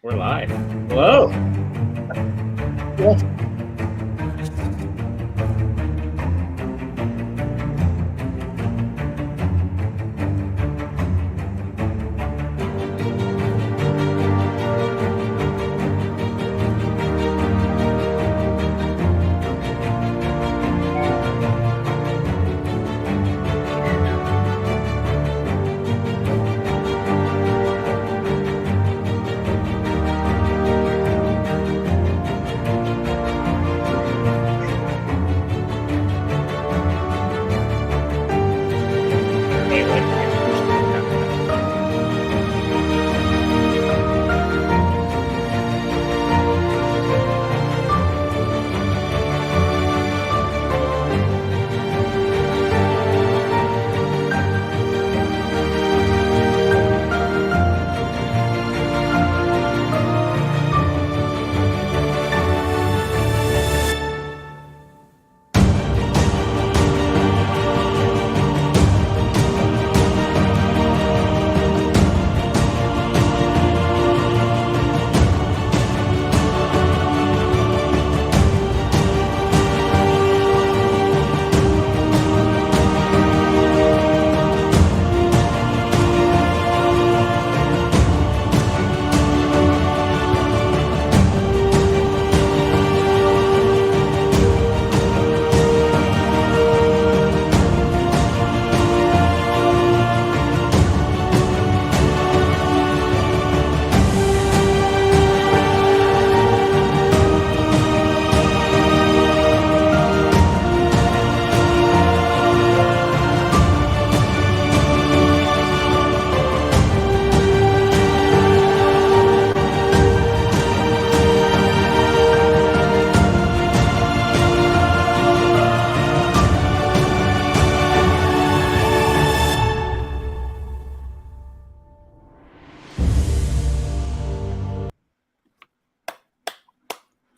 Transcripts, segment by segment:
We're live. Hello. Yes.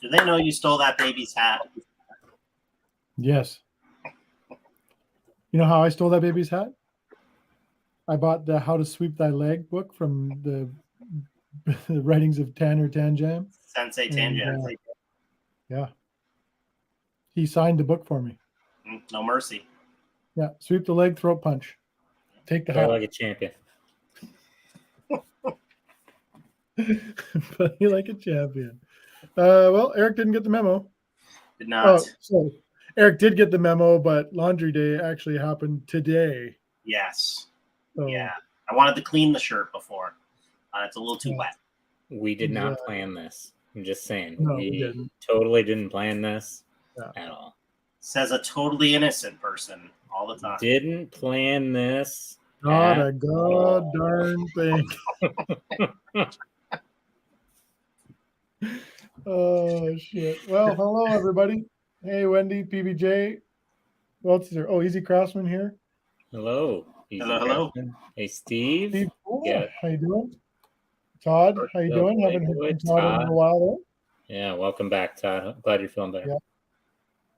Do they know you stole that baby's hat? Yes. You know how I stole that baby's hat? I bought the How to Sweep Thy Leg book from the writings of Tanner Tanjam. Sensei Tanjam. Yeah. He signed the book for me. No mercy. Yeah. Sweep the leg, throat punch. Take the Play hat. like a champion. Play like a champion. Well, Eric didn't get the memo. Did not. So Eric did get the memo, but laundry day actually happened today. Yes. So, Yeah. I wanted to clean the shirt before. It's a little too wet. We did not plan this. I'm just saying. No, we didn't. totally didn't plan this Yeah. at all. Says a totally innocent person all the time. Didn't plan this. Not at a god darn thing. Oh, shit. Well, hello, everybody. Hey, Wendy, PBJ. Who else is there? Oh, Easy Craftsman here. Hello. Hello. Hey, Steve. Steve, Yeah. how you doing? Todd, how you doing? Haven't heard from Todd in a while, Yeah, welcome back, Todd. I'm glad you're feeling better.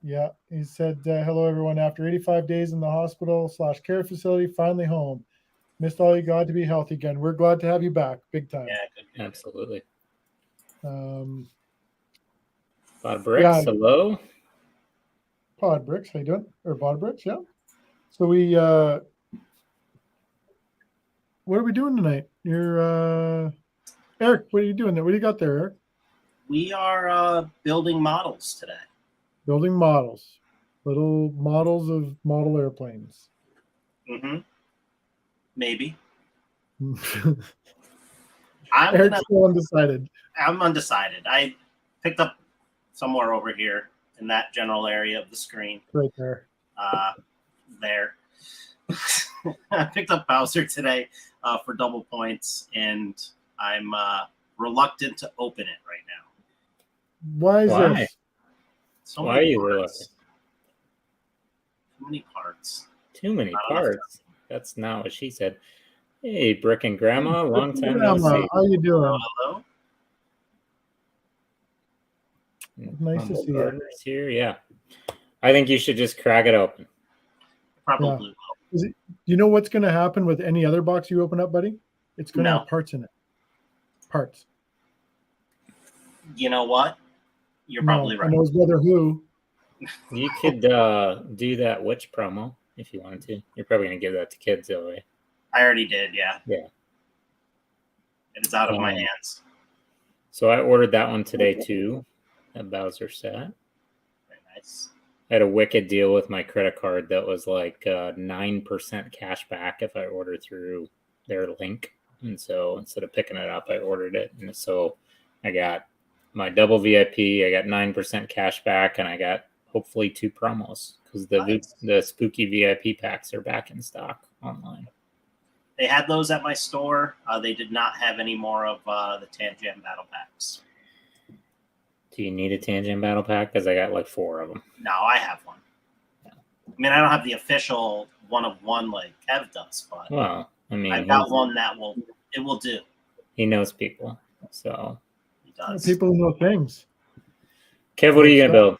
Yeah. He said, hello, everyone. After 85 days in the hospital/care facility, finally home. Missed all you got to be healthy again. We're glad to have you back. Big time. Yeah, good. Absolutely. Pod Bricks, hello. Pod Bricks, how you doing? Or Bod Bricks, yeah. So we, what are we doing tonight? You're, Eric, what are you doing there? What do you got there, Eric? We are building models today. Building models. Little models of model airplanes. Mm-hmm. Maybe. Eric's still undecided. I'm undecided. I picked up somewhere over here in that general area of the screen. Right there. There. I picked up Bowser today for double points, and I'm reluctant to open it right now. Why is this? Why are you reluctant? Too many parts. Too many parts? That's not what she said. Hey, Brick and Grandma, long time no see. How you doing? Hello. Nice to see you. Here, yeah. I think you should just crack it open. Probably will. You know what's going to happen with any other box you open up, buddy? It's going to have parts in it. Parts. You know what? You're No, probably right. And those brother who? You could do that witch promo if you wanted to. You're probably going to give that to kids anyway. I already did, yeah. Yeah. It is out of my hands. So I ordered that one today too, a Bowser set. Very nice. I had a wicked deal with my credit card that was like 9% cash back if I ordered through their link. And so instead of picking it up, I ordered it. And so I got my double VIP, I got 9% cash back, and I got hopefully 2 promos because the spooky VIP packs are back in stock online. They had those at my store. They did not have any more of the Tangent Battle Packs. Do you need a Tangent Battle Pack? Because I got like 4 of them. No, I have one. I mean, I don't have the official one of one like Kev does, but Well, I mean, I've got one that will do. He knows people, so He does. People who know things. Kev, what are you gonna build?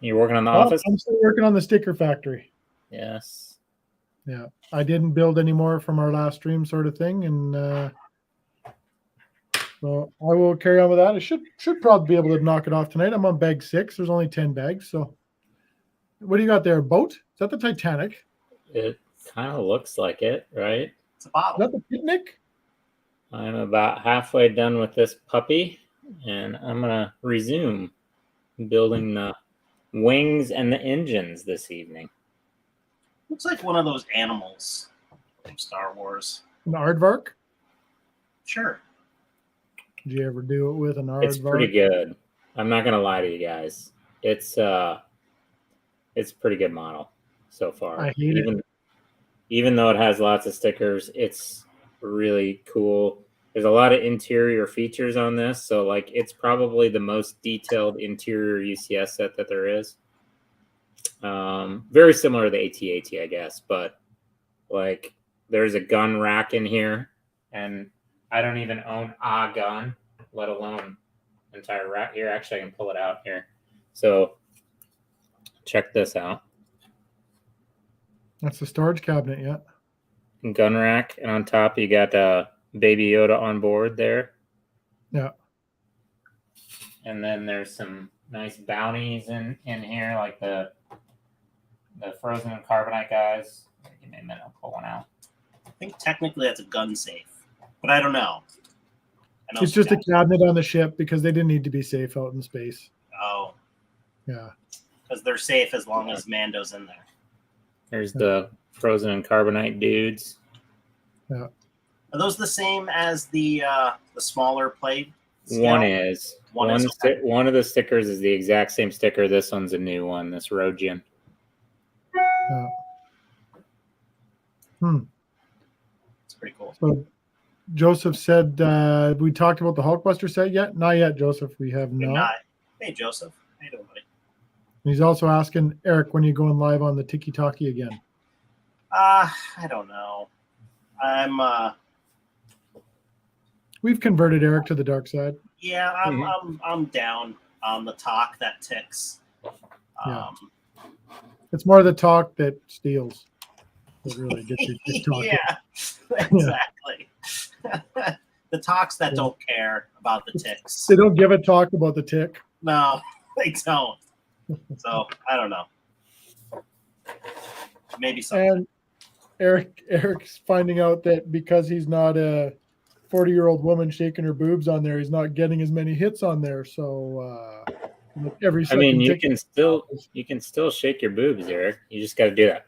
You're working on the office? I'm still working on the sticker factory. Yes. Yeah, I didn't build any more from our last stream, sort of thing, and so I will carry on with that. I should probably be able to knock it off tonight. I'm on bag 6. There's only 10 bags. So, what do you got there? A boat? Is that the Titanic? It kind of looks like it, right? It's a bottle. Is that the picnic? I'm about halfway done with this puppy, and I'm gonna resume building the wings and the engines this evening. Looks like one of those animals from Star Wars. An aardvark? Sure. Did you ever do it with an aardvark? It's pretty good. I'm not gonna lie to you guys. It's a pretty good model so far. I hate it. Even though it has lots of stickers, it's really cool. There's a lot of interior features on this, so like it's probably the most detailed interior UCS set that there is. Very similar to the AT-AT, I guess, but like there's a gun rack in here, and I don't even own a gun, let alone entire rack. Here, actually, I can pull it out here. So check this out. That's the storage cabinet, yeah. Gun rack, and on top you got Baby Yoda on board there. Yeah. And then there's some nice bounties in here, like the frozen and carbonite guys. Give me a minute, I'll pull one out. I think technically that's a gun safe, but I don't know. It's just a cabinet on the ship because they didn't need to be safe out in space. Oh. Yeah. Because they're safe as long as Mando's in there. There's the frozen and carbonite dudes. Yeah. Are those the same as the smaller plate? One is. One of the stickers is the exact same sticker. This one's a new one, this Rogian. Yeah. It's pretty cool. So Joseph said, we talked about the Hulkbuster set yet? Not yet, Joseph. We have not. Hey, Joseph. How you doing, buddy? He's also asking, Eric, when are you going live on the Tiki Talkie again? I don't know. We've converted Eric to the dark side. Yeah, I'm down on the talk that ticks. Yeah. It's more the talk that steals. It really gets you talking. Yeah, exactly. The talks that don't care about the ticks. They don't give a talk about the tick. No, they don't. So I don't know. Maybe so. And Eric's finding out that because he's not a 40-year-old woman shaking her boobs on there, he's not getting as many hits on there. So every second you can still shake your boobs, Eric. You just got to do that,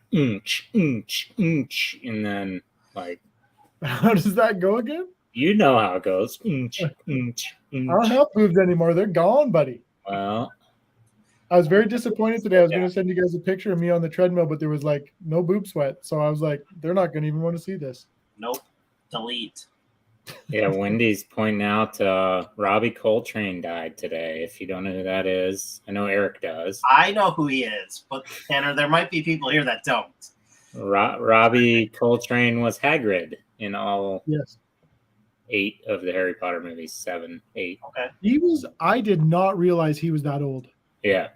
and then like. How does that go again? You know how it goes. I don't have boobs anymore. They're gone, buddy. Well, I was very disappointed today. I was going to send you guys a picture of me on the treadmill, but there was like no boob sweat. So I was like, they're not going to even want to see this. Nope. Delete. Yeah, Wendy's pointing out Robbie Coltrane died today. If you don't know who that is, I know Eric does. I know who he is, but Tanner, there might be people here that don't. Robbie Coltrane was Hagrid in all 8 of the Harry Potter movies. 7, 8. Okay. I did not realize he was that old. Yeah.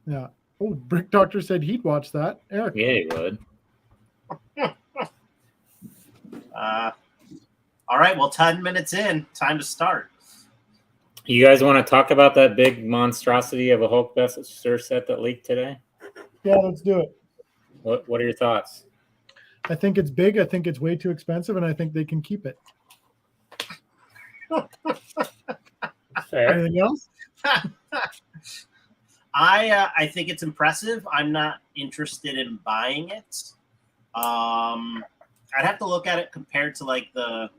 Yeah. Oh, Brick Doctor said he'd watch that. Eric. Yeah, he would. All right. Well, 10 minutes in. Time to start. You guys want to talk about that big monstrosity of a Hulkbuster set that leaked today? Yeah, let's do it. What are your thoughts? I think it's big. I think it's way too expensive, and I think they can keep it. Fair. Anything else? I think it's impressive. I'm not interested in buying it. I'd have to look at it compared to like the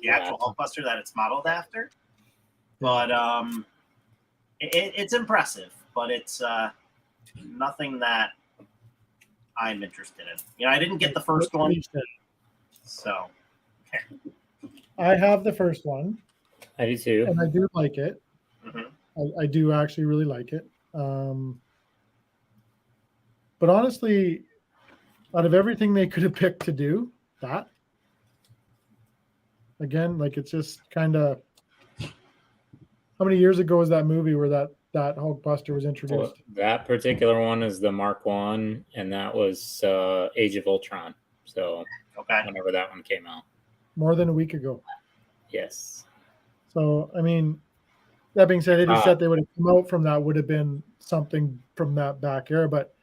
actual Hulkbuster that it's modeled after. But it's impressive, but it's nothing that I'm interested in. You know, I didn't get the first one, so I have the first one, I do too. and I do like it. Mhm. I do actually really like it. But honestly, out of everything they could have picked to do that, again, like it's just kind of. How many years ago was that movie where that Hulkbuster was introduced? Well, that particular one is the Mark I, and that was Age of Ultron. So okay. whenever that one came out. More than a week ago. Yes. So, I mean, that being said, any set they would have come out from that would have been something from that back era. But,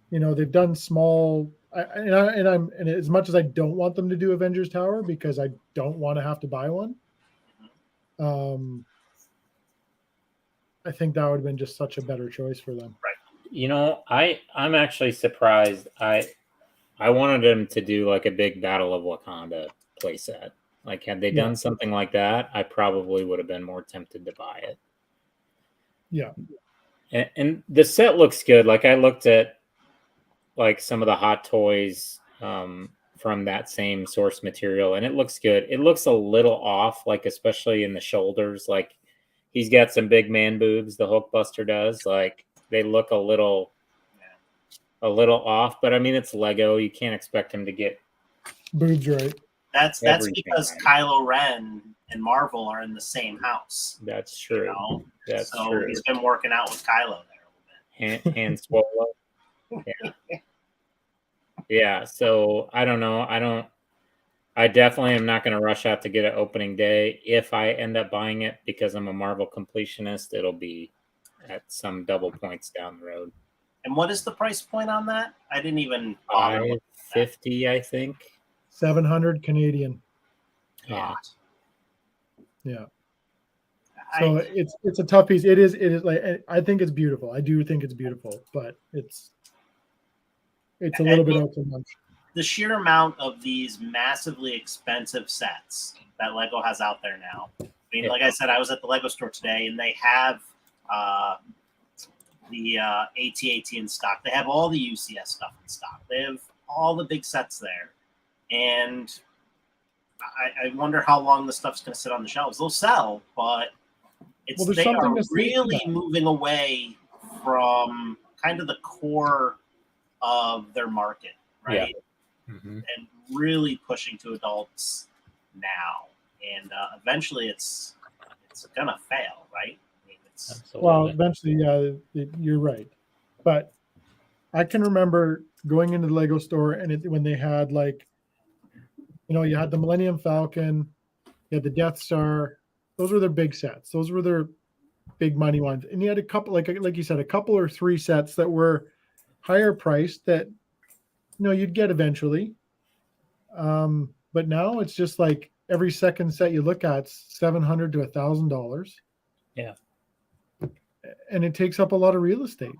you know, they've done small. And as much as I don't want them to do Avengers Tower because I don't want to have to buy one, I think that would have been just such a better choice for them. Right. You know, I'm actually surprised. I wanted them to do like a big Battle of Wakanda playset. Like, had they done something like that, I probably would have been more tempted to buy it. Yeah. And the set looks good. Like, I looked at like some of the Hot Toys from that same source material, and it looks good. It looks a little off, like especially in the shoulders. Like, he's got some big man boobs. The Hulkbuster does. Like, they look a little off. But I mean, it's Lego. You can't expect him to get boobs right. That's because Kylo Ren and Marvel are in the same house. That's true. You know? That's so true. He's been working out with Kylo there a little bit. Han Solo. Yeah. Yeah. So I don't know. I definitely am not going to rush out to get it opening day. If I end up buying it because I'm a Marvel completionist, it'll be at some double points down the road. And what is the price point on that? I didn't even bother. $550, I think. 700 Canadian. Yeah. Yeah. So it's a tough piece. It is like I think it's beautiful. I do think it's beautiful, but it's a little bit out too much. The sheer amount of these massively expensive sets that Lego has out there now. I mean, like I said, I was at the Lego store today, and they have the AT-AT in stock. They have all the UCS stuff in stock. They have all the big sets there, and I wonder how long the stuff's going to sit on the shelves. They'll sell, but they are really moving away from kind of the core of their market, right? Yeah. Mm-hmm. And really pushing to adults now, and eventually it's gonna fail, right? I mean, well, eventually, yeah, you're right. But I can remember going into the Lego store and when they had like, you know, you had the Millennium Falcon, you had the Death Star. Those were their big sets. Those were their big money ones. And you had a couple, like you said, a couple or three sets that were higher priced that, you know, you'd get eventually. But now it's just like every second set you look at, $700 to $1,000. Yeah. And it takes up a lot of real estate,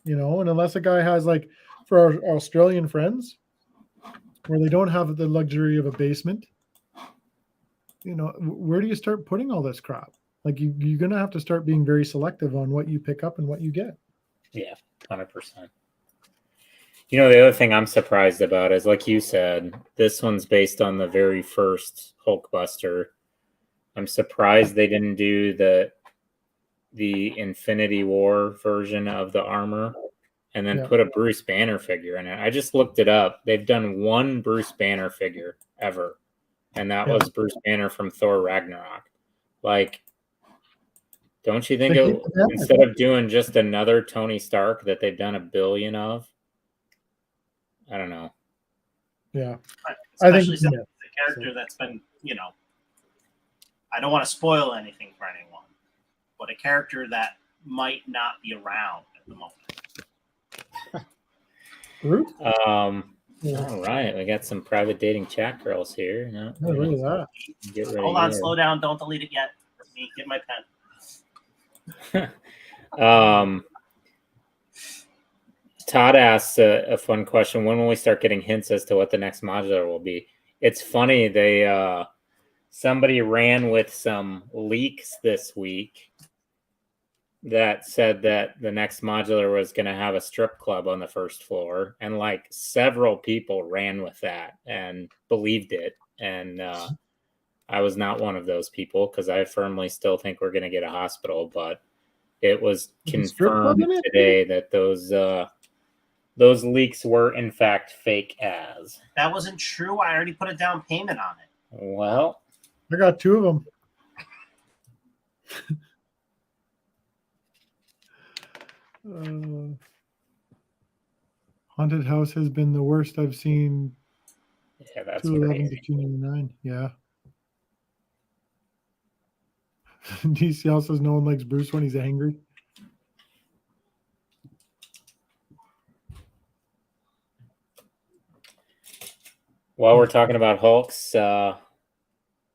you know, and unless a guy has like for our Australian friends where they don't have the luxury of a basement, you know, where do you start putting all this crap? Like you're going to have to start being very selective on what you pick up and what you get. Yeah, 100%. You know, the other thing I'm surprised about is, like you said, this one's based on the very first Hulkbuster. I'm surprised they didn't do the Infinity War version of the armor and then put a Bruce Banner figure in it. I just looked it up. They've done one Bruce Banner figure ever, and that was Bruce Banner from Thor Ragnarok. Like, don't you think instead of doing just another Tony Stark that they've done 1 billion of? I don't know. Yeah. Especially since it's a character that's been, you know, I don't want to spoil anything for anyone, but a character that might not be around at the moment. Groot? All right, we got some private dating chat girls here. No, Oh, look at that. get ready. Hold on, slow down. Don't delete it yet. Let me get my pen. Todd asks a fun question. When will we start getting hints as to what the next modular will be? It's funny. They somebody ran with some leaks this week that said that the next modular was going to have a strip club on the first floor, and like several people ran with that and believed it. And I was not one of those people because I firmly still think we're going to get a hospital, but it was confirmed today that those leaks were in fact fake as. That wasn't true. I already put a down payment on it. Well, I got 2 of them. Haunted House has been the worst I've seen. Yeah, that's 211 to 299. Yeah. DCL says no one likes Bruce when he's angry. While we're talking about Hulks,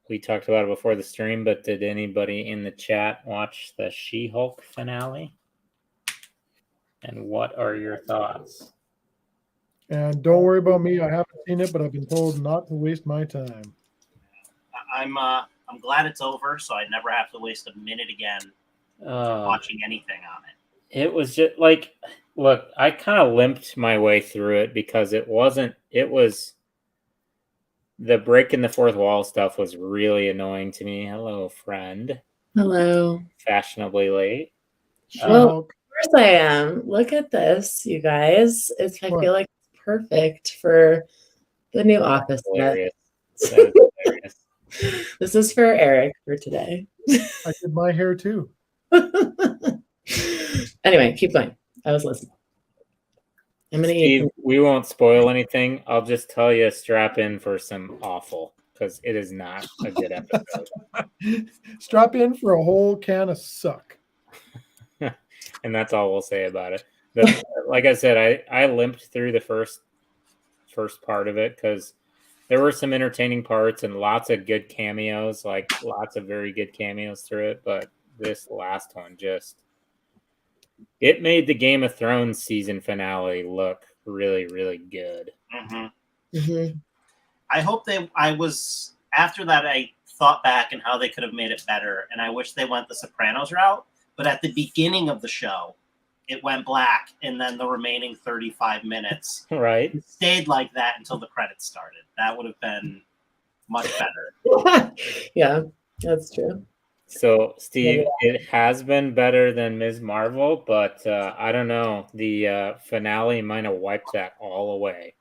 we talked about it before the stream, but did anybody in the chat watch the She-Hulk finale? And what are your thoughts? And don't worry about me. I haven't seen it, but I've been told not to waste my time. I'm glad it's over, so I never have to waste a minute again watching anything on it. It was just like, look, I kind of limped my way through it because it was the break in the fourth wall stuff was really annoying to me. Hello, friend. Hello. Fashionably late. Well, of course I am. Look at this, you guys. I feel like it's perfect for the new office. Hilarious. Hilarious. This is for Eric for today. I did my hair too. Anyway, keep going. I was listening. I'm gonna Steve, we won't spoil anything. I'll just tell you, strap in for some awful, because it is not a good episode. Strap in for a whole can of suck. And that's all we'll say about it. Like I said, I limped through the first part of it because there were some entertaining parts and lots of good cameos, like lots of very good cameos through it. But this last one it made the Game of Thrones season finale look really, really good. Mm-hmm. Mm-hmm. I hope after that, I thought back and how they could have made it better. And I wish they went the Sopranos route. But at the beginning of the show, it went black. And then the remaining 35 minutes stayed like that until the credits started. That would have been much better. Yeah, that's true. So, Steve, it has been better than Ms. Marvel, but I don't know. The finale might have wiped that all away.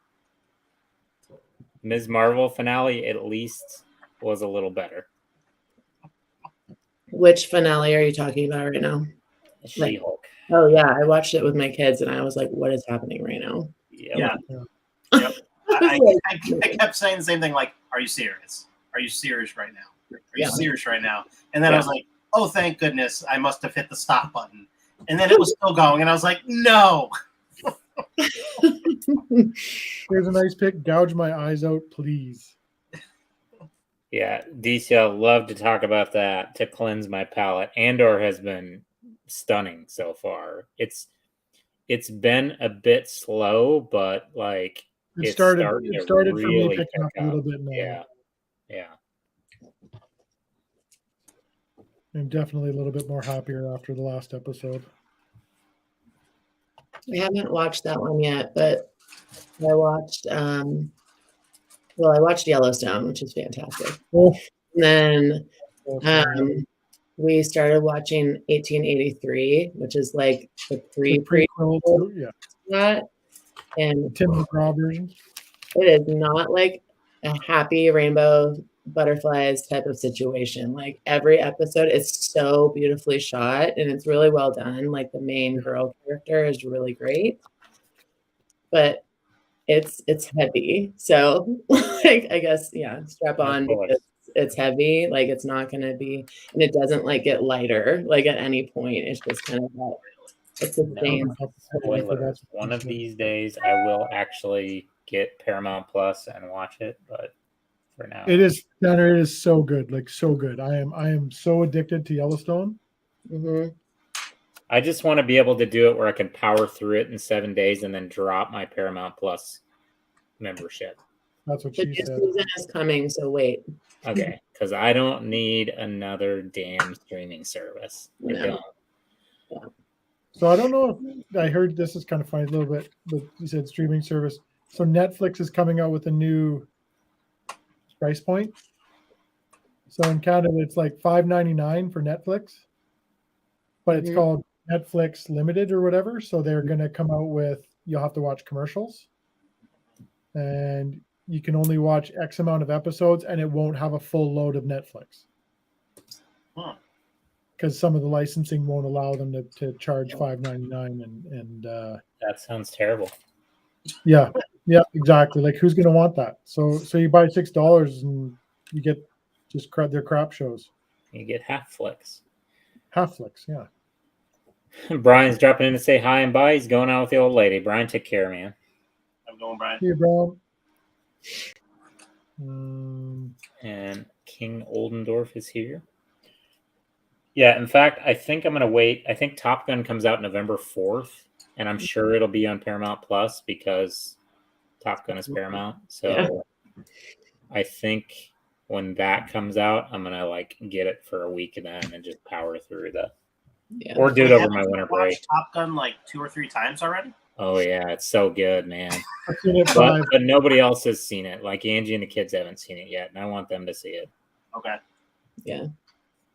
Ms. Marvel finale at least was a little better. Which finale are you talking about right now? She-Hulk. Oh, yeah. I watched it with my kids, and I was like, what is happening right now? Yeah. Yep. I kept saying the same thing, like, are you serious? Are you serious right now? Are you serious right now? And then I was like, oh, thank goodness. I must have hit the stop button. And then it was still going. And I was like, no. Here's a nice pic. Gouge my eyes out, please. Yeah, DCL love to talk about that to cleanse my palate. Andor has been stunning so far. It's been a bit slow, but like it started really for me picking up a little bit now. Yeah. I'm definitely a little bit more happier after the last episode. I haven't watched that one yet, but I watched I watched Yellowstone, which is fantastic. Oh. And then we started watching 1883, which is like the prequel. Yeah. That and Tim McGraw version. It is not like a happy rainbow butterflies type of situation. Like every episode is so beautifully shot and it's really well done. Like the main girl character is really great, but it's heavy. So like I guess strap on because it's heavy. Like it's not going to be, and it doesn't like get lighter like at any point. It's just kind of that. It sustains. Spoiler. One of these days, I will actually get Paramount Plus and watch it, but for now, It is, Tanner. It is so good, like so good. I am so addicted to Yellowstone. Mm-hmm. I just want to be able to do it where I can power through it in 7 days and then drop my Paramount Plus membership. That's what The she new said. season is coming, so wait. Okay, because I don't need another damn streaming service. I No. don't. So I don't know if I heard this is kind of funny a little bit, but you said streaming service. So Netflix is coming out with a new price point. So in Canada, it's like $5.99 for Netflix, but it's Mhm. called Netflix Limited or whatever. So they're going to come out with, you'll have to watch commercials, and you can only watch X amount of episodes, and it won't have a full load of Netflix. Huh. Because some of the licensing won't allow them to charge $5.99 and That sounds terrible. yeah, exactly. Like who's gonna want that? So you buy $6 and you get just their crap shows. You get half flicks. Half flicks, yeah. Brian's dropping in to say hi and bye. He's going out with the old lady. Brian, take care, man. I'm going, Brian. Here, bro. And King Oldendorf is here. Yeah, in fact, I think I'm going to wait. I think Top Gun comes out November 4th, and I'm sure it'll be on Paramount Plus because Top Gun is Paramount. So Yeah. I think when that comes out, I'm going to like get it for a week then and just power through Yeah. or do it over my winter Watched break. Top Gun like 2 or 3 times already. Oh yeah, it's so good, man. I've seen it 5. But nobody else has seen it. Like Angie and the kids haven't seen it yet, and I want them to see it. Okay. Yeah.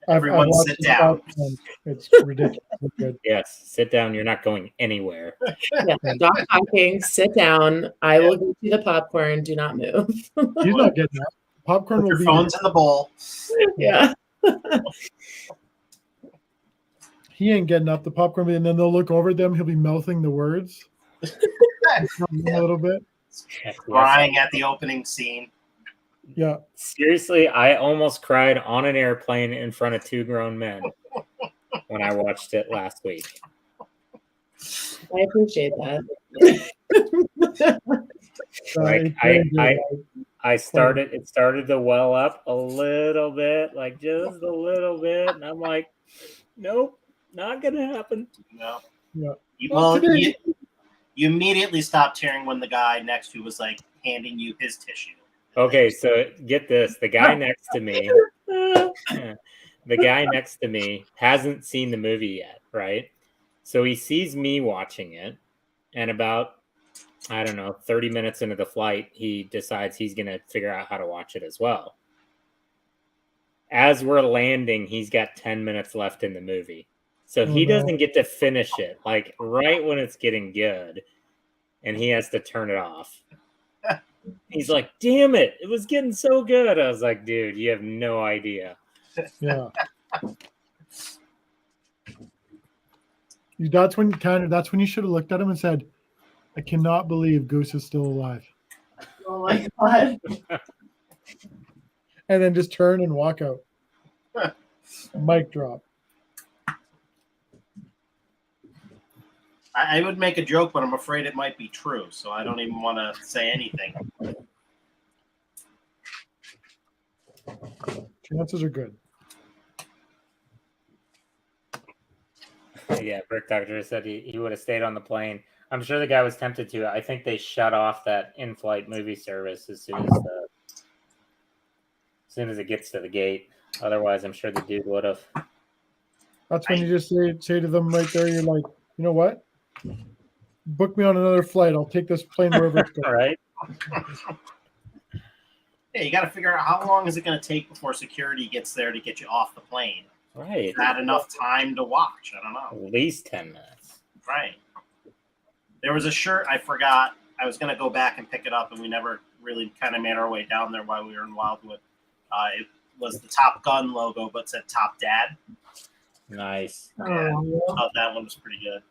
Everyone watched sit it down. 5 times. It's ridiculously good. Yes, sit down. You're not going anywhere. Yeah. Stop talking. Sit down. I will get you the popcorn. Do not move. He's not getting that. Popcorn Put will your be phones in the bowl. Yeah. he ain't getting up. The popcorn, and then they'll look over at them. He'll be mouthing the words a little bit. Crying at the opening scene. Yeah. Seriously, I almost cried on an airplane in front of 2 grown men when I watched it last week. I appreciate that. Like I started, it started to well up a little bit, like just a little bit, and I'm like, nope, not gonna happen. No. Yeah. You immediately stopped tearing when the guy next to you was like handing you his tissue. Okay, so get this: the guy next to me, hasn't seen the movie yet, right? So he sees me watching it, and about 30 minutes into the flight, he decides he's going to figure out how to watch it as well. As we're landing, he's got 10 minutes left in the movie. So he doesn't get to finish it, like right when it's getting good, and he has to turn it off. He's like, damn it, it was getting so good. I was like, dude, you have no idea. Yeah. That's when you should have looked at him and said, I cannot believe Goose is still alive. Oh my God. And then just turn and walk out. Mic drop. I would make a joke, but I'm afraid it might be true, so I don't even want to say anything. Chances are good. Yeah, Brick Doctor said he would have stayed on the plane. I'm sure the guy was tempted to. I think they shut off that in-flight movie service as soon as it gets to the gate. Otherwise, I'm sure the dude would have. That's when you just say to them right there, you're like, you know what? Book me on another flight. I'll take this plane wherever it's going. Right? Yeah, you got to figure out how long is it going to take before security gets there to get you off the plane. Right. Is that enough time to watch? I don't know. At least 10 minutes. Right. There was a shirt I forgot. I was going to go back and pick it up, and we never really kind of made our way down there while we were in Wildwood. It was the Top Gun logo, but said Top Dad. Nice. Yeah, I thought that one was pretty good.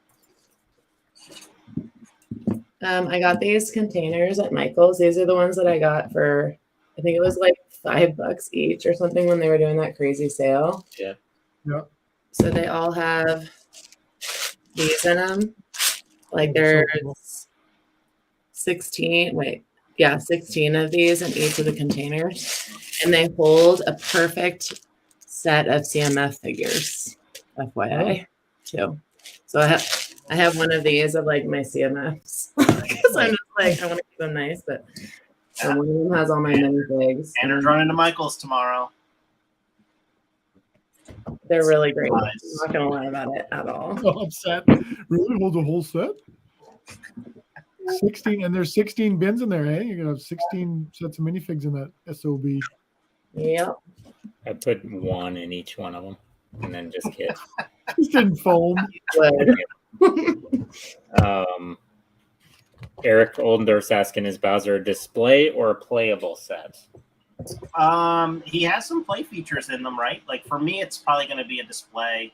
I got these containers at Michael's. These are the ones that I got for I think it was like $5 each or something when they were doing that crazy sale. Yeah. Yeah. So they all have these in them. Like Oh, so there's cool. 16 of these in each of the containers, and they hold a perfect set of CMF figures, FYI, too. So I have one of these of like my CMFs because I'm just like, I want to keep them nice, but so one of them has all my minifigs. Tanner's running to Michael's tomorrow. They're really great. Nice. I'm not gonna lie about it at all. Oh, upset. Really holds a whole set? 16, and there's 16 bins in there, eh? You're gonna have 16 sets of minifigs in that SOB. Yep. I put one in each one of them, and then just get. Just in foam. Good. Eric Oldendorf's asking, is Bowser a display or a playable set? He has some play features in them, right? Like for me, it's probably going to be a display,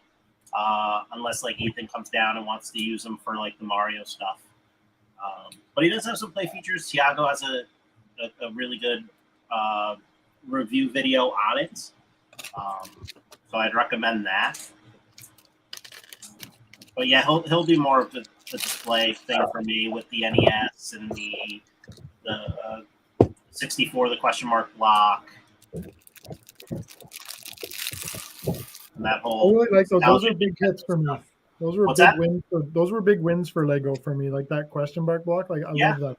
unless like Ethan comes down and wants to use them for like the Mario stuff. But he does have some play features. Tiago has a really good review video on it, so I'd recommend that. But yeah, he'll do more of the display thing for me with the NES and the 64, the question mark block. And that I whole really like those. Those nostalgia are big hits for me. stuff. Those were What's big that? wins. Those were big wins for Lego for me. Like that question mark block. Like I Yeah. love that.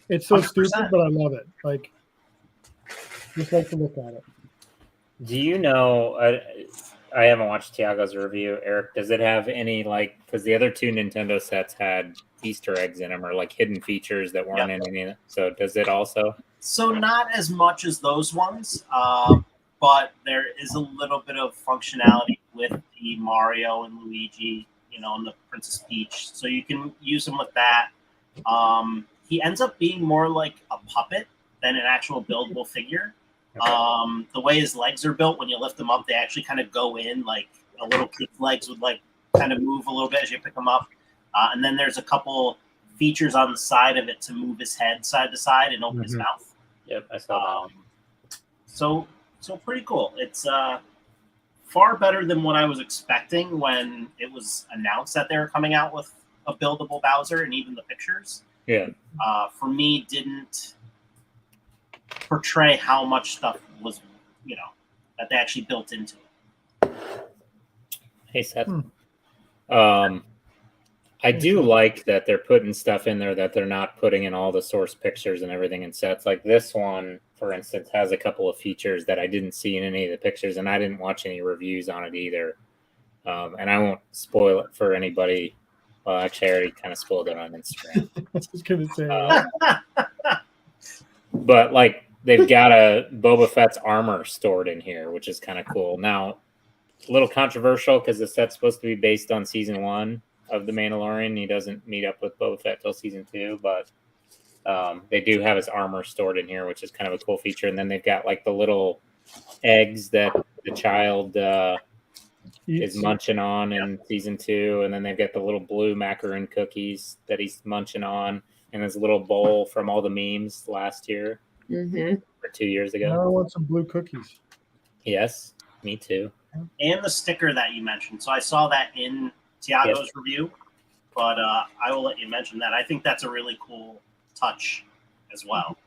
It's so 100%. stupid, but I love it. Like, just like to look at it. Do you know? I haven't watched Tiago's review. Eric, does it have any like? Because the other two Nintendo sets had Easter eggs in them or like hidden features that weren't in any of them. So does it also? So not as much as those ones, but there is a little bit of functionality with the Mario and Luigi, and the Princess Peach. So you can use them with that. He ends up being more like a puppet than an actual buildable figure. Okay. The way his legs are built, when you lift them up, they actually kind of go in like a little kid's legs would like kind of move a little bit as you pick them up. And then there's a couple features on the side of it to move his head side to side and open his mouth. Yep, I saw that. So pretty cool. It's far better than what I was expecting when it was announced that they were coming out with a buildable Bowser, and even the pictures. Yeah. For me, didn't portray how much stuff was, that they actually built into it. Hey, Seth. I do like that they're putting stuff in there that they're not putting in all the source pictures and everything in sets. Like this one, for instance, has a couple of features that I didn't see in any of the pictures, and I didn't watch any reviews on it either. And I won't spoil it for anybody. Well, actually, I already kind of spoiled it on Instagram. I was just gonna say. But like they've got a Boba Fett's armor stored in here, which is kind of cool. Now, a little controversial because the set's supposed to be based on season 1 of The Mandalorian. He doesn't meet up with Boba Fett till season 2, but they do have his armor stored in here, which is kind of a cool feature. And then they've got like the little eggs that the child is munching on in season 2, and then they've got the little blue macaroon cookies that he's munching on, and his little bowl from all the memes last year or 2 years ago. Now I want some blue cookies. Yes, me too. And the sticker that you mentioned. So I saw that in Tiago's review, but I will let you mention that. I think that's a really cool touch as well.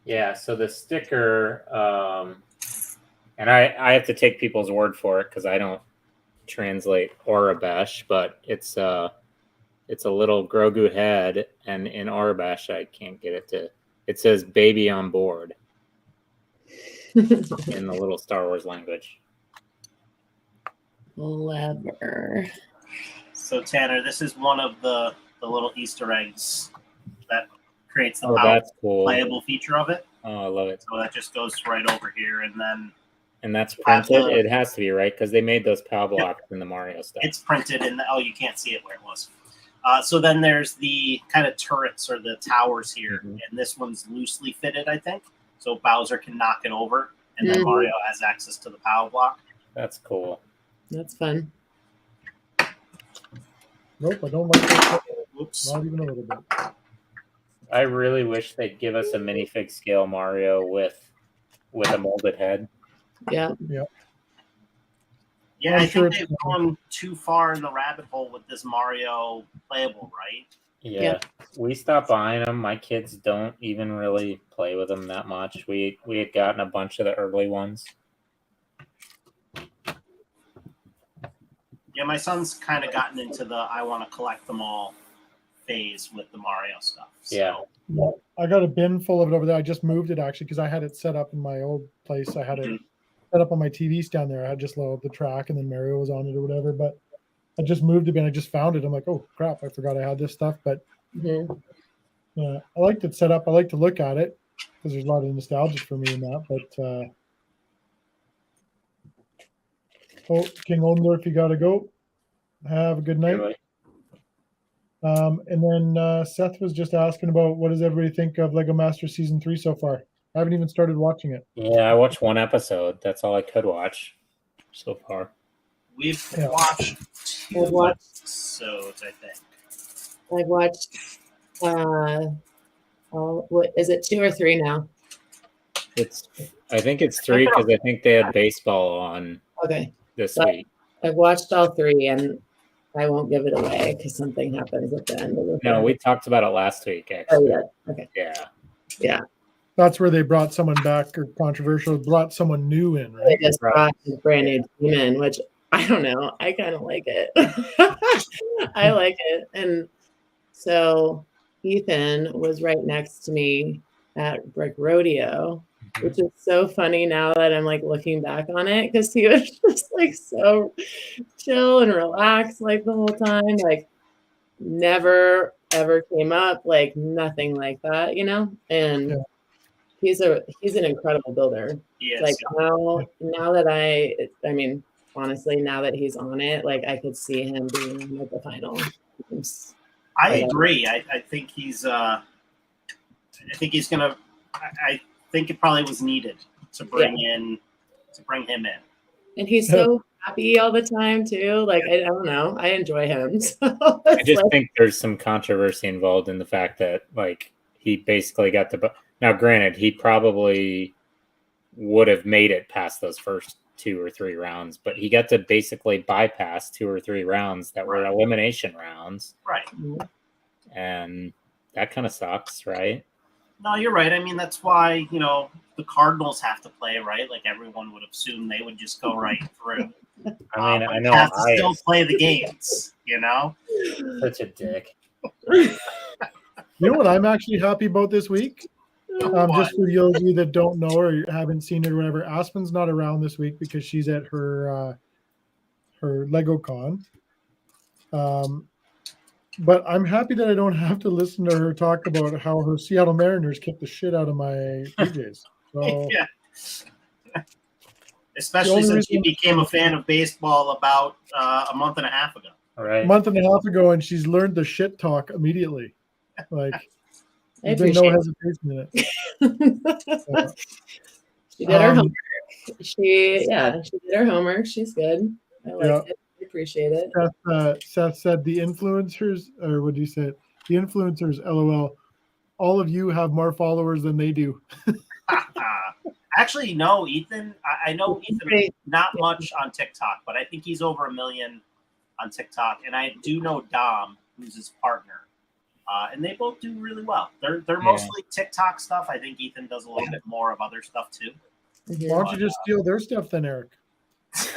Yeah, so the sticker, and I have to take people's word for it because I don't translate Aurebesh, but it's a little Grogu head, and in Aurebesh I can't get it to. It says "baby on board" in the little Star Wars language. Clever. So Tanner, this is one of the little Easter eggs that creates the that's cool. playable feature of it. Oh, I love it. So that just goes right over here, and that's printed. It has to be, right? Because they made those POW blocks in the Mario stuff. It's printed in you can't see it where it was. So then there's the kind of turrets or the towers here, and this one's loosely fitted, I think. So Bowser can knock it over, and then Mario has access to the POW block. That's cool. That's fun. Nope, I don't like that. Oops. Not even a little bit. I really wish they'd give us a minifig scale Mario with a molded head. Yeah. Yeah, I'm I sure think it's they've gone too far in the rabbit hole with this Mario playable, right? Yeah, we stopped buying them. My kids don't even really play with them that much. We had gotten a bunch of the early ones. Yeah, my son's kind of gotten into the I want to collect them all phase with the Mario stuff. So. Yeah. Yeah, I got a bin full of it over there. I just moved it actually because I had it set up in my old place. I had it set up on my TV stand there. I had just loaded the track and then Mario was on it or whatever. But I just moved it and I just found it. I'm like, oh crap, I forgot I had this stuff. But I liked it set up. I like to look at it because there's a lot of nostalgia for me in that. But King Oldendorf, you gotta go. Have a good night. Really. And then Seth was just asking about what does everybody think of Lego Masters Season 3 so far? I haven't even started watching it. Yeah, I watched one episode. That's all I could watch so far. We've watched two episodes, I think. I've watched what is it, 2 or 3 now? I think it's 3 because I think they had baseball on this week. I've watched all 3 and I won't give it away because something happens at the end of it. No, we talked about it last week, actually. Oh, yeah. Okay. Yeah. That's where they brought someone back or controversial, brought someone new in, right? They just brought a brand new team in, which I don't know. I kind of like it. I like it. And so Ethan was right next to me at Brick Rodeo, which is so funny now that I'm like looking back on it because he was just like so chill and relaxed like the whole time, like never ever came up, like nothing like that, and he's an incredible builder. Yes. Like now that I mean honestly, now that he's on it, like I could see him being at the final. I agree. I think he's gonna. I think it probably was needed to bring him in. And he's so happy all the time too. Like I don't know, I enjoy him. So I just think there's some controversy involved in the fact that like he basically got to. Now, granted, he probably would have made it past those first 2 or 3 rounds, but he got to basically bypass 2 or 3 rounds that were elimination rounds. Right. And that kind of sucks, right? No, you're right. I mean, that's why, the Cardinals have to play, right? Like everyone would assume they would just go right through. I mean, I know have to still play the games, Such a dick. You know what I'm actually happy about this week? Just for those of you that don't know or haven't seen it or whatever, Aspen's not around this week because she's at her Lego Con. But I'm happy that I don't have to listen to her talk about how her Seattle Mariners kicked the shit out of my PJs. So, especially since she became a fan of baseball about a month and a half ago. Right. A month and a half ago, and she's learned the shit talk immediately. Like, there's been no hesitation in it. She did her homework. She did her homework. She's good. I like it. I appreciate it. Seth said the influencers, or what do you say? The influencers, LOL. All of you have more followers than they do. Actually, no, Ethan. I know Ethan not much on TikTok, but I think he's over 1 million on TikTok. And I do know Dom, who's his partner. And they both do really well. They're mostly TikTok stuff. I think Ethan does a little bit more of other stuff too. Why don't you just steal their stuff then, Eric?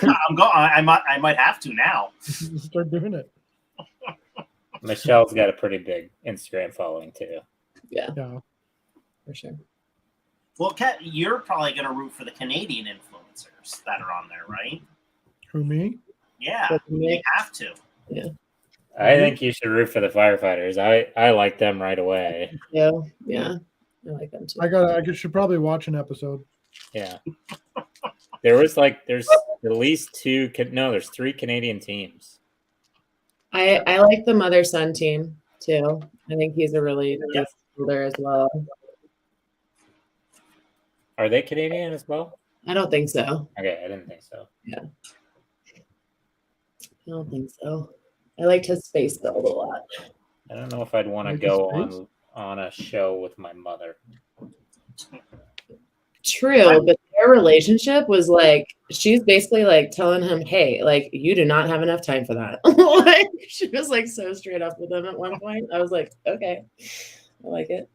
I might have to now. Start doing it. Michelle's got a pretty big Instagram following too. Yeah, for sure. Well, Kat, you're probably going to root for the Canadian influencers that are on there, right? Who, me? Yeah, you have to. Yeah. I think you should root for the firefighters. I like them right away. Yeah, I like them too. I should probably watch an episode. Yeah. There's at least 2. No, there's 3 Canadian teams. I like the mother-son team too. I think he's a really good builder as well. Are they Canadian as well? I don't think so. Okay, I didn't think so. Yeah. I don't think so. I liked his space build a lot. I don't know if I'd want to go on a show with my mother. True, but their relationship was like, she's basically like telling him, hey, like, you do not have enough time for that. Like, she was like so straight up with him at one point. I was like, okay, I like it.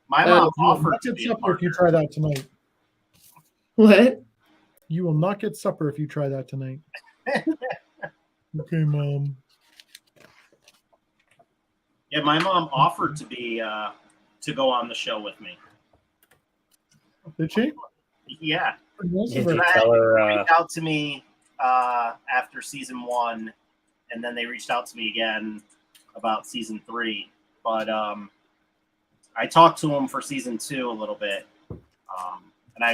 My mom You will offered not to get be a supper if you partner. try that tonight. What? You will not get supper if you try that tonight. Okay, Mom. Yeah, my mom offered to be to go on the show with me. Did she? Yeah, Most Did of you her- tell her? reached out to me after season 1, and then they reached out to me again about season 3. But I talked to them for season 2 a little bit, and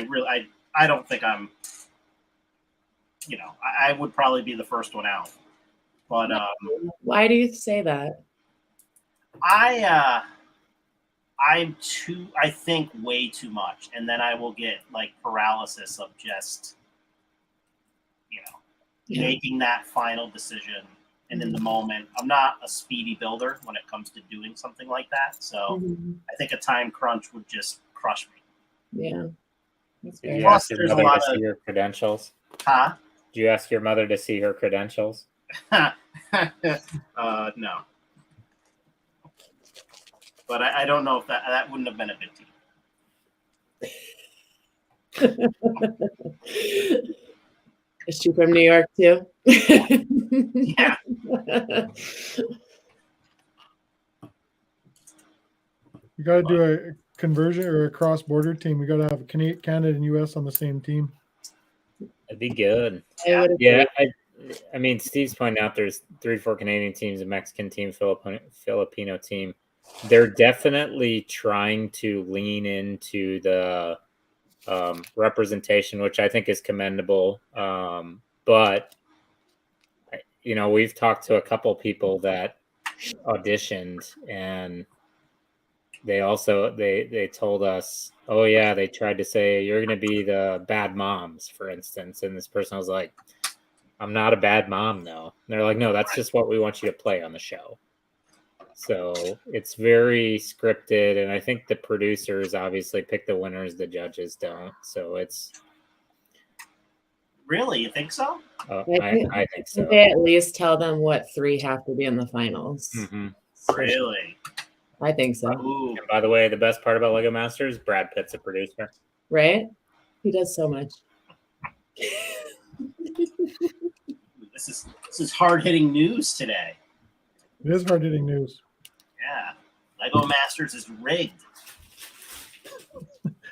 I don't think I'm, I would probably be the first one out. But Why do you say that? I'm I think way too much, and then I will get like paralysis of just, Yeah. making that final decision. And in the moment, I'm not a speedy builder when it comes to doing something like that. So Mhm. I think a time crunch would just crush me. Yeah. That's Did fair. you Plus, ask your there's a mother lot to of- see her credentials? Huh? Did you ask your mother to see her credentials? No. But I don't know if that wouldn't have been a big deal. Is she from New York too? Yeah. You got to do a conversion or a cross-border team. We got to have Canada and US on the same team. That'd be good. I would Yeah, agree. I mean, Steve's pointing out there's 3 to 4 Canadian teams, a Mexican team, Filipino team. They're definitely trying to lean into the representation, which I think is commendable. But we've talked to a couple people that auditioned, and they told us, oh yeah, they tried to say you're going to be the bad moms, for instance, and this person was like, I'm not a bad mom, though. And they're like, no, that's just what we want you to play on the show. So it's very scripted, and I think the producers obviously pick the winners, the judges don't. So it's Really? You think so? I think so. They at least tell them what 3 have to be in the finals. Mm-hmm. For sure. Really? I think so. Ooh. And by the way, the best part about Lego Masters, Brad Pitt's a producer. Right? He does so much. This is hard-hitting news today. It is hard-hitting news. Yeah. Lego Masters is rigged.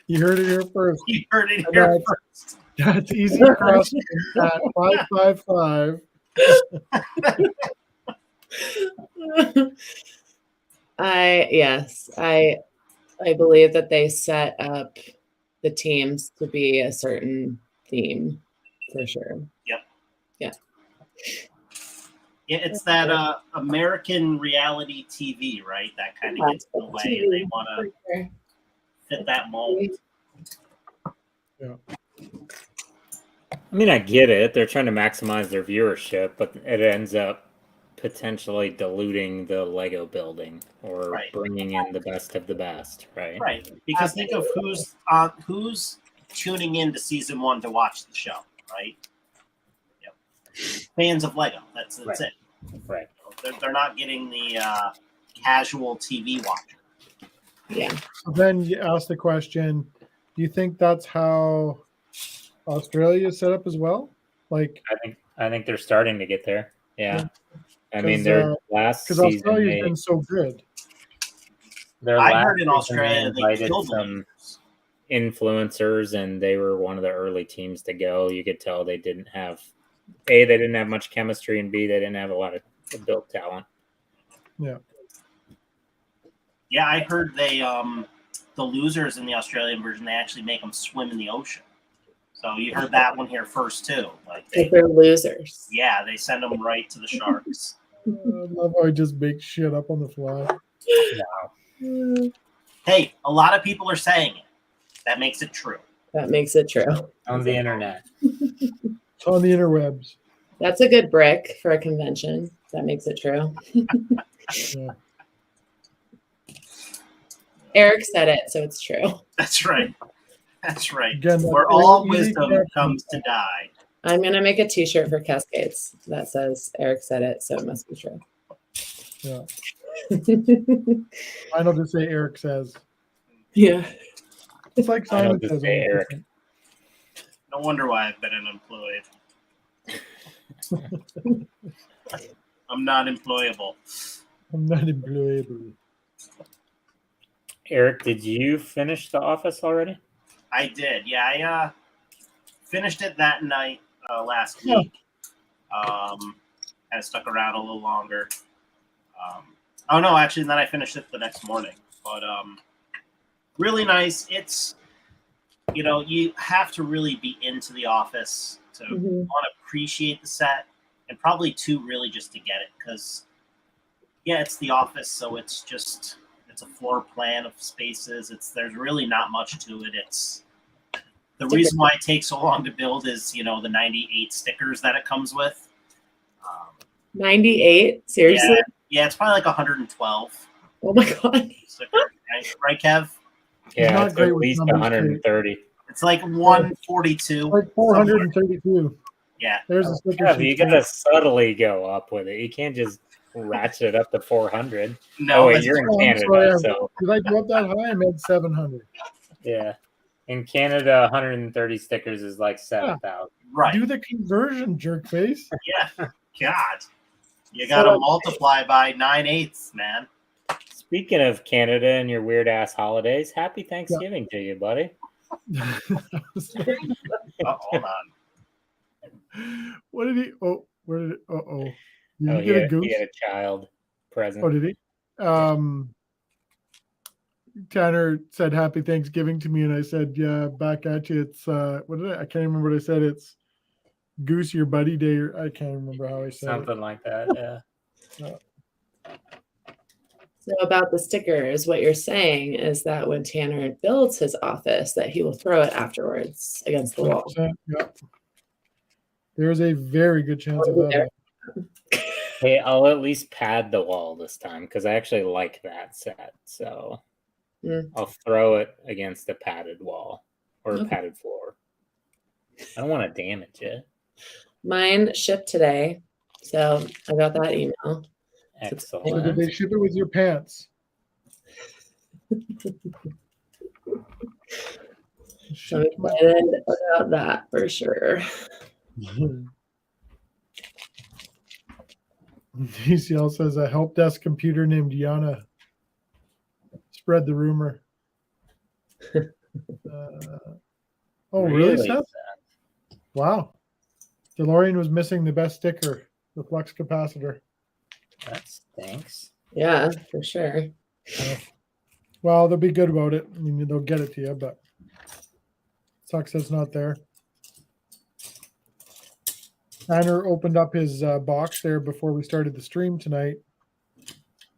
You heard it here first. You heard it here first. That's easy cross at 555. I believe that they set up the teams to be a certain theme for sure. Yeah, it's that American reality TV, right? That kind of gets in the way, and they want to Sure. fit that mold. I mean, I get it. They're trying to maximize their viewership, but it ends up potentially diluting the Lego building or Right. bringing in the best of the best, right? Right, because think of who's tuning in to season 1 to watch the show, right? Yep. Fans of Lego. That's Right. it. Right. They're not getting the casual TV watcher. Yeah. So then you ask the question, do you think that's how Australia is set up as well? Like, I think they're starting to get there. Yeah. I mean, 'Cause, their last because season, Australia's been so good. I heard in Australia they invited killed some the influencers, and they were one of the early teams to go. You could tell they didn't have they didn't have much chemistry, and B, they didn't have a lot of built talent. Yeah. Yeah, I heard they the losers in the Australian version, they actually make them swim in the ocean. So you heard that one here first too. Like If they're losers. yeah, they send them right to the sharks. I love how I just make shit up on the fly. Hey, a lot of people are saying it. That makes it true. That makes it true. On the internet. It's on the interwebs. That's a good brick for a convention. That makes it true. Yeah. Eric said it, so it's true. That's right. That's right. Again, Where that's all easy wisdom connection. comes to die. I'm gonna make a T-shirt for Cascades that says Eric said it, so it must be true. Yeah. Mine will just say Eric says. Yeah. It's like Mine will Simon just says. say only Eric. different. No wonder why I've been unemployed. I'm not employable. I'm not employable. Eric, did you finish The Office already? I did. Yeah, I finished it that night last Yeah. week. And stuck around a little longer. Oh no, actually, then I finished it the next morning. But really nice. It's, you have to really be into The Office to Mhm. want to appreciate the set, and probably too, really just to get it, because it's The Office, so it's a floor plan of spaces. There's really not much to it. It's the reason why it takes so long to build is the 98 stickers that it comes with. 98? Seriously? Yeah, it's probably like 112 Oh my god. stickers, right, Kev? Yeah, not it's great at with least numbers, 130. It's like 142. Like 432. Yeah. There's a sticker Yeah, sheet. you gotta subtly go up with it. You can't just ratchet it up to 400. No, Oh wait, it's- you're in Oh, I'm Canada, sorry, so Did I go up that high? I meant 700. yeah. In Canada, 130 stickers is like 7,000. right. Do the conversion, jerk face. Yeah. God. You gotta multiply by 9/8, man. Speaking of Canada and your weird ass holidays, happy Thanksgiving to you, buddy. Oh, hold on. What did he? Oh, where did it? Uh-oh. Did Oh, he get a goose? he had a child present. Oh, did he? Tanner said happy Thanksgiving to me, and I said, yeah, back at you. It's what did I can't remember what I said. It's Goose Your Buddy Day, or I can't remember how I said Something like that, yeah. So about the stickers, what you're saying is that when Tanner builds his office, that he will throw it afterwards against the wall. 100%, yeah. There's a very good chance of that. Hey, I'll at least pad the wall this time because I actually like that set. So I'll throw it against a padded wall or a padded floor. I don't want to damage it. Mine shipped today, so I got that email. So did Excellent. they ship it with your pants? So I'm excited about that for sure. DCL says a help desk computer named Yana spread the rumor. Oh, really, Seth? Wow. DeLorean was missing the best sticker, the flux capacitor. That stinks. Yeah, for sure. Well, they'll be good about it. I mean, they'll get it to you, but sucks it's not there. Tanner opened up his box there before we started the stream tonight,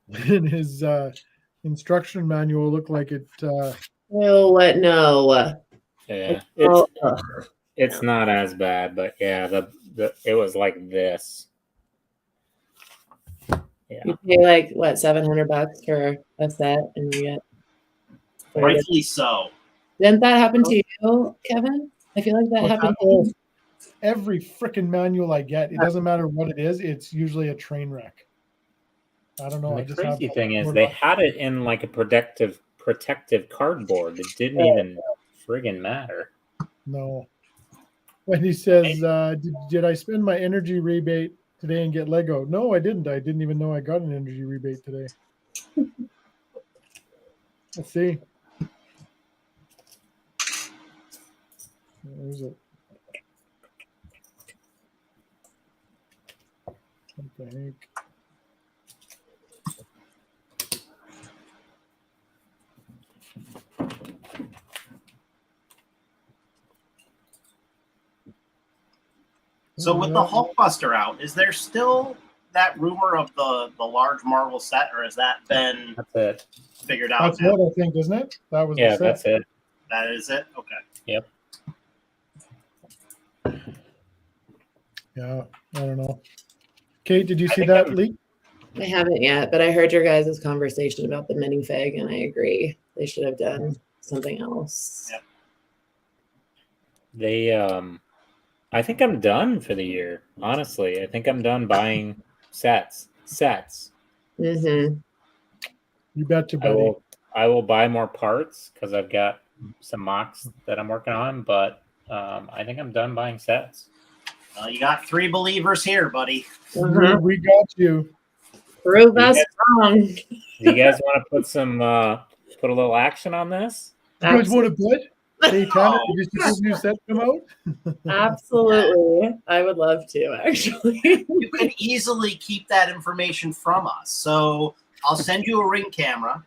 and his instruction manual looked like it. Oh, what? No. Yeah, Oh, it's not as bad, but yeah, it was like this. Yeah. you pay like what, $700 for a set, and you get. Rightfully so. Didn't that happen to you, Kevin? I feel like that happened to you. Every freaking manual I get, it doesn't matter what it is, it's usually a train wreck. I don't know. And the crazy thing is, they had it in like a protective cardboard. It didn't even friggin' matter. No. When he says, did I spend my energy rebate today and get Lego? No, I didn't. I didn't even know I got an energy rebate today. Let's see. Where's it? What the heck? So with the Hulkbuster out, is there still that rumor of the large Marvel set, or has that been figured out? That's what I think, isn't it? That was Yeah, that's it. That is it? Okay. Yep. Yeah, I don't know. Kate, did you see that leak? I haven't yet, but I heard your guys' conversation about the minifig, and I agree. They should have done something else. Yep. They I think I'm done for the year. Honestly, I think I'm done buying sets. Mm-hmm. You betcha, buddy. I will buy more parts because I've got some mocks that I'm working on, but I think I'm done buying sets. Well, you got 3 believers here, buddy. We got you. Prove us wrong. Do you guys want to put a little action on this? You guys want to bet? Hey, Tanner, did you see this new set come out? Absolutely. I would love to, actually. You can easily keep that information from us. So I'll send you a Ring camera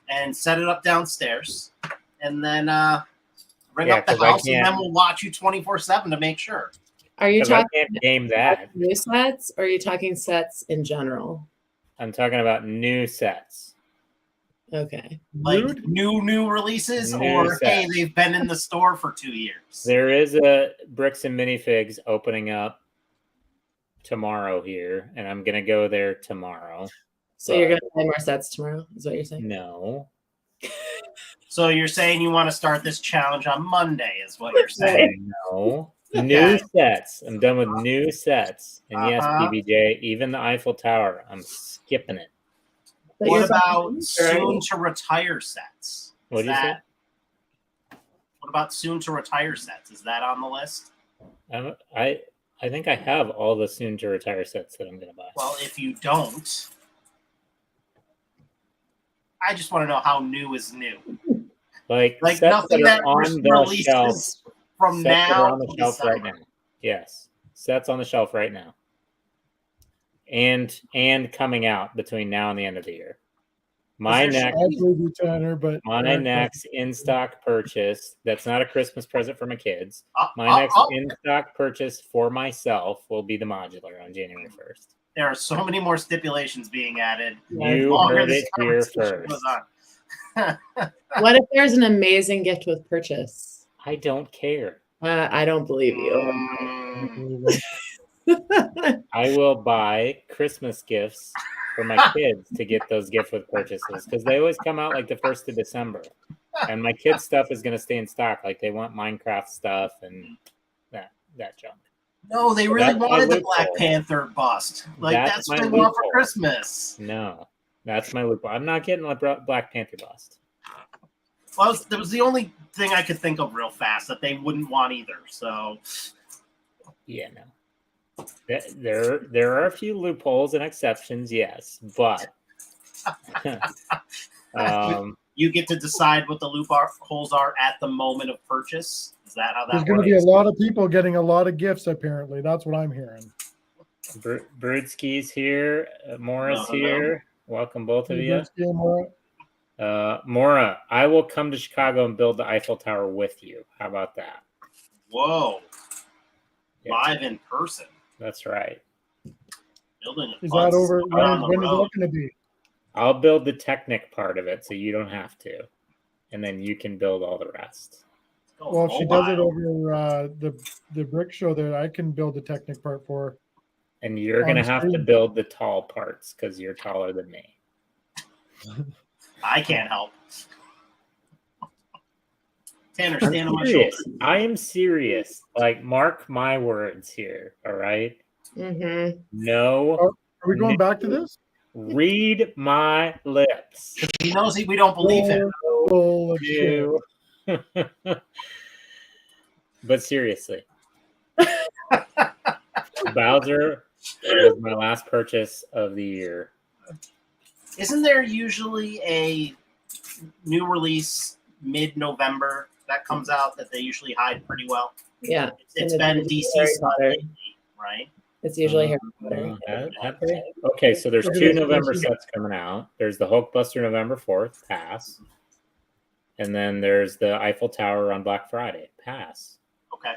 and set it up downstairs, and then ring up the house, and then we'll watch you 24/7 to make sure. Are you talking I can't game that. new sets, or are you talking sets in general? I'm talking about new sets. Okay. Like new releases, or sets. hey, they've been in the store for 2 years. There is a Bricks and Minifigs opening up tomorrow here, and I'm gonna go there tomorrow. So you're gonna buy more sets tomorrow, is what you're saying? No. So you're saying you want to start this challenge on Monday, is what you're saying? No. New sets. I'm done with new sets. And yes, BBJ, even the Eiffel Tower, I'm skipping it. But What about soon to retire sets? What did you say? What about soon to retire sets? Is that on the list? I think I have all the soon to retire sets that I'm going to buy. Well, if you don't, I just want to know how new is new. Like Like sets nothing that that are on the releases shelf from sets that are now on the to shelf right December. now. Yes, sets on the shelf right now, and coming out between now and the end of the year. My Is there next, I believe you, Tanner, but my next in stock purchase. That's not a Christmas present for my kids. My next in stock purchase for myself will be the modular on January 1st. There are so many more stipulations being added. You heard it here first. What if there's an amazing gift with purchase? I don't care. I don't believe you. I will buy Christmas gifts for my kids to get those gift with purchases because they always come out like the 1st of December. And my kids' stuff is going to stay in stock. Like they want Minecraft stuff and that junk. No, they really That's wanted my the Black loophole. Panther bust. Like that's what my they want for loophole. Christmas. No, that's my loophole. I'm not getting a Black Panther bust. Well, that was the only thing I could think of real fast that they wouldn't want either. So, yeah, no. There are a few loopholes and exceptions, yes, but you get to decide what the loopholes are at the moment of purchase. Is that how that there's going to be a lot of people getting a lot of gifts, apparently. That's what I'm hearing. Broodski's here. Mora's here. Welcome, both of you. Mora, I will come to Chicago and build the Eiffel Tower with you. How about that? Whoa. Yeah. Live in person. That's right. Building is that over? When is that going to be? I'll build the Technic part of it so you don't have to. And then you can build all the rest. Well, if she does it over the brick show there, I can build the Technic part for her. And you're going to have to build the tall parts because you're taller than me. I can't help. Tanner, stand on my shoulder. I am serious. Like, mark my words here. All right. Mm-hmm. No. Are we going back to this? Read my lips. He knows we don't believe him. But seriously, Bowser was my last purchase of the year. Isn't there usually a new release mid-November that comes out that they usually hide pretty well? Yeah. It's been DC stuff lately, right? It's usually Harry Potter. Okay, so there's 2 November sets coming out. There's the Hulkbuster November 4th, pass. And then there's the Eiffel Tower on Black Friday, pass. Okay.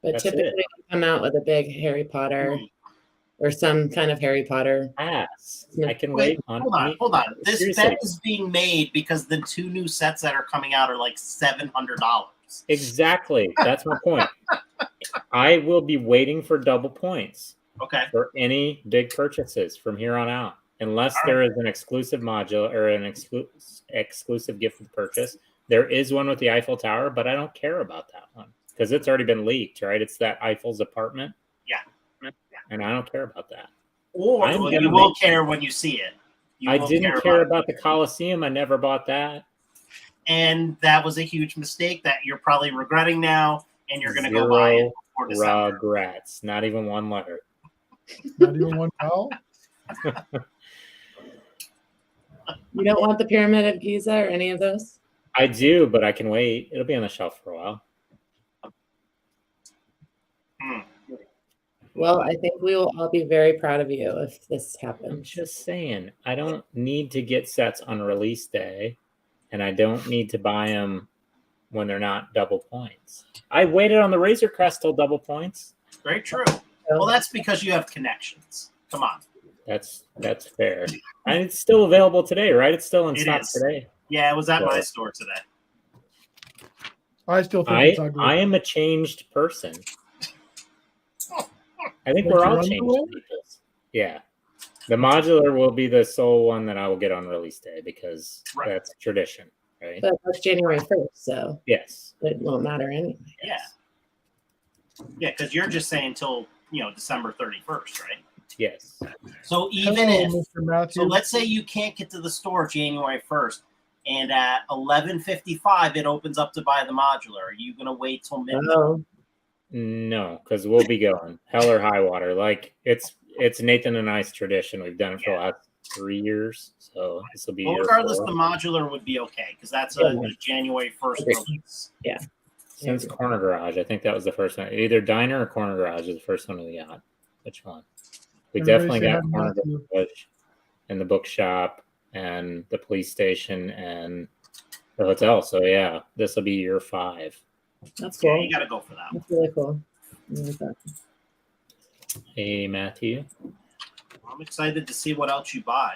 But That's typically it. they come out with a big Harry Potter or some kind of Harry Potter. Pass. I can Wait, wait on. Hold on. This Seriously. bet is being made because the 2 new sets that are coming out are like $700. Exactly. That's my point. I will be waiting for double points. Okay. for any big purchases from here on out, unless All there is an exclusive module or an exclusive gift with purchase. There is one with the Eiffel Tower, but I don't care about that one because it's already been leaked, right? It's that Eiffel's apartment. Yeah. And I don't care about that. Or I'm well, gonna you will make- care when you see it. You I will didn't care about the Coliseum. I never bought that. And that was a huge mistake that you're probably regretting now, and you're going to go buy it before December. Regrets. Not even one letter. Not even one vowel. You don't want the Pyramid of Giza or any of those? I do, but I can wait. It'll be on the shelf for a while. Well, I think we will all be very proud of you if this I'm happens. just saying, I don't need to get sets on release day, and I don't need to buy them when they're not double points. I waited on the Razor Crest till double points. Very true. Well, that's because you have connections. Come on. That's fair. And it's still available today, right? It's still in It stock is. today. Yeah, it was at my store today. I still think it's ugly. I am a changed person. I think Like we're your all changed underwear? people. Yeah. The modular will be the sole one that I will get on release day because that's tradition, right? But that's January 1st, so Yes. it won't matter anyway. Yeah. Yeah, because you're just saying till December 31st, right? Yes. So even Hello, if Mr. Matthews. so, let's say you can't get to the store January 1st, and at 11:55 it opens up to buy the modular. Are you gonna wait till midnight? Oh, No, because we'll be going hell or high water. Like it's Nathan and I's tradition. We've done it for the last 3 years, so this will be. Well, year regardless, 4. the modular would be okay because that's a January 1st release. yeah. Since Corner Garage, I think that was the first one. Either Diner or Corner Garage is the first one we got. Which one? We Everybody definitely say got hi to Corner Matthew. Garage and the bookshop and the police station and the hotel. So yeah, this will be year 5. That's Yeah, cool. you got to go for that. That's really cool. I like that. Hey Matthew. I'm excited to see what else you buy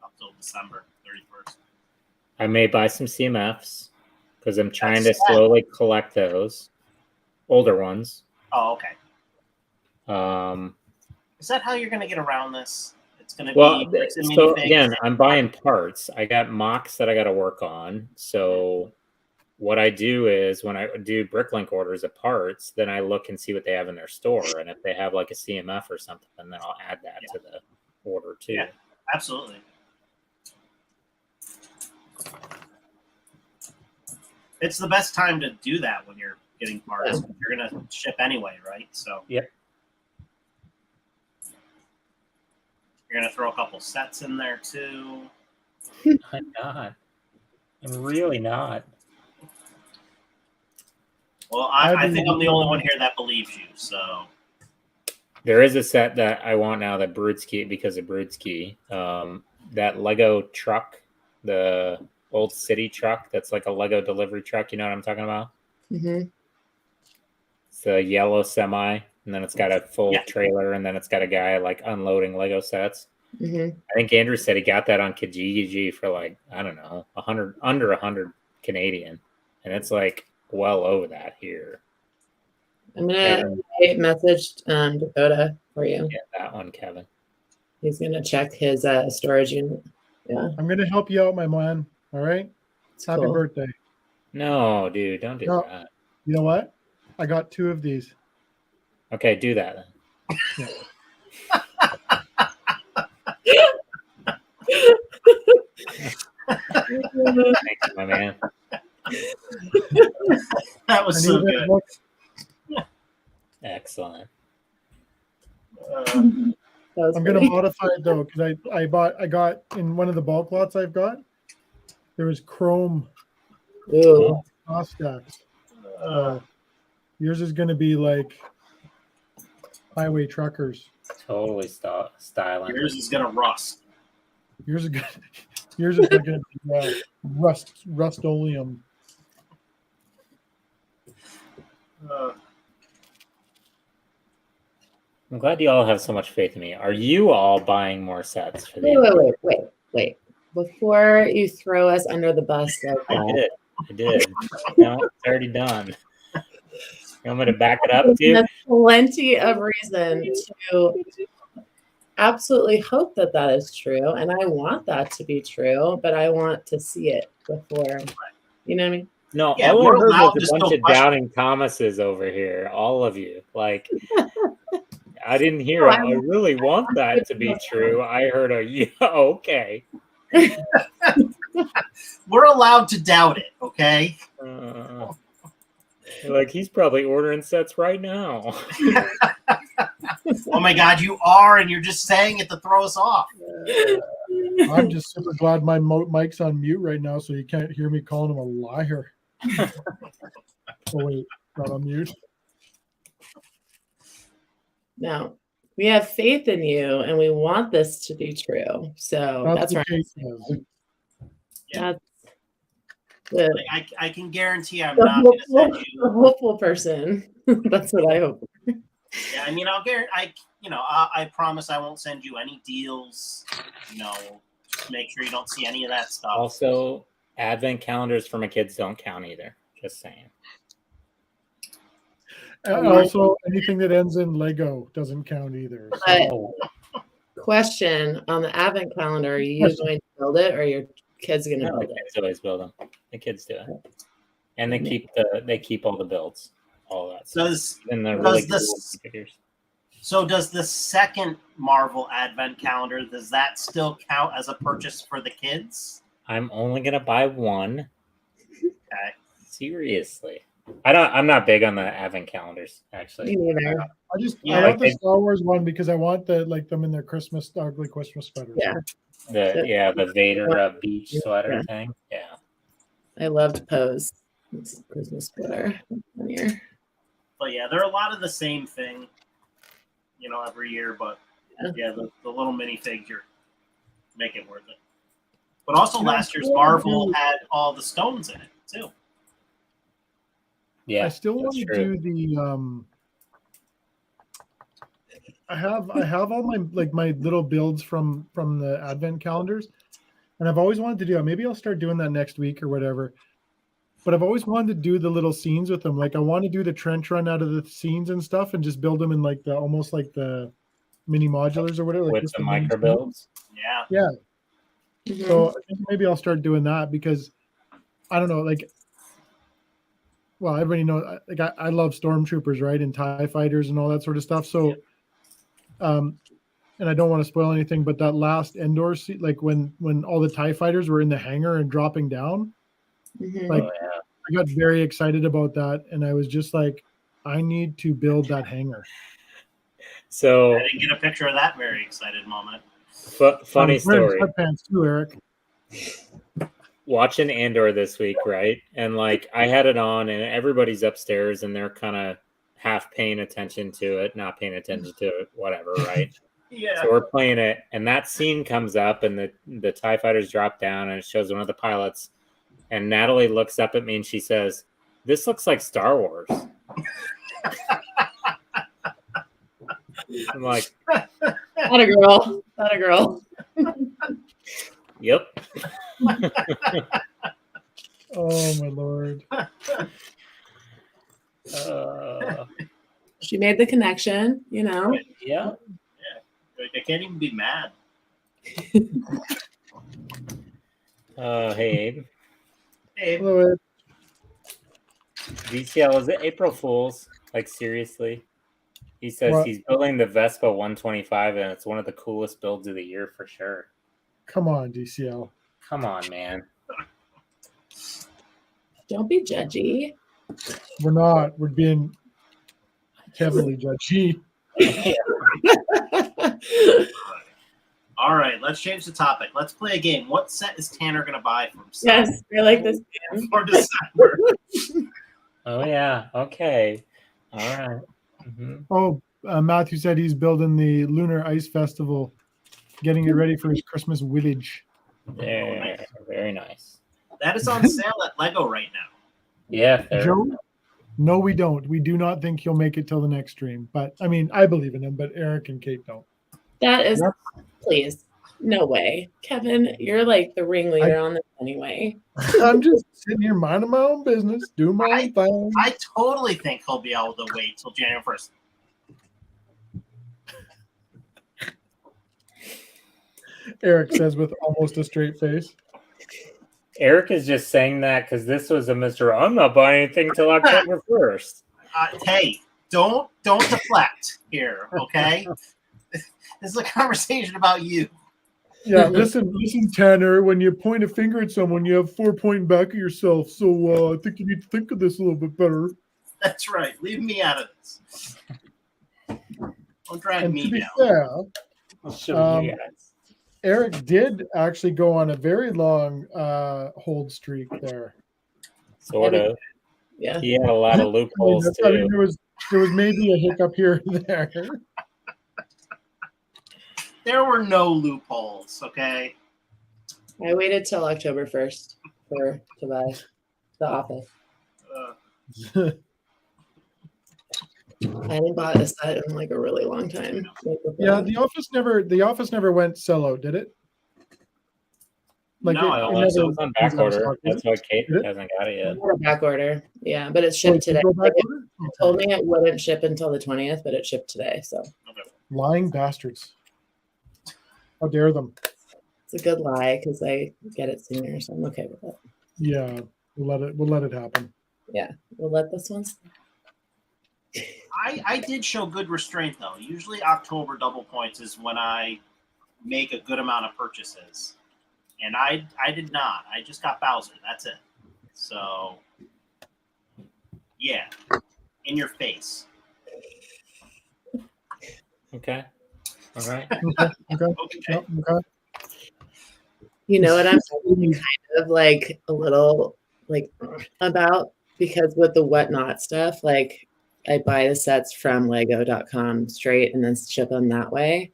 up till December 31st. I may buy some CMFs because I'm trying to That's sad. slowly collect those older ones. Oh, okay. Um, Is that how you're going to get around this? It's going to well, be bricks and so minifigs? again, I'm buying parts. I got mocks that I got to work on. So what I do is when I do Bricklink orders of parts, then I look and see what they have in their store. And if they have like a CMF or something, then I'll add that to the order too. Yeah. Absolutely. It's the best time to do that when you're getting parts. You're going to ship anyway, right? So Yep. You're going to throw a couple sets in there too. I'm not. I'm really not. Well, I think I'm the only one here that believes you. So There is a set that I want now that Brudsky, because of Brudsky, that Lego truck, the old city truck that's like a Lego delivery truck. You know what I'm talking about? Mm-hmm. It's a yellow semi, and then it's got a full trailer, and then it's got a guy like unloading Lego sets. Mm-hmm. I think Andrew said he got that on Kijiji for like, I don't know, under 100 Canadian, and it's like well over that here. I'm gonna message Dakota for you. Yeah, that one, Kevin. He's gonna check his storage unit. Yeah, I'm gonna help you out, my man. All right. Happy cool. birthday. No, dude, don't do that. You know what? I got 2 of these. Okay, do that then. Yeah. Thank you, my man. that was so good. Excellent. I'm gonna modify it though because I got in one of the bulk lots I've got. There was chrome cross stacks. Yours is gonna be like highway truckers. Totally styling. Yours is gonna rust. Yours is gonna be rust-oleum. I'm glad you all have so much faith in me. Are you all buying more sets for the Wait. Before you throw us under the bus like that. I did. No, it's already done. You want me to back it up too? There's plenty of reason to absolutely hope that that is true, and I want that to be true, but I want to see it before. You know what I mean? No, Yeah, all I we're heard allowed was to a bunch still of question. doubting Thomases over here. All of you, like, I didn't hear. Oh, I really want that to be true. I heard a yeah, okay. We're allowed to doubt it, okay? Like he's probably ordering sets right now. Oh my God, you are, and you're just saying it to throw us off. I'm just super glad my mic's on mute right now, so you can't hear me calling him a liar. Oh wait, not on mute. No, we have faith in you, and we want this to be true. So that's what right. Kate says. That's the, I can guarantee I'm the not going to send hopeful, you. the hopeful person. That's what I hope. Yeah, I mean, I promise I won't send you any deals. Just make sure you don't see any of that stuff. Also, advent calendars for my kids don't count either. Just saying. Also, anything that ends in Lego doesn't count either. So. But question on the advent calendar: are you going to build it, or are your kids going to No, build the it? kids always build them. The kids do it, and they keep all the builds, all that. And the really cool figures. So does the second Marvel Advent calendar, does that still count as a purchase for the kids? I'm only gonna buy one. Okay. Seriously. I'm not big on the advent calendars, actually. Me neither. I want the Star Wars one because I want them in their ugly Christmas sweaters. Yeah. The Vader beach sweater thing. Yeah. I loved Pose. It's Christmas sweater. But yeah, they're a lot of the same thing, every year. But yeah, the little minifigs make it worth it. But also last year's Marvel had all the stones in it too. Yeah, I still want to do the I have all my little builds from the advent calendars, and I've always wanted to do that. Maybe I'll start doing that next week or whatever. But I've always wanted to do the little scenes with them. Like I want to do the trench run out of the scenes and stuff, and just build them in almost like the mini modulars or whatever. With the micro builds. Yeah. Mm-hmm. So I think maybe I'll start doing that because I don't know, well, everybody knows, I love stormtroopers, right, and TIE fighters and all that sort of stuff. So, and I don't want to spoil anything, but that last Endor scene, when all the TIE fighters were in the hangar and dropping down, I got very excited about that, and I was just like, I need to build that hangar. So I didn't get a picture of that very excited moment. Funny story. Sweatpants too, Eric. Watching Andor this week, right? And I had it on, and everybody's upstairs, and they're kind of half paying attention to it, not paying attention to it, whatever, right? Yeah. So we're playing it, and that scene comes up, and the TIE fighters drop down, and it shows one of the pilots. And Natalie looks up at me, and she says, "This looks like Star Wars." I'm like, "Not a girl, not a girl." Yep. Oh my Lord. She made the connection, Yeah. Yeah. I can't even be mad. Hey, Abe. Hey, Hello, Ed. DCL, is it April Fool's? Seriously? He says he's building the Vespa 125, and it's one of the coolest builds of the year for sure. Come on, DCL. Come on, man. Don't be judgy. We're not. We're being heavily judgy. All right, let's change the topic. Let's play a game. What set is Tanner going to buy from Yes, I like this game. for December? Oh, yeah. Okay. All right. Mm-hmm. Oh, Matthew said he's building the Lunar Ice Festival, getting it ready for his Christmas village. Yeah, very nice. That is on sale at Lego right now. Yeah. Joe? No, we don't. We do not think he'll make it till the next stream. But I mean, I believe in him, but Eric and Kate don't. That is, please. No way. Kevin, you're like the ringleader on this anyway. I'm just sitting here minding my own business, doing my own thing. I totally think he'll be able to wait till January 1st. Eric says with almost a straight face. Eric is just saying that because this was a Mr. I'm not buying anything till October 1st. Hey, don't deflect here, okay? This is a conversation about you. Yeah, listen, Tanner. When you point a finger at someone, you have 4 pointing back at yourself. So I think you need to think of this a little bit better. That's right. Leave me out of this. Don't drag And me to be down. fair, I'll show you guys. Eric did actually go on a very long hold streak there. Sort of. Yeah. He had a lot of loopholes I mean, too. there was maybe a hiccup here and there. There were no loopholes, okay? I waited till October 1st to buy The Office. I hadn't bought a set in like a really long time. Yeah, The Office never went sellout, did it? Like No, it No, never it was on back was out of order. stock, That's did why Kate Did it? hasn't got it yet. A back order. Yeah, but it it? shipped today. Go back Like, order? it told me it wouldn't ship until the 20th, but it shipped today. So Lying bastards. How dare them? it's a good lie because I get it sooner, so I'm okay with it. Yeah, we'll let it happen. Yeah, we'll let this one slide. I did show good restraint, though. Usually October double points is when I make a good amount of purchases. And I did not. I just got Bowser. That's it. So, yeah. In your face. Okay. All right. Okay. Okay. Yep, okay. You know what I'm kind of like a little like about, because with the whatnot stuff, like I buy the sets from lego.com straight and then ship them that way.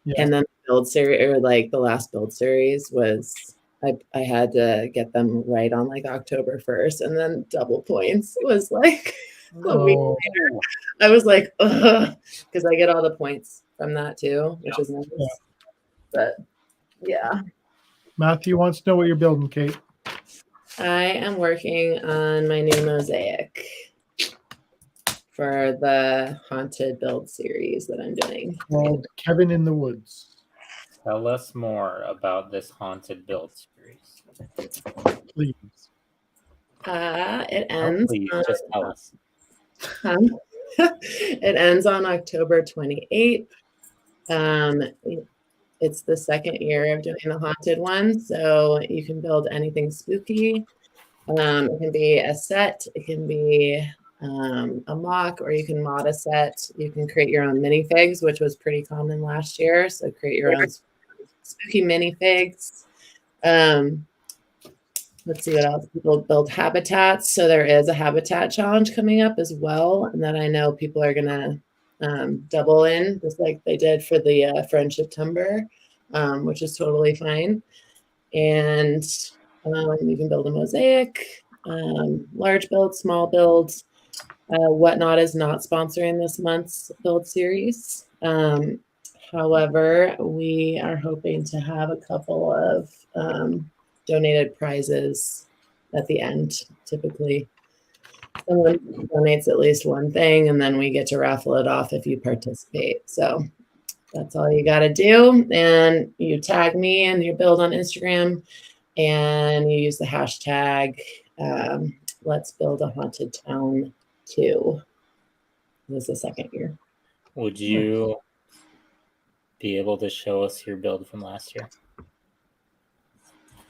Yeah. And then the build series, or like the last build series, was I had to get them right on like October 1st, and then double points was like a week Oh, later. I was like, ugh, because I get all the points from that too, which is nice. Yeah. But yeah, Matthew wants to know what you're building, Kate. I am working on my new mosaic for the haunted build series that I'm doing. Called Kevin in the Woods. Tell us more about this haunted build series. Please. It Oh, ends. please, just tell us. It ends on October 28th. It's the second year of doing the haunted one, so you can build anything spooky. It can be a set, it can be a mock, or you can mod a set. You can create your own minifigs, which was pretty common last year. So create your own spooky minifigs. Let's see what else. People build habitats. So there is a habitat challenge coming up as well. And then I know people are going to double in, just like they did for the Friendship Timber, which is totally fine. And you can build a mosaic, large builds, small builds. Whatnot is not sponsoring this month's build series. However, we are hoping to have a couple of donated prizes at the end. Typically, someone donates at least one thing, and then we get to raffle it off if you participate. So that's all you got to do. And you tag me in your build on Instagram, and you use the hashtag Let's Build a Haunted Town 2. This is the second year. Would you be able to show us your build from last year?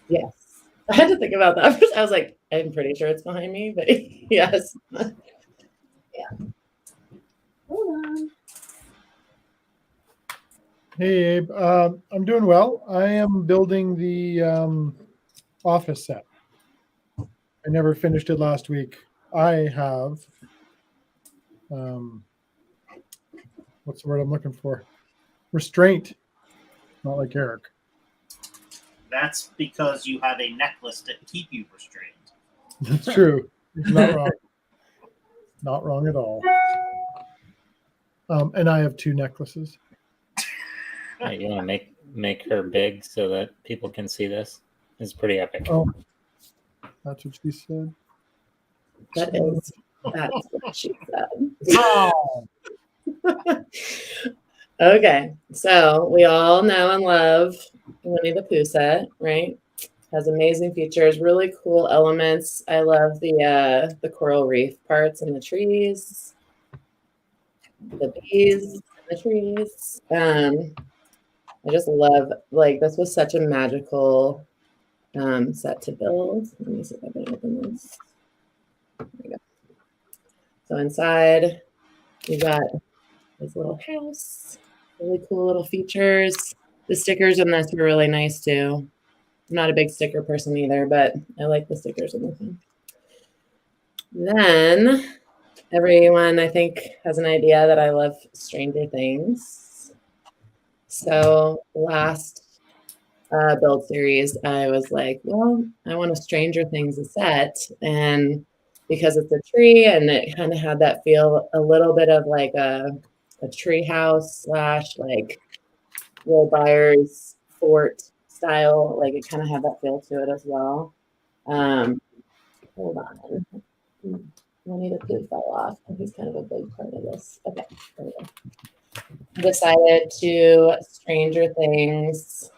Yes. I had to think about that. I was like, I'm pretty sure it's behind me, but yes. Yeah. Hold on. Hey, Abe. I'm doing well. I am building the office set. I never finished it last week. I have, what's the word I'm looking for? Restraint. Not like Eric. That's because you have a necklace to keep you restrained. That's true. It's not wrong. Not wrong at all. And I have 2 necklaces. Right, you want to make her big so that people can see this. It's pretty epic. Oh, that's what she said. That's what she said. Oh, Okay, so we all know and love Winnie the Pooh set, right? Has amazing features, really cool elements. I love the coral reef parts and the trees, the bees, and the trees. I just love, like, this was such a magical set to build. Let me see if I can open this. There we go. So inside, you got this little house, really cool little features. The stickers in this were really nice too. I'm not a big sticker person either, but I like the stickers in this one. Then everyone, I think, has an idea that I love Stranger Things. So last build series, I was like, well, I want a Stranger Things set. And because it's a tree and it kind of had that feel a little bit of like a tree house / like Will Byers fort style, like it kind of had that feel to it as well. Hold on. Winnie the Pooh fell off. And he's kind of a big part of this. Okay, there we go. I decided to Stranger Things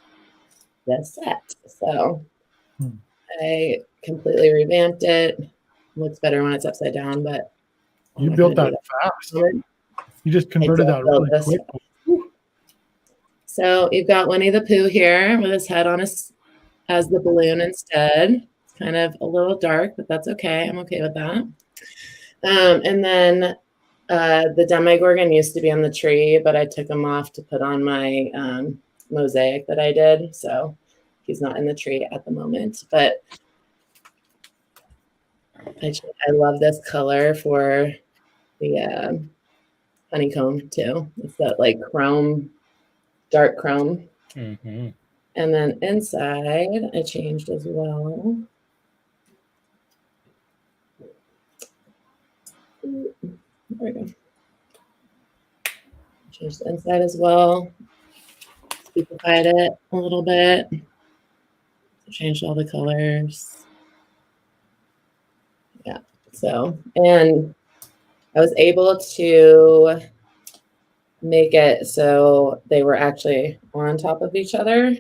this set. So I completely revamped it. Looks better when it's upside down, but you built that fast. You just converted that really quick. So you've got Winnie the Pooh here with his head on his as the balloon instead. It's kind of a little dark, but that's okay. I'm okay with that. And then the Demogorgon used to be on the tree, but I took him off to put on my mosaic that I did. So he's not in the tree at the moment. But I love this color for the honeycomb too. It's that like chrome, dark chrome. Mm-hmm. And then inside, I changed as well. There we go. Changed the inside as well. Speakified it a little bit. Changed all the colors. Yeah. So, and I was able to make it so they were actually on top of each other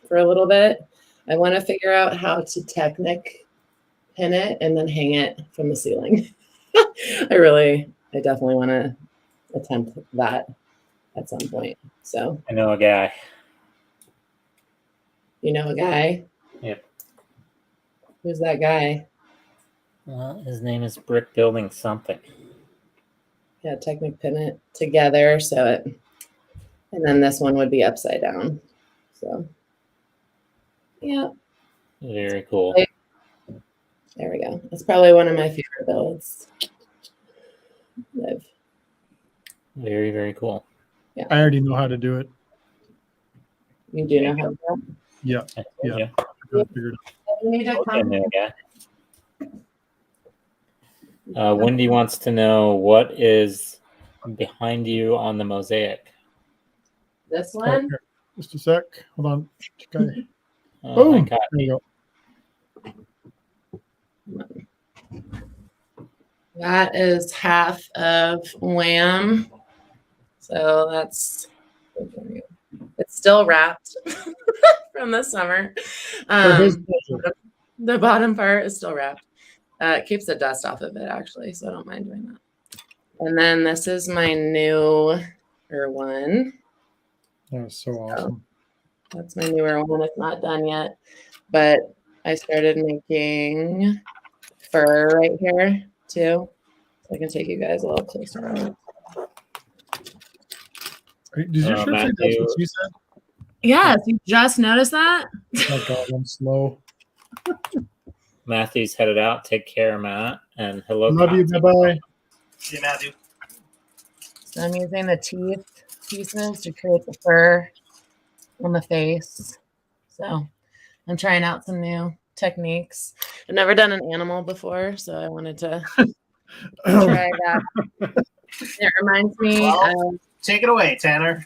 for a little bit. I want to figure out how to Technic pin it and then hang it from the ceiling. I definitely want to attempt that at some point. So I know a guy. you know a guy? Yep. Who's that guy? Well, his name is Brick Building Something. Yeah, Technic pin it together so it, and then this one would be upside down. So yeah. Very cool. There we go. It's probably one of my favorite builds. Very, very cool. I already know how to do it. You do know how to do it? Yeah. Yeah. Got it figured out. You need to come. Wendy wants to know what is behind you on the mosaic. This Oh, one? here. Just a sec. Hold on. Okay. Oh my Boom. God. There you go. That is half of Wham. So that's, it's still wrapped from the summer. For his pleasure. The bottom part is still wrapped. It keeps the dust off of it, actually, so I don't mind doing that. And then this is my newer one. That was so awesome. That's my newer one. It's not done yet, but I started making fur right here too. So I can take you guys a little closer. Did your shirt say that's what you said? Yes, you just noticed that? Oh God, I'm slow. Matthew's headed out. Take care, Matt. And hello. Love you. Bye bye. See you, Matthew. So I'm using the teeth pieces to create the fur on the face. So I'm trying out some new techniques. I've never done an animal before, so I wanted to try that. It reminds me Well, take it away, Tanner.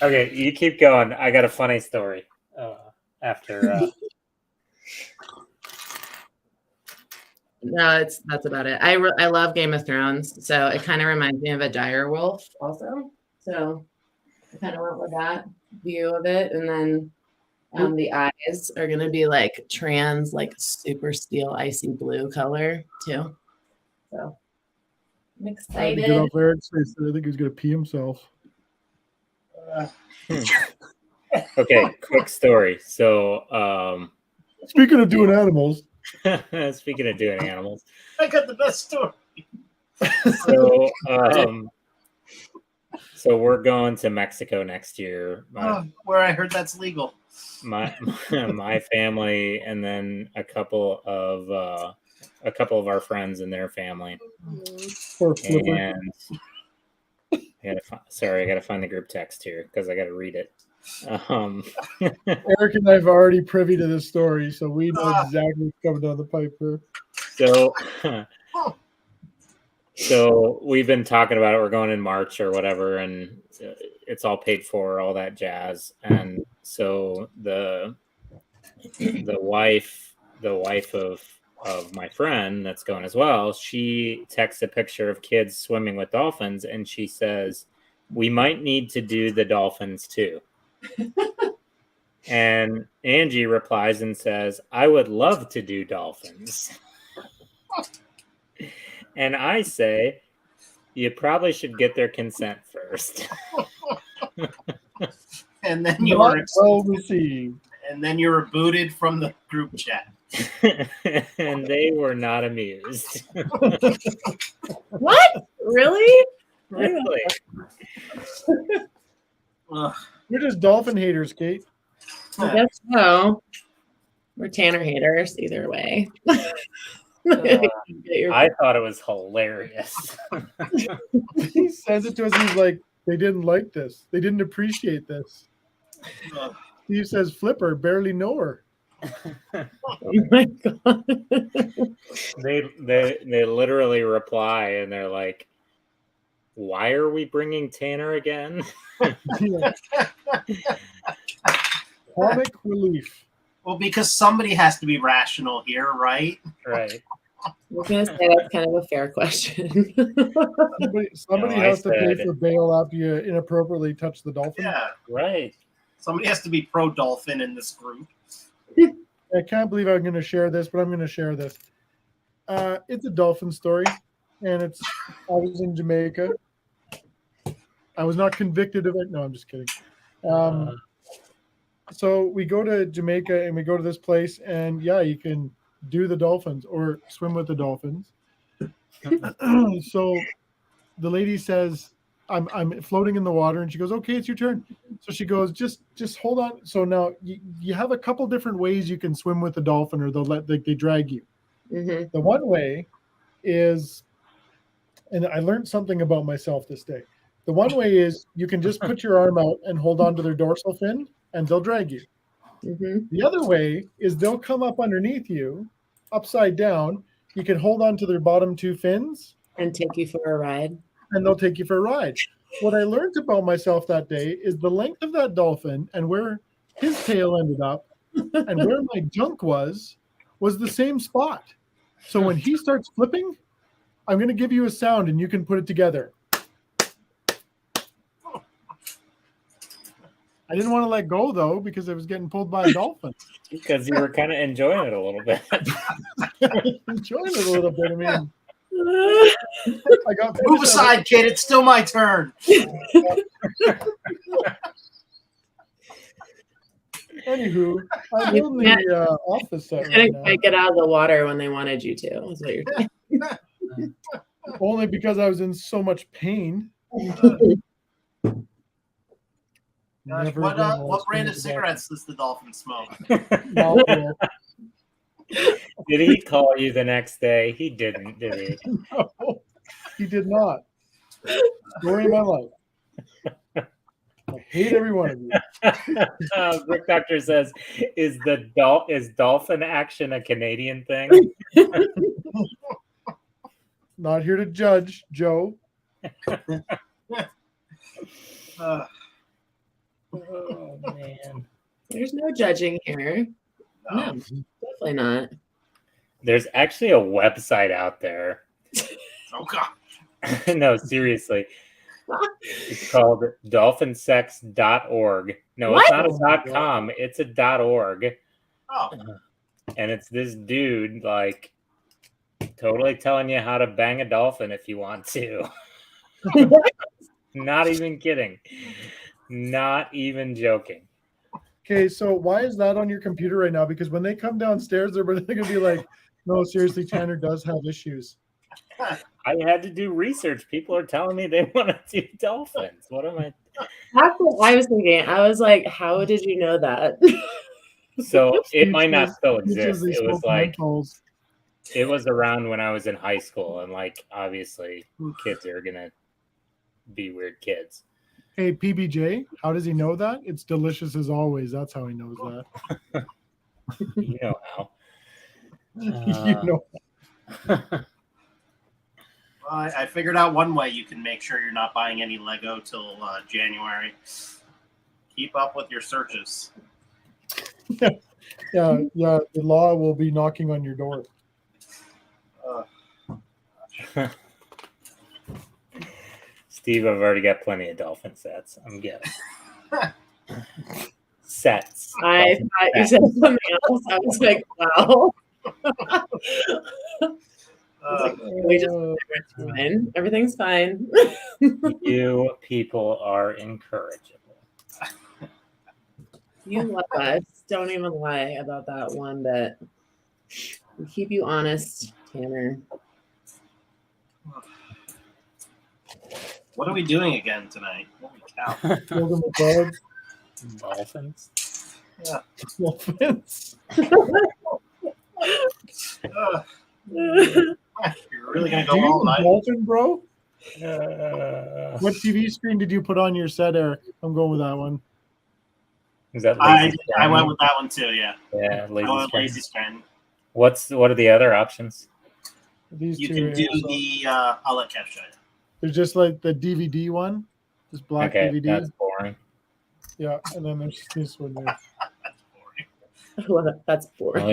Okay, you keep going. I got a funny story after. No, that's about it. I love Game of Thrones, so it kind of reminds me of a dire wolf also. So I kind of went with that view of it, and then the eyes are gonna be like trans, like super steel, icy blue color too. So I'm I had to excited. get off Eric's face. I think he's gonna pee himself. Okay, quick story. So, Speaking of doing animals, speaking of doing animals, I got the best story. So we're going to Mexico next year. Where I heard that's legal. My family, and then a couple of our friends and their family. or Flipper. And I gotta find the group text here because I gotta read it. Eric and I have already privy to this story, so we know exactly what's coming down the pipe here. So we've been talking about it. We're going in March or whatever, and it's all paid for, all that jazz. And so the wife of my friend that's going as well, she texts a picture of kids swimming with dolphins, and she says, "We might need to do the dolphins too." And Angie replies and says, "I would love to do dolphins." And I say, "You probably should get their consent first." And then you were well received. And then you were booted from the group chat. And they were not amused. What? Really? Really? You're just dolphin haters, Kate. I guess so. We're Tanner haters, either way. I thought it was hilarious. He sends it to us. He's like, they didn't like this. They didn't appreciate this. Steve says, Flipper, barely know her. Oh my god. They literally reply and they're like, "Why are we bringing Tanner again?" Comic relief. Well, because somebody has to be rational here, right? Right. I was going to say that's kind of a fair question. Somebody has to pay for bail after you inappropriately touch the dolphin. Yeah, right. Somebody has to be pro-dolphin in this group. I can't believe I'm going to share this, but I'm going to share this. It's a dolphin story, and I was in Jamaica. I was not convicted of it. No, I'm just kidding. So we go to Jamaica, and we go to this place, and yeah, you can do the dolphins or swim with the dolphins. So the lady says, I'm floating in the water, and she goes, "Okay, it's your turn." So she goes, just hold on. So now you have a couple different ways you can swim with the dolphin, or they drag you. Mm-hmm. The one way is, and I learned something about myself this day. The one way is you can just put your arm out and hold on to their dorsal fin, and they'll drag you. Mm-hmm. The other way is they'll come up underneath you, upside down. You can hold on to their bottom two fins and take you for a ride. And they'll take you for a ride. What I learned about myself that day is the length of that dolphin and where his tail ended up and where my junk was the same spot. So when he starts flipping, I'm going to give you a sound and you can put it together. I didn't want to let go, though, because I was getting pulled by a dolphin. Because you were kind of enjoying it a little bit. Enjoying it a little bit. I mean, I got move aside, kid. It's still my turn. Anywho, I'm in the office set right now. I get out of the water when they wanted you to. Is what you're saying. Only because I was in so much pain. Gosh, what brand of cigarettes does the dolphin smoke? Did he call you the next day? He didn't, did he? No, he did not. Story of my life. I hate every one of you. Rick Doctor says, "Is dolphin action a Canadian thing?" Not here to judge, Joe. Oh man. There's no judging here. No, definitely not. There's actually a website out there. Oh god. No, seriously. It's called dolphinsex.org. No, What? it's not a .com. It's a .org. Oh, And it's this dude like totally telling you how to bang a dolphin if you want to. Not even kidding. Not even joking. Okay, so why is that on your computer right now? Because when they come downstairs, they're going to be like, no, seriously, Tanner does have issues. I had to do research. People are telling me they want to do dolphins. What am I? That's what I was thinking. I was like, how did you know that? So it might not still Speeches, exist. they It was smoke like menthols. it was around when I was in high school, and like obviously kids are gonna be weird kids. Hey, PBJ, how does he know that? It's delicious as always. That's how he knows that. You know how. You know. well, I figured out one way you can make sure you're not buying any Lego till January. Keep up with your searches. Yeah, the law will be knocking on your door. Steve, I've already got plenty of dolphin sets. I'm good. Sets. I Dolphin thought you sets. said something else. I was like, wow. We just it's fine. Everything's fine. You people are incorrigible. You love us. Don't even lie about that one bit. We keep you honest, Tanner. What are we doing again tonight? Holy cow. Building the bugs. Dolphins. Dolphins. You're really going to Do go you all have a night? dolphin, bro? Uh, What TV screen did you put on your set, Eric? I'm going with that one. is that I lazy? went with that one too, yeah. Yeah, I lazy. went with Screen. Lazy Screen. What are the other options? These You two can are do also- the, I'll let Kev show you. There's just like the DVD one, this black Okay, DVD. that's boring. Yeah, and then there's this one there. That's boring. That's boring.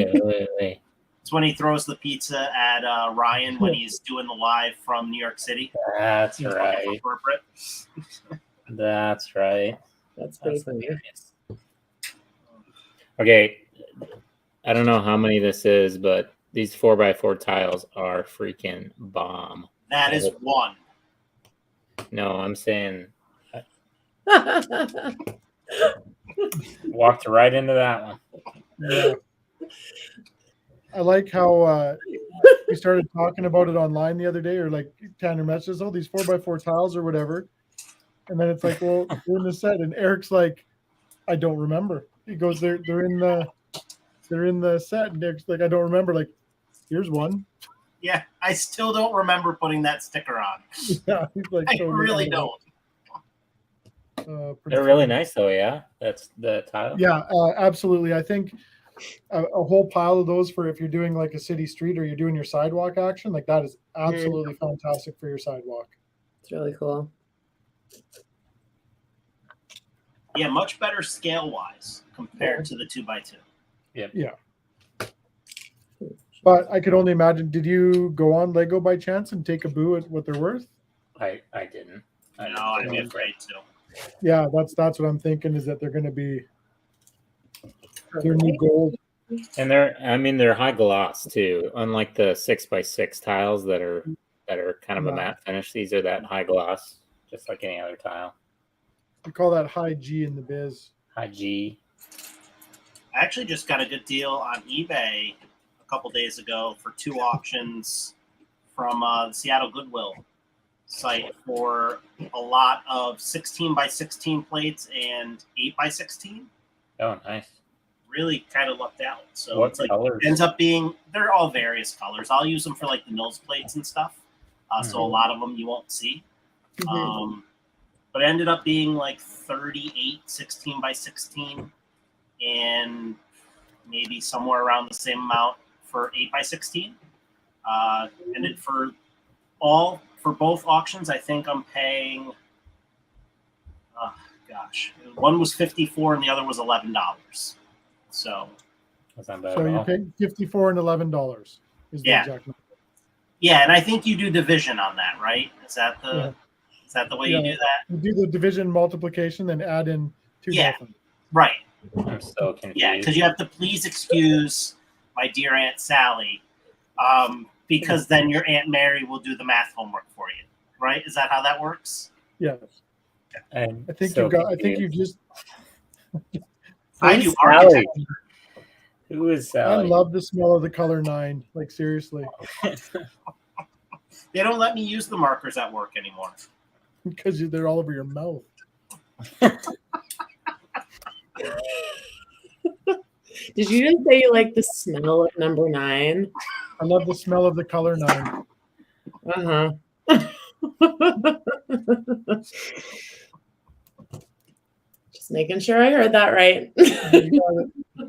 Wait. It's when he throws the pizza at Ryan when he's doing the live from New York City. That's He's right. looking for corporate. That's right. That's pretty That's funny. hilarious. Okay, I don't know how many this is, but these 4x4 tiles are freaking bomb. That is one. No, I'm saying walked right into that one. Yeah. I like how we started talking about it online the other day, or like Tanner messages, oh, these 4x4 tiles or whatever. And then it's like, well, they're in the set. And Eric's like, I don't remember. He goes, they're in the set. And Eric's like, I don't remember. Like, here's one. Yeah, I still don't remember putting that sticker on. Yeah, he's like, I totally really unaware. don't. Pretty They're really funny. nice though, yeah. That's the tile. Yeah, absolutely. I think a whole pile of those for if you're doing like a city street or you're doing your sidewalk action, like that is absolutely fantastic for your sidewalk. It's really cool. Yeah, much better scale-wise compared to the 2x2. Yeah. But I could only imagine, did you go on Lego by chance and take a boo at what they're worth? I didn't. No, I'd be afraid to. Yeah, that's what I'm thinking, is that they're going to be their new gold. And they're high gloss too. Unlike the 6x6 tiles that are kind of a Yeah. matte finish, these are that high gloss, just like any other tile. We call that high G in the biz. High G. I actually just got a good deal on eBay a couple days ago for 2 auctions from the Seattle Goodwill site for a lot of 16x16 plates and 8x16. Oh, nice. Really kind of lucked out. So What it's like colors? ends up being, they're all various colors. I'll use them for like the nose plates and stuff. So a lot of them you won't see. But it ended up being like 38 16x16 and maybe somewhere around the same amount for 8x16. And then for all for both auctions, I think I'm paying. Oh gosh, one was $54 and the other was $11. So That's not bad So at you all. paid $54 and $11 is the Yeah. exact number. yeah, and I think you do division on that, right? Is that the way you do that? You do the division multiplication, then add in 2 Yeah. dolphins. Right. I'm so confused. Yeah, because you have to please excuse my dear Aunt Sally, because then your Aunt Mary will do the math homework for you. Right? Is that how that works? Yes. I'm I think so you've got. I think confused. you just. I Who's do Sally? architecture. Who is I Sally? love the smell of the color 9. Like seriously, They don't let me use the markers at work anymore. because they're all over your mouth. Did you just say you like the smell of number 9? I love the smell of the color 9. Uh-huh. Just making sure I heard that right. You got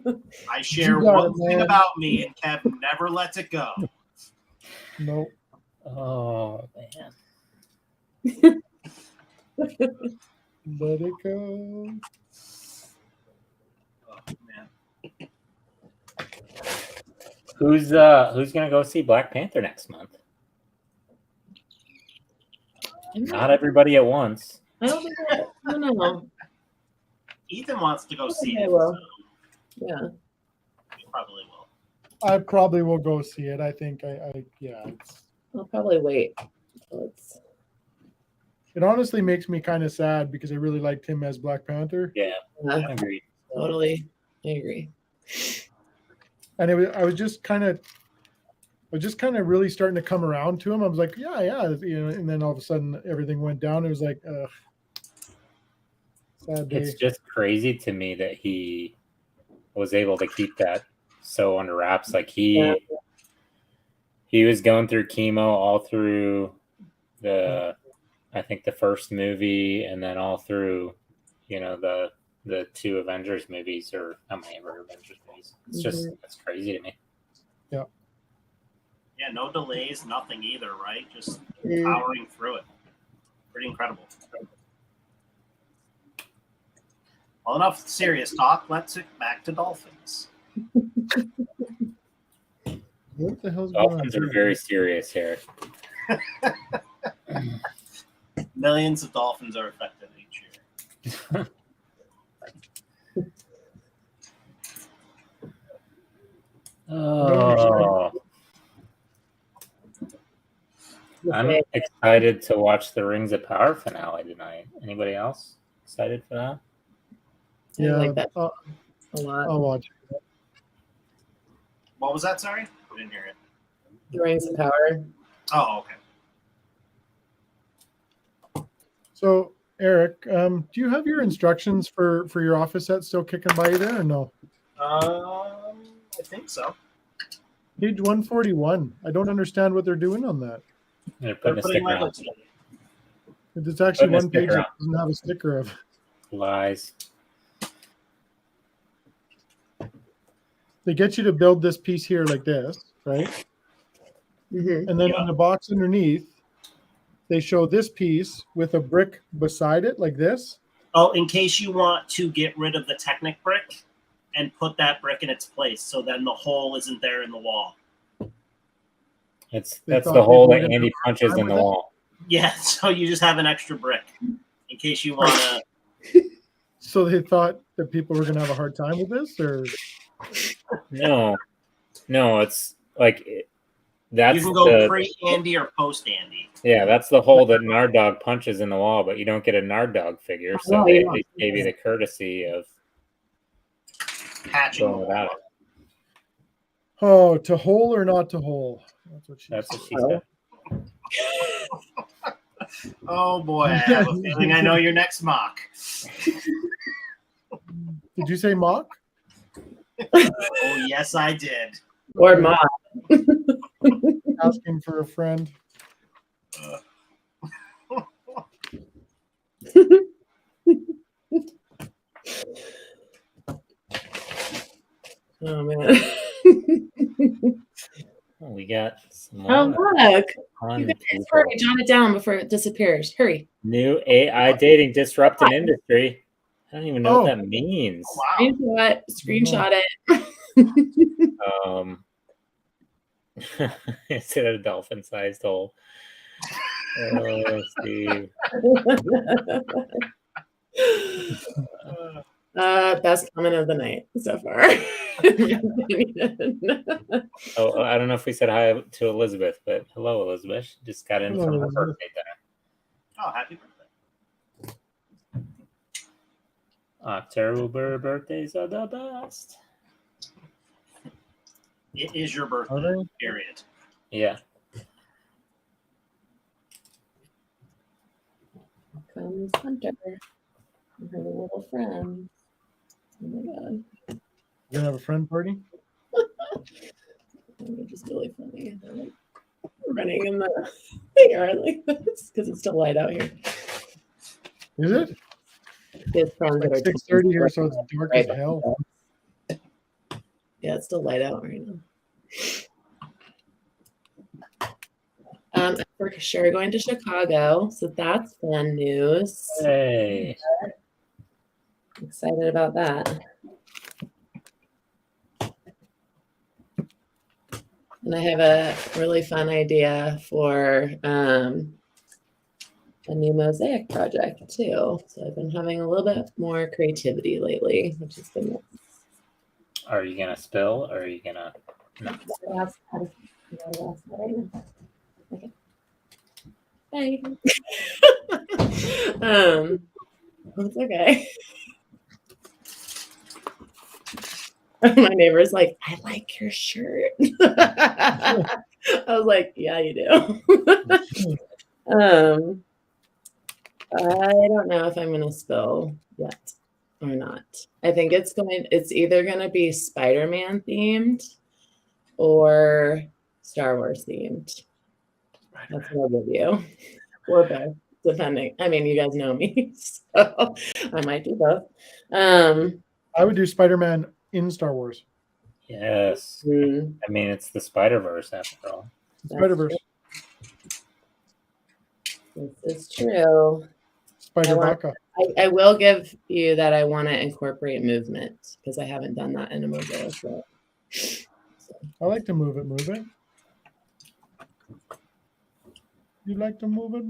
it. I share You got one it, thing man. about me, and Kev never lets it go. Nope. Oh man. Let it go. Oh, man. Who's gonna go see Black Panther next month? Not everybody at once. I don't think I don't know. Ethan wants to go see I it. will. So Yeah. he probably will. I probably will go see it. I think it's, I'll probably wait. it honestly makes me kind of sad because I really liked him as Black Panther. Yeah, Yeah, I agree. totally. I agree. And I was just kind of really starting to come around to him. I was like, yeah, and then all of a sudden everything went down. It was like, sad day. It's just crazy to me that he was able to keep that so under wraps. Like he was going through chemo all through I think the first movie, and then all through, the 2 Avengers movies, or how many ever Avengers movies. It's just it's crazy to me. Yeah. Yeah, no delays, nothing either, right? Just powering through it. Pretty incredible. Well, enough serious talk. Let's get back to dolphins. What the hell's going on? Dolphins are here? very serious here. Millions of dolphins are affected each year. Oh, I'm excited to watch the Rings of Power finale tonight. Anybody else excited for that? I Yeah, like that a lot. I'll watch it. What was that? Sorry? I didn't hear it. The Rings of Power. Oh, okay. So, Eric, do you have your instructions for your office set still kicking by you there, or no? I think so. Page 141. I don't understand what they're doing on that. They're They're putting a putting sticker my on. lips together. It's actually Putting a one page sticker that on. doesn't have a sticker of. Lies. They get you to build this piece here like this, right? Mm-hmm. And then Yeah. on the box underneath, they show this piece with a brick beside it like this. Oh, in case you want to get rid of the Technic brick and put that brick in its place, so then the hole isn't there in the wall. That's They the thought hole people were that gonna Andy have a punches time in the with it? wall. Yeah, so you just have an extra brick in case you want to. So they thought that people were going to have a hard time with this, or No, it's like that's You can go the pre-Andy or post-Andy. yeah, that's the hole that Nard Dog punches in the wall, but you don't get a Nard Dog figure, so Oh, they yeah. at least gave you the courtesy of Patching the going wall. without it. oh, to hole or not to hole? That's what she That's what said. she said. Oh boy, I have a feeling I know your next mock. Did you say mock? Oh yes, I did. Or Mom. Asking for a friend. Oh man. We got some Oh, more look. fun You guys, people. hurry, jot it down before it disappears. Hurry. New AI dating disrupt an industry. I don't even know what Oh. that means. Wow. Screenshot it. Is it a dolphin-sized hole? Oh, Steve. Best comment of the night so far. Oh, I don't know if we said hi to Elizabeth, but hello, Elizabeth. She just got in Hello, from her Elizabeth. birthday dinner. Oh, happy birthday. October birthdays are the best. It is your birthday, Are they? period. Yeah. Comes Hunter and her little friend. Oh my god. You gonna have a friend party? They're just really funny. They're like running in the yard like this because it's still light out here. Is it? It's friends Like that are 6:30 here, so it's dark right as hell. Yeah, it's still light out right now. For sure going to Chicago, so that's fun news. Hey. Excited about that. And I have a really fun idea for a new mosaic project too. So I've been having a little bit more creativity lately, which has been nice. Are you gonna spill or are you gonna no? Okay. Bye. It's okay. My neighbor's like, I like your shirt. I was like, yeah, you do. I don't know if I'm gonna spill yet or not. I think it's either gonna be Spider-Man themed or Star Wars themed. That's what I'll give you. Or both, depending. I mean, you guys know me, so I might do both. I would do Spider-Man in Star Wars. Yes. I mean, it's the Spider-Verse after all. Spider-Verse. This is true. Spider-Baka. I will give you that I want to incorporate movement because I haven't done that in a mosaic yet. So. I like to move it. You like to move it?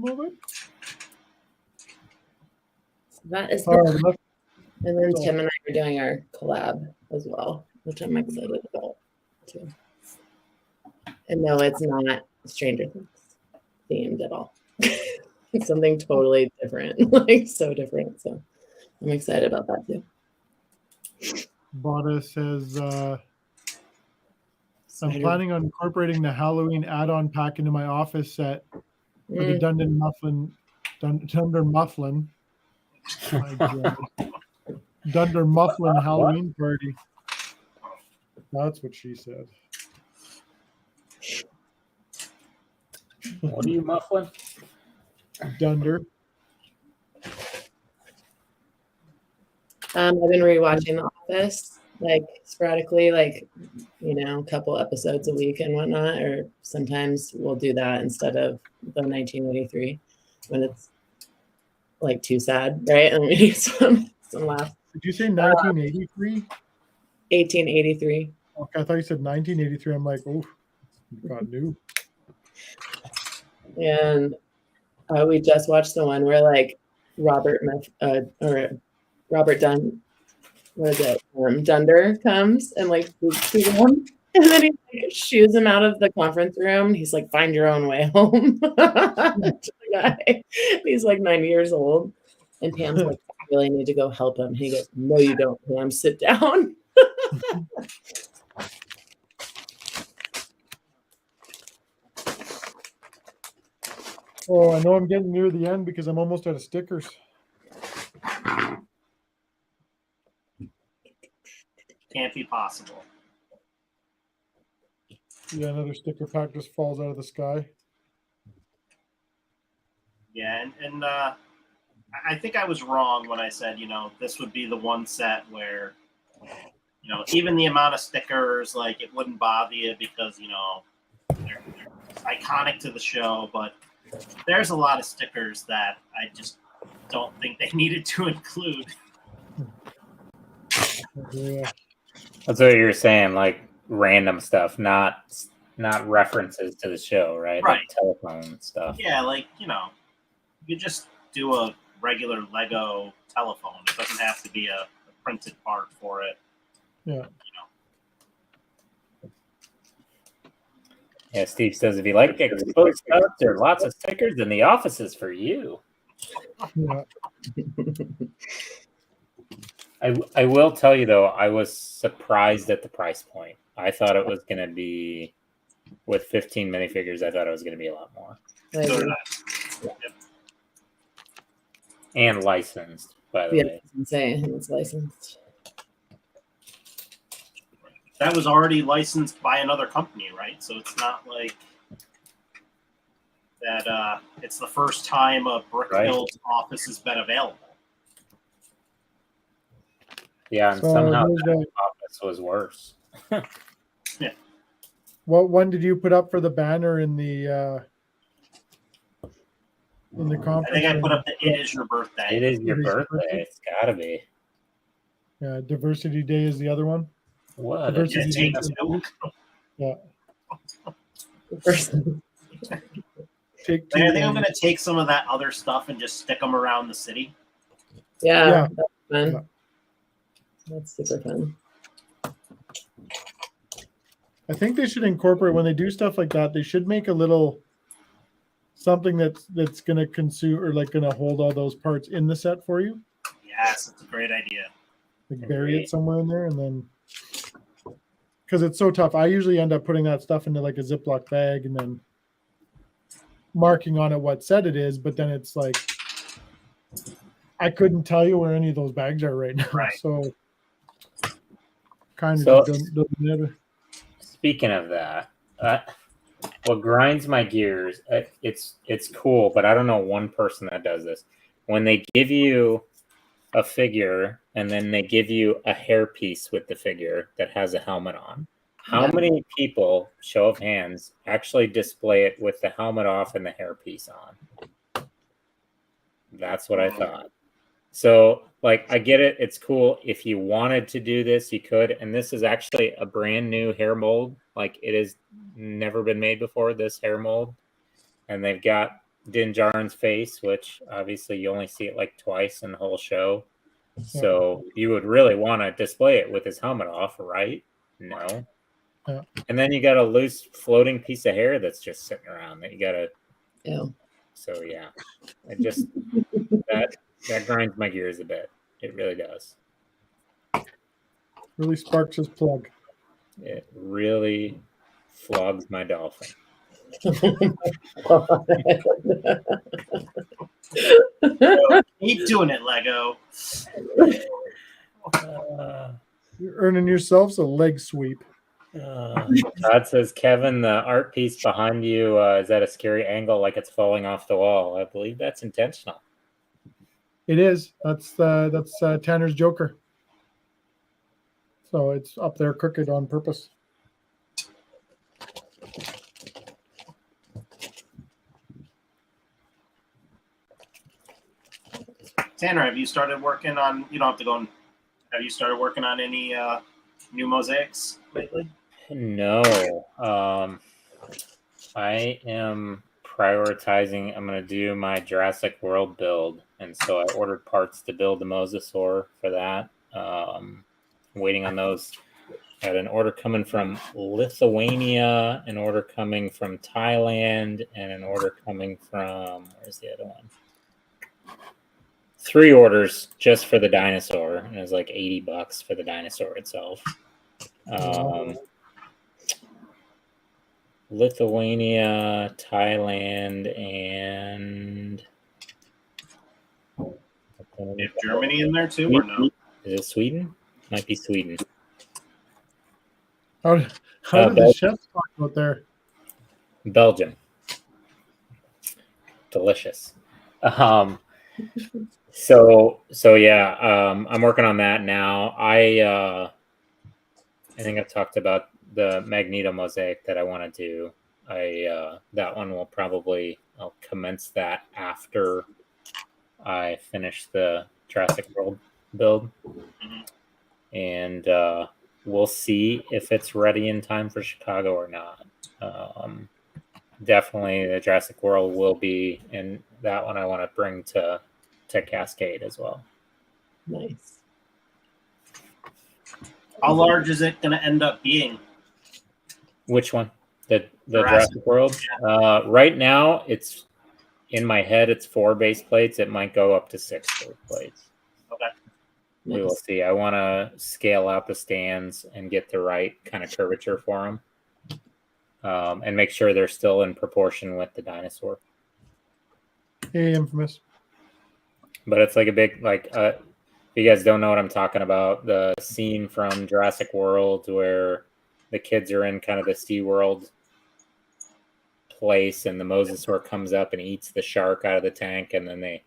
So that is Sorry, and then Tim and I are doing our collab as well, which I'm excited about too. And no, it's not Stranger Things themed at all. It's something totally different, like so different. So I'm excited about that too. Bada says, I'm planning on incorporating the Halloween add-on pack into my office set for the Dunder Mufflin. Dunder Mufflin Halloween party. That's what she said. What are you muffling? Dunder. I've been rewatching The Office, like sporadically, like, you know, a couple episodes a week and whatnot, or sometimes we'll do that instead of the 1983 when it's like too sad, right? And we need some laughs. Did you say 1983? 1883. Okay, I thought you said 1983. I'm like, oh, you got new. And we just watched the one where like Robert Dunder comes and like speaks to him, and then he like, shoos him out of the conference room. He's like, "Find your own way home." To the guy. He's like 90 years old, and Pam's like, "I really need to go help him." And he goes, "No, you don't, Pam. Sit down." Oh, I know I'm getting near the end because I'm almost out of stickers. Can't be possible. Yeah, another sticker pack just falls out of the sky. Yeah, and I think I was wrong when I said, you know, this would be the one set where, you know, even the amount of stickers, like, it wouldn't bother you because, you know, iconic to the show, but there's a lot of stickers that I just don't think they needed to include. Yeah. That's what you're saying, like random stuff, not references to the show, right? Right. Like telephone stuff. Yeah, like, you just do a regular Lego telephone. It doesn't have to be a printed part for it. Yeah. Yeah, Steve says if you like exposed stuff, there are lots of stickers in the offices for you. Yeah. I will tell you though, I was surprised at the price point. I thought it was going to be, with 15 minifigures, I thought it was going to be a lot more. I So agree. did I. Yep. And licensed, by the Yeah, way. it's insane. It's licensed. That was already licensed by another company, right? So it's not like that it's the first time a Brickfield office has been available. Yeah, and So somehow there's that office was worse. what one did you put up for the banner in the conference? I think I put room? up the "It Is Your Birthday." It is your It is your birthday. birthday? It's got to be. Yeah, Diversity Day is the other one. What? Diversity Yeah, Day. take two. Yeah. First- Take two. I think I'm going to take some of that other stuff and just stick them around the city. yeah, Yeah. that's fun. Yeah. That's super fun. I think they should incorporate when they do stuff like that. They should make a little something that's going to consume or like going to hold all those parts in the set for you. Yes, it's a great idea. Like bury it somewhere in there, and then because it's so tough, I usually end up putting that stuff into like a Ziploc bag and then marking on it what set it is. But then it's like I couldn't tell you where any of those bags are right now. Right. So kind of So- doesn't matter. Speaking of that, what grinds my gears, it's cool, but I don't know one person that does this. When they give you a figure and then they give you a hairpiece with the figure that has a helmet on, how Yeah. many people, show of hands, actually display it with the helmet off and the hairpiece on? That's what I thought. So, like, I get it. It's cool. If you wanted to do this, you could. And this is actually a brand new hair mold. Like, it has never been made before, this hair mold. And they've got Din Djarin's face, which obviously you only see it like twice in the whole show. So you would really want to display it with his helmet off, right? No. Yeah. And then you got a loose floating piece of hair that's just sitting around that you got to. Yeah. So, yeah. I just, that grinds my gears a bit. It really does. Really sparks his plug. It really flogs my dolphin. Keep doing it, Lego. You're earning yourselves a leg sweep. Todd says, Kevin, the art piece behind you is at a scary angle, like it's falling off the wall. I believe that's intentional. It is. That's Tanner's Joker. So it's up there crooked on purpose. Tanner, have you started working on? You don't have to go. Have you started working on any new mosaics lately? No. I am prioritizing. I'm going to do my Jurassic World build. And so I ordered parts to build the Mosasaur for that. Waiting on those. Had an order coming from Lithuania, an order coming from Thailand, and an order coming from, where's the other one? 3 orders just for the dinosaur, and it was like $80 for the dinosaur itself. Lithuania, Thailand, and You have Germany in there too, or no? Is it Sweden? Might be Sweden. How did the Belgium. chefs talk about there? Belgium. Delicious. So yeah, I'm working on that now. I think I've talked about the Magneto mosaic that I want to do. that one will probably I'll commence that after I finish the Jurassic World build, and we'll see if it's ready in time for Chicago or not. Definitely, the Jurassic World will be, and that one I want to bring to Cascade as well. Nice. How large is it going to end up being? Which one? The Jurassic World? Right now, it's in my head. It's 4 base plates. It might go up to 6 base plates. Okay. We will see. I want to scale out the stands and get the right kind of curvature for them, and make sure they're still in proportion with the dinosaur. Hey, Infamous. But it's like a big, like, if you guys don't know what I'm talking about, the scene from Jurassic World where the kids are in kind of the SeaWorld place and the mosasaur comes up and eats the shark out of the tank, and then they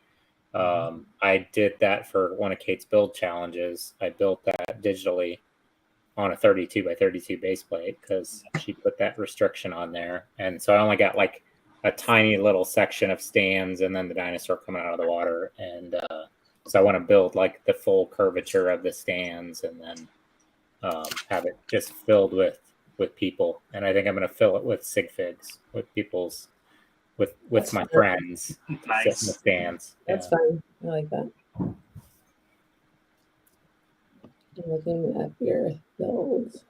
I did that for one of Kate's build challenges. I built that digitally on a 32 by 32 base plate because she put that restriction on there, and so I only got like a tiny little section of stands and then the dinosaur coming out of the water, and so I want to build like the full curvature of the stands and then have it just filled with people, and I think I'm going to fill it with sig figs, with people's with That's my fun. friends. Nice. Sit in the stands. That's fun. I like that. I'm looking at your builds.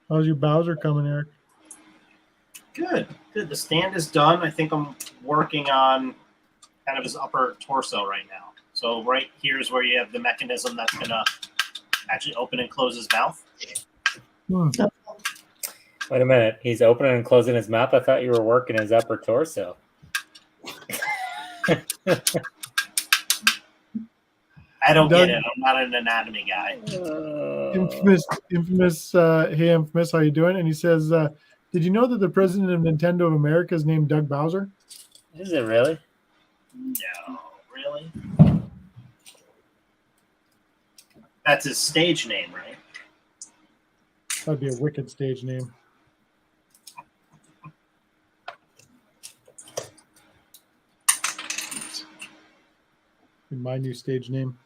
How's your Bowser coming, Eric? Good. The stand is done. I think I'm working on kind of his upper torso right now. So right here is where you have the mechanism that's going to actually open and close his mouth. Wait a minute. He's opening and closing his mouth? I thought you were working his upper torso. I don't get it. I'm not an anatomy guy. Infamous. Hey, Infamous, how you doing? And he says, did you know that the president of Nintendo of America is named Doug Bowser? Is it really? No, really? That's his stage name, right? That'd be a wicked stage name. My new stage name.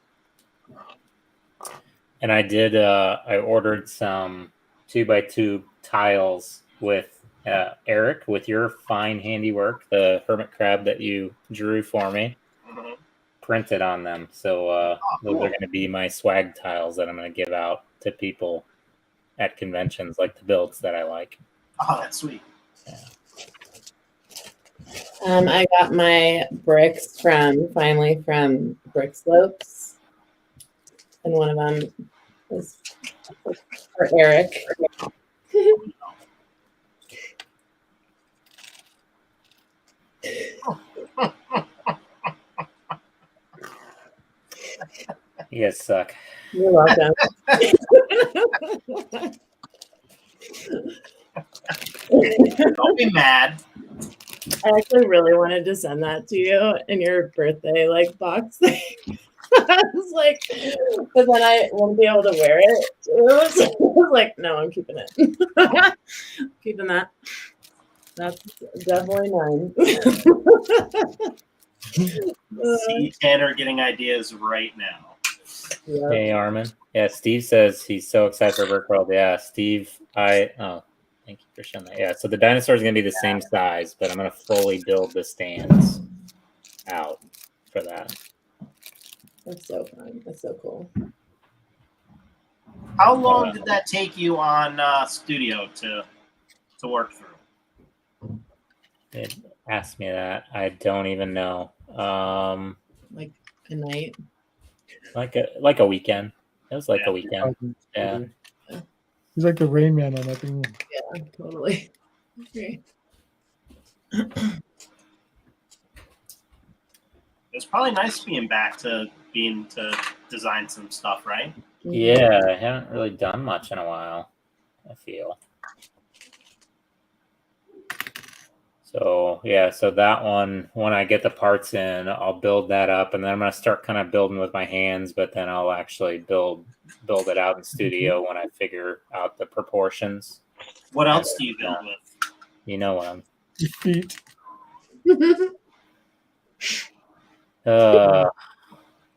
And I did. I ordered some 2x2 tiles with Eric, with your fine handiwork, the hermit crab that you drew for me, printed on them. So those are going to be my swag tiles that I'm going to give out to people at conventions, like the builds that I like. Oh, that's sweet. Yeah. I got my bricks finally from Brick Slopes, and one of them is for Eric. You guys suck. You're welcome. Don't be mad. I actually really wanted to send that to you in your birthday box thing. I was like, but then I won't be able to wear it. So I was like, no, I'm keeping it. Keeping that. That's definitely mine. See Tanner getting ideas right now. Yep. Hey, Armin. Yeah, Steve says he's so excited for Brick World. Yeah, Steve, thank you for showing that. Yeah, so the dinosaur is going to be the same size, but I'm going to fully build the stands out for that. That's so fun. That's so cool. How long did that take you on Studio to work through? It asked me that. I don't even know. Like a night. Like a weekend. It was like a weekend. Yeah. He's like the Rain Man on that thing. Yeah, totally. Okay. It's probably nice being back to design some stuff, right? Yeah, I haven't really done much in a while, I feel. So yeah, so that one, when I get the parts in, I'll build that up, and then I'm gonna start kind of building with my hands, but then I'll actually build it out in studio when I figure out the proportions. What else do you build with? You know what I'm. Your feet. Uh,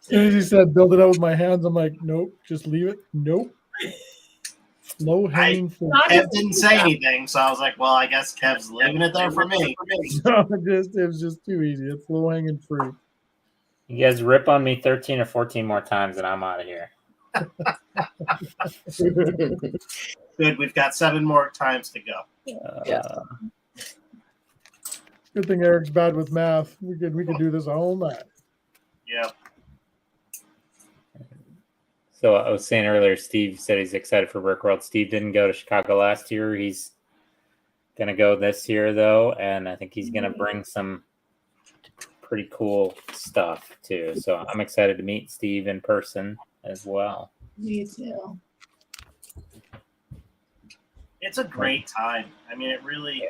As soon as he said build it out with my hands, I'm like, nope, just leave it. Nope. Low hanging fruit. Kev didn't say anything, so I was like, well, I guess Kev's leaving it there for me. No, it was just too easy. It's low hanging fruit. you guys rip on me 13 or 14 more times, and I'm out of here. Good, we've got 7 more times to go. Yeah. Good thing Eric's bad with math. We could do this all night. Yeah. So I was saying earlier, Steve said he's excited for Brickworld. Steve didn't go to Chicago last year. He's going to go this year, though, and I think he's going to bring some pretty cool stuff, too. So I'm excited to meet Steve in person as well. Me too. It's a great time. I mean, it really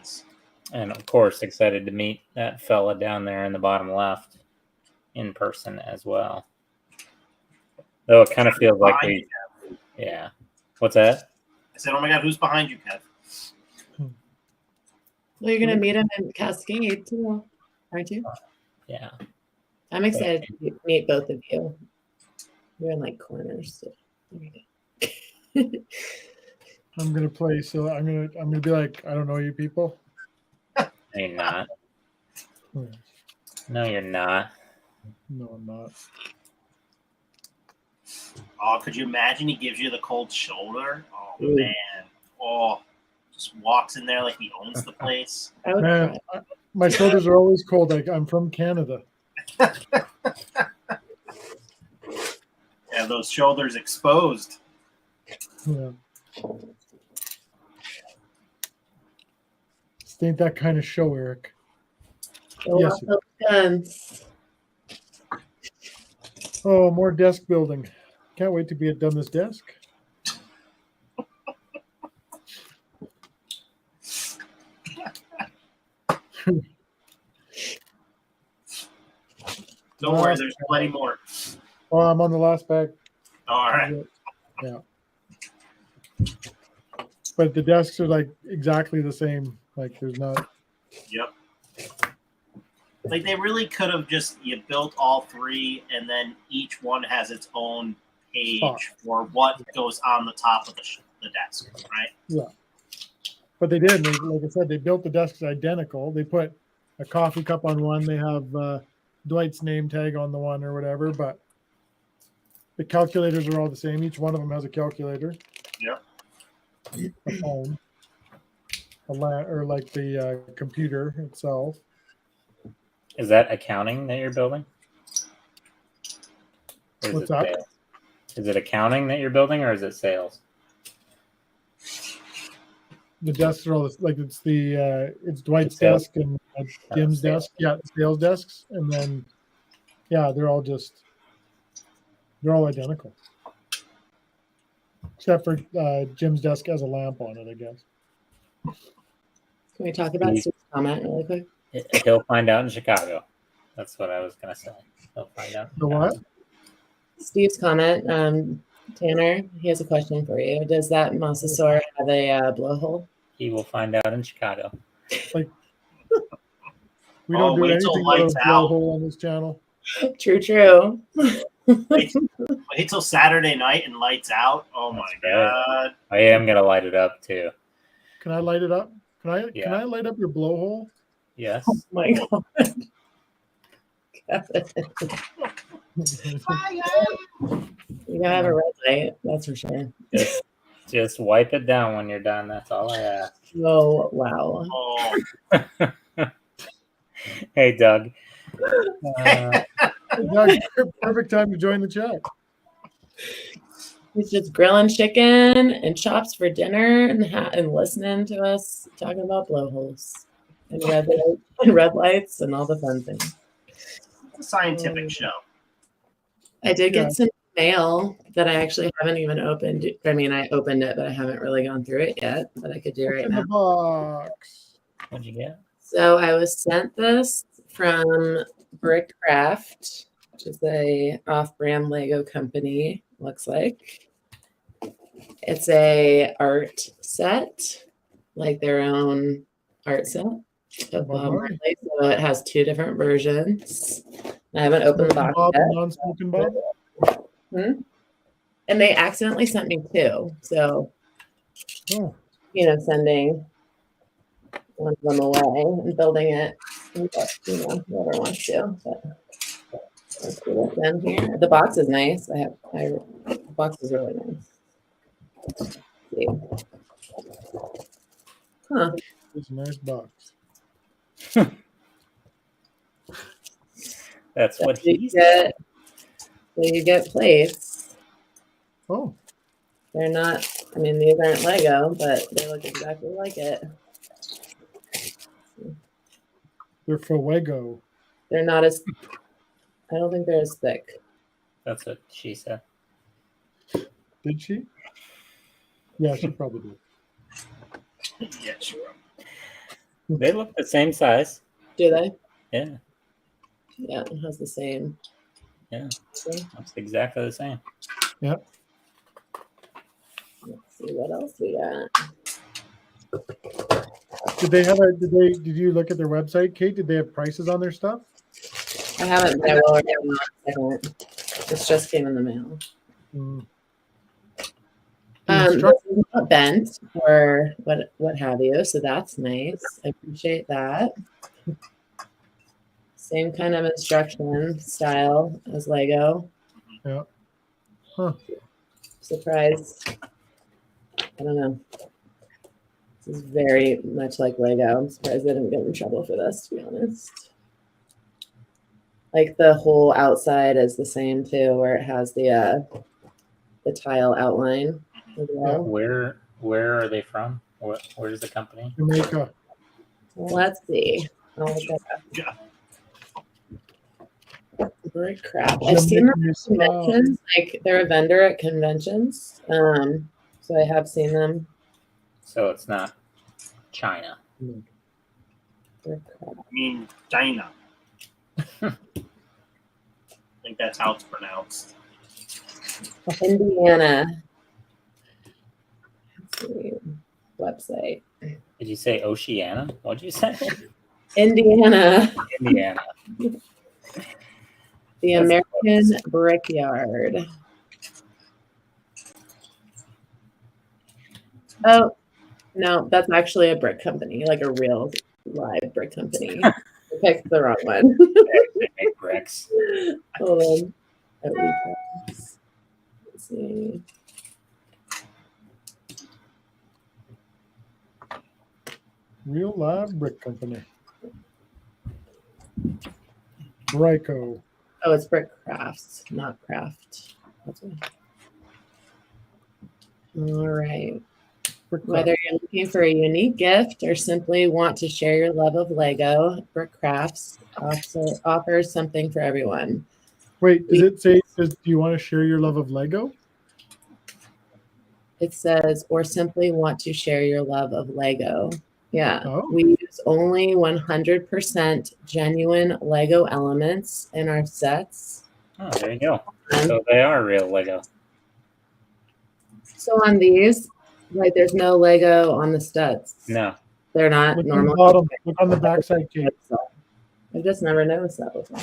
is. And, of course, excited to meet that fella down there in the bottom left in person as well. Though it kind of feels like yeah. What's that? I said, oh my God, who's behind you, Kev? Well, you're gonna meet him in Cascade too, aren't you? Yeah. I'm excited to meet both of you. You're in like corners. So there you go. I'm gonna play, so I'm gonna be like, I don't know you people. No, you're not. No, you're not. No, I'm not. Oh, could you imagine he gives you the cold shoulder? Oh, Ooh. man. Oh, just walks in there like he owns the place. I would Man, cry. my shoulders are always cold. I'm from Canada. Yeah, those shoulders exposed. Yeah. This ain't that kind of show, Eric. Go Yes, off those guns. Oh, more desk building. Can't wait to be done this desk. Don't worry, there's plenty more. Oh, I'm on the last bag. All right. Yeah. But the desks are like exactly the same. Like there's not. Yep. Like they really could have you built all 3 and then each one has its own page Spot. for what goes on the top of the desk, right? Yeah. But they did. Like I said, they built the desks identical. They put a coffee cup on one. They have Dwight's name tag on the one or whatever. But the calculators are all the same. Each one of them has a calculator. Yep. A phone. Or like the computer itself. Is that accounting that you're building? Or is What's it that? sales? Is it accounting that you're building, or is it sales? The desks are all like it's Dwight's Sales. desk and Jim's Sales. desk. Yeah, sales desks, and then they're all identical, except for Jim's desk has a lamp on it, I guess. Can we talk about Steve's comment really quick? He'll find out in Chicago. That's what I was gonna say. He'll find out. in The Chicago. what? Steve's comment, Tanner, he has a question for you. Does that mosasaur have a blowhole? He will find out in Chicago. We don't do wait till anything lights with a out. blowhole on this channel. True. Wait till Saturday night and lights out. Oh my That's right. God. I am gonna light it up too. Can I light it up? Can Yeah. I light up your blowhole? Yes. Oh my God. You gotta have a red light, that's for sure. Just wipe it down when you're done. That's all I ask. Oh, wow. Oh, Hey, Doug. Doug, perfect time to join the chat. He's just grilling chicken and chops for dinner and listening to us talking about blowholes and red lights and all the fun things. it's a scientific show. I did Yeah. get some mail that I actually haven't even opened. I mean, I opened it, but I haven't really gone through it yet. But I could do What's right in now. the box? What'd you get? So I was sent this from Brickcraft, which is a off-brand Lego company, looks like. It's a art set, like their own art set of Bob Marley. So it has 2 different versions. I haven't opened the box Bob yet. and non-smoking Bob? And they accidentally sent me 2. So, Oh, sending one of them away and building it, whoever wants to. But let's see what's in here. The box is nice. The box is really nice. Let's see. Huh. it's a nice box. That's So what he said. you get plates. Oh, They're not, these aren't Lego, but they look exactly like it. they're Fuego. They're not as, I don't think they're as thick. That's what she said. Did she? Yeah, she probably did. Yeah, sure. They look the same size. Do they? Yeah. Yeah, it has the same. Yeah. See? Looks exactly the same. Yep. Let's see what else we got. Did you look at their website, Kate? Did they have prices on their stuff? I haven't, but I will right now in a second. This just came in the mail. Mm. This is not bent or what have you, so that's nice. I appreciate that. Same kind of instruction style as Lego. Yeah. Huh. Surprised. I don't know. This is very much like Lego. I'm surprised I didn't get in trouble for this, to be honest. Like the whole outside is the same too, where it has the tile outline as well. Where are they from? Where's the company? Jamaica. Let's see. I'll look that up. Very crap. I've seen them at conventions. Like they're a vendor at conventions. So I have seen them. So it's not China. They're crap. I mean, China. I think that's how it's pronounced. Indiana. Let's see. Website. Did you say Oceania? What'd you say? Indiana. Indiana. The American Brickyard. Oh, no, that's actually a brick company, like a real live brick company. I picked the wrong one. They make bricks. Hold on. Let's see. Real live brick company. Bryco. Oh, it's Brick Crafts, not Craft. That's right. All right. Whether you're looking for a unique gift or simply want to share your love of Lego, Brick Crafts offers something for everyone. Wait, does it say, do you want to share your love of Lego? It says, or simply want to share your love of Lego. Yeah. Oh. We use only 100% genuine Lego elements in our sets. Oh, there you go. So they are real Lego. So on these, like there's no Lego on the studs. No. They're not Look normal. on the bottom. Look on the backside, Kate. I've just never noticed that before.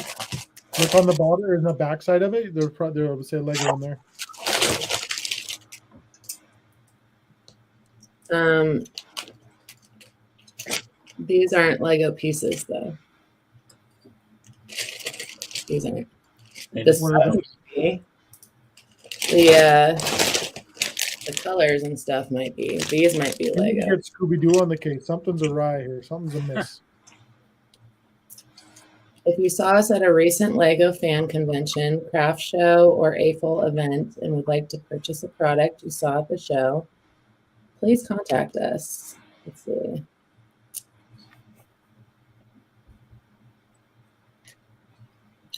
Look on the bottom or in the backside of it. There'll say Lego on there. These aren't Lego pieces though. These aren't. This the colors and stuff might be. These might be Lego. Get Scooby-Doo on the case. Something's awry here. Something's amiss. If you saw us at a recent Lego fan convention, craft show, or AFOL event and would like to purchase a product you saw at the show, please contact us. Let's see.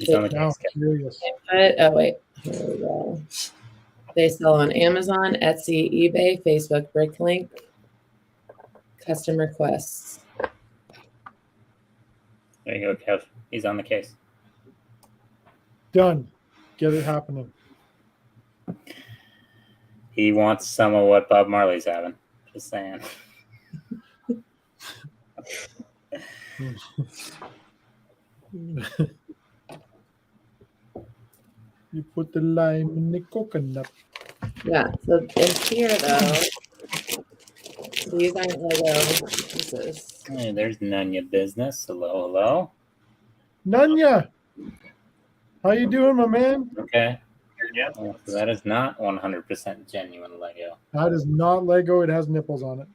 Now, curious. Oh, wait. Here we go. They sell on Amazon, Etsy, eBay, Facebook, Bricklink, custom requests. There you go, Kev. He's on the case. Done. Get it happening. He wants some of what Bob Marley's having. Just saying. You put the lime in the coconut. Yeah. So in here though, these aren't Lego pieces. Hey, there's Nunya Business. Hello, hello. Nanya, how you doing, my man? Okay. Yep. Well, so that is not 100% genuine Lego. That is not Lego. It has nipples on it.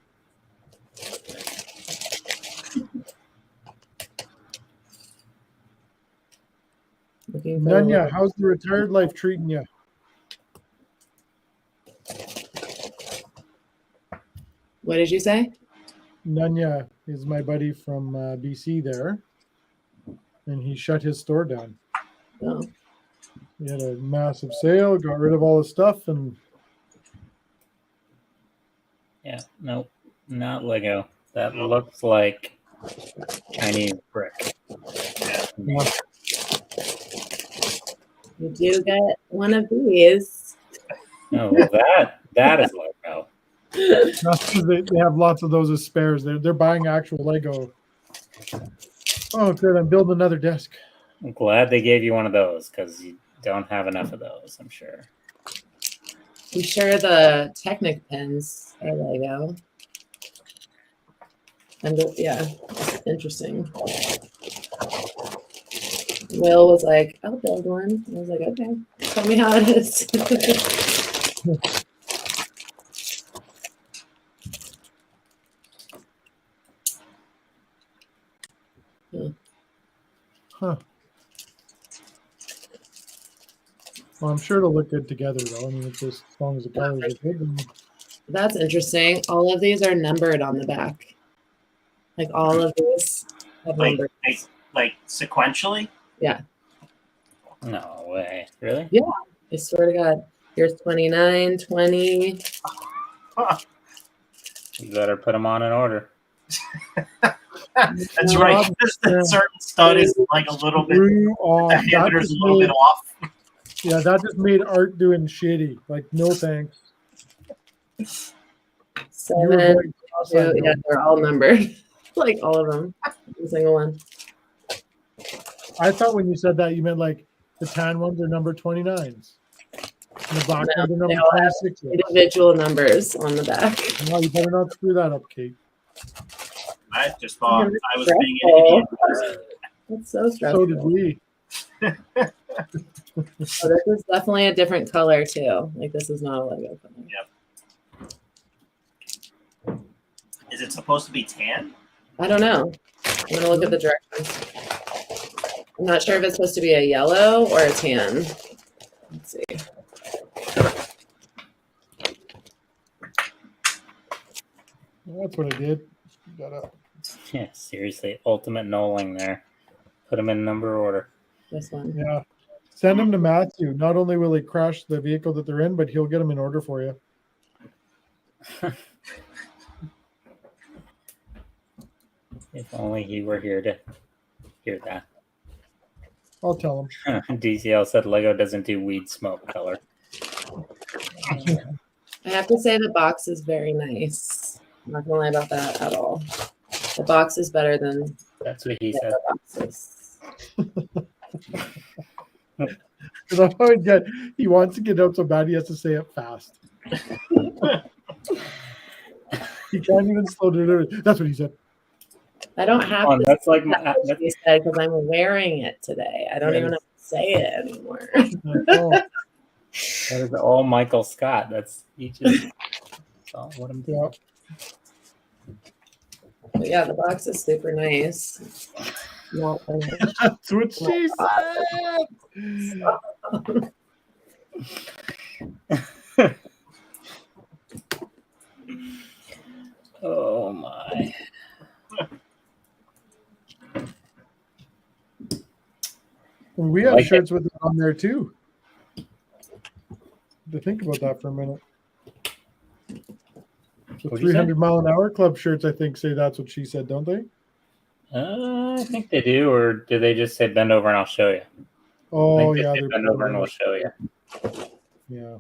Looking for Nanya, how's the retired life treating you? what did you say? Nanya is my buddy from BC there, and he shut his store down. Oh, He had a massive sale, got rid of all his stuff, and Yeah, nope, not Lego. That Nope. looks like Chinese brick. you do get one of these. No, that is Lego. that's 'cause they have lots of those as spares. They're buying actual Lego. Oh, good. I'm building another desk. I'm glad they gave you one of those because you don't have enough of those, I'm sure. I'm sure the Technic pens are Lego. And yeah, interesting. Will was like, I'll build one. I was like, okay, tell me how it is. Huh. Well, I'm sure it'll look good together, though. I mean, it's just as long as the colors are good. then- That's interesting. All of these are numbered on the back. Like all of these have Like, numbers. like sequentially. No way. Really? I swear to God. Here's 29, 20. You better put them on in order. That's No, right. This certain stud is like a little bit. Screw off. The That diameter's a just little bit made- off. Yeah, that just made Art doing shitty. Like, no thanks. You were 7, going cross-eyed, 2. Yeah, they're all numbered. Like all of them. Every single one. I thought when you said that, you meant like the tan ones are number 29s. And the black No, ones are they number all have 26s. individual numbers on the back. No, you better not screw that up, Kate. I just thought Yeah, I was being an idiot. That's so stressful. So did we. Oh, this is definitely a different color too. Like this is not a Lego color. Is it supposed to be tan? I don't know. I'm gonna look at the directions. I'm not sure if it's supposed to be a yellow or a tan. Let's see. That's what I did. Gotta- Yeah, seriously. Ultimate knolling there. Put them in number order. This one. Yeah. Send them to Matthew. Not only will he crash the vehicle that they're in, but he'll get them in order for you. If only he were here to hear that. I'll tell him. DCL said Lego doesn't do weed smoke color. I have to say the box is very nice. I'm not gonna lie about that at all. The box is better than That's what he the said. other boxes. Because I always get he wants to get out so bad he has to say it fast. He can't even slow it. That's what he said. I don't have Oh, to that's like say my, that what she said because I'm wearing it today. I don't even have to say it anymore. Oh, that is all Michael Scott. That's he just that's all what I'm doing. yeah. But yeah, the box is super nice. Not finished. That's what she said. Oh my. We have Like it. shirts with it on there too. To think about that for a minute. The What'd you say? 300 mile an hour club shirts, I think, say that's what she said, don't they? I think they do, or do they just say bend over and I'll show you? Oh, I think they yeah. say bend over and we'll show you. Yeah.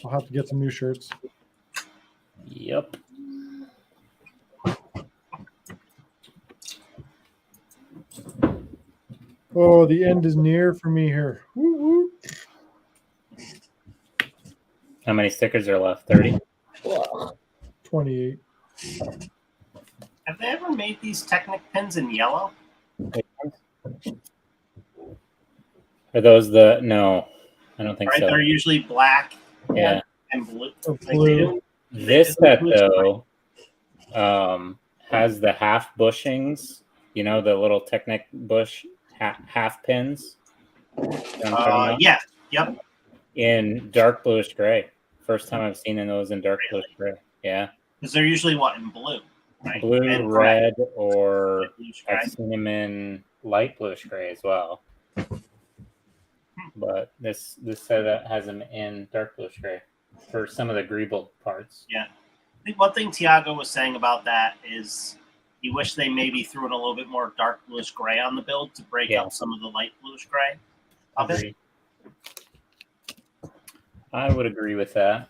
I'll have to get some new shirts. Yep. Oh, the end is near for me here. Woo, woo. How many stickers are left? 30? 28. Have they ever made these Technic pins in yellow? Are those the... No, I don't think Right, so. they're usually black Yeah. and blue. Or Like, blue. This set, though, has the half bushings, you know, the little Technic bush half pins. You know what I'm talking about? Yeah. Yep. In dark bluish gray. First time I've seen those in dark bluish gray. Yeah. Because they're usually what, in blue, right? Blue, And red, or bluish I've gray. seen them in light bluish gray as well. But this set has them in dark bluish gray for some of the greeble parts. Yeah. I think one thing Tiago was saying about that is he wished they maybe threw in a little bit more dark bluish gray on the build to break up some of the light bluish gray of it. Agreed. I would agree with that.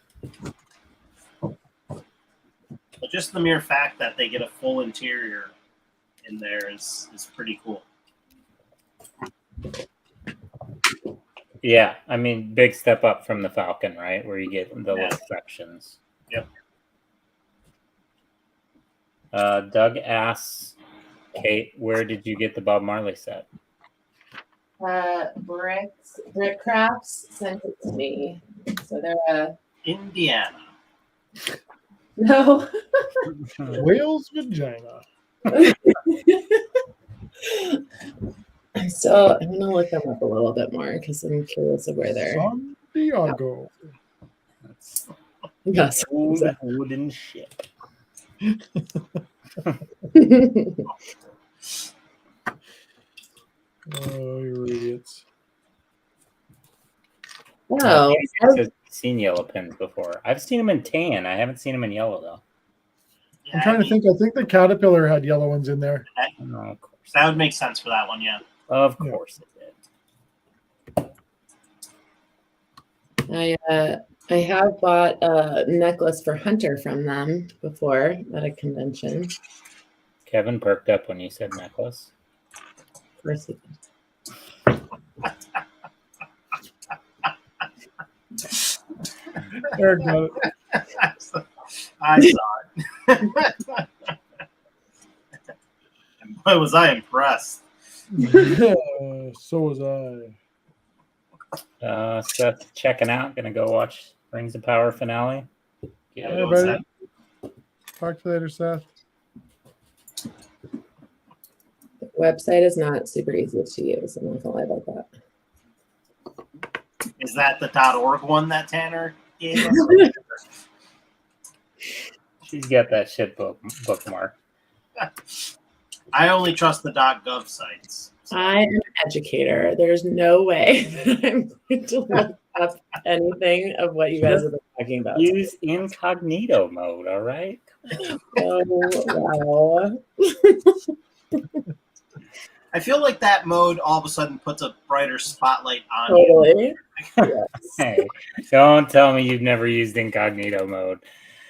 But just the mere fact that they get a full interior in there is pretty cool. Yeah, I mean, big step up from the Falcon, right? Where you get the little sections. Yep. Doug asks, Kate, where did you get the Bob Marley set? Brick Crafts sent it to me. So they're Indiana. no. Whale's vagina. So I'm gonna look them up a little bit more because I'm curious of where they're. San Diego. That's Yes. old wooden ship. Oh, you idiots. Oh, It says seen yellow pins before. I've seen them in tan. I haven't seen them in yellow though. I'm trying to think. I think the Caterpillar had yellow ones in there. No, of course. That would make sense for that one, yeah. Of course it did. I have bought a necklace for Hunter from them before at a convention. Kevin perked up when you said necklace. Of course he did. Eric got it. I saw it. And boy, was I impressed. So was I. Seth checking out. Gonna go watch Rings of Power finale. Yeah, Hey, go with buddy. Talk to you later, Seth. The website is not super easy to use. I'm not gonna lie about that. Is that the .org one that Tanner gave us? She's got that shit bookmark. I only trust the .gov sites. I am an educator. There's no way that I'm going to look up anything of what you guys have been talking about. Use incognito mode, all right? Oh, wow. I feel like that mode all of a sudden puts a brighter spotlight on you. Totally. Yes. Hey, don't tell me you've never used incognito mode.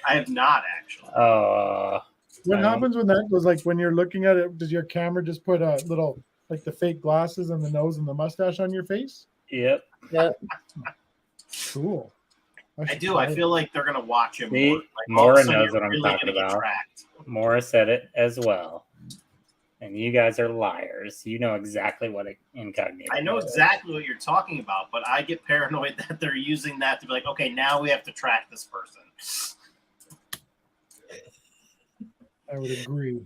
I have not actually. What happens when that goes? Like when you're looking at it, does your camera just put a little, like the fake glasses and the nose and the mustache on your face? Yep. Yep. Cool. I do. I feel like they're gonna watch it See, more. Like, Maura all of a sudden knows you're what I'm really talking gonna get about. tracked. Maura said it as well. And you guys are liars. You know exactly what incognito I know mode is. exactly what you're talking about, but I get paranoid that they're using that to be like, okay, now we have to track this person. I would agree.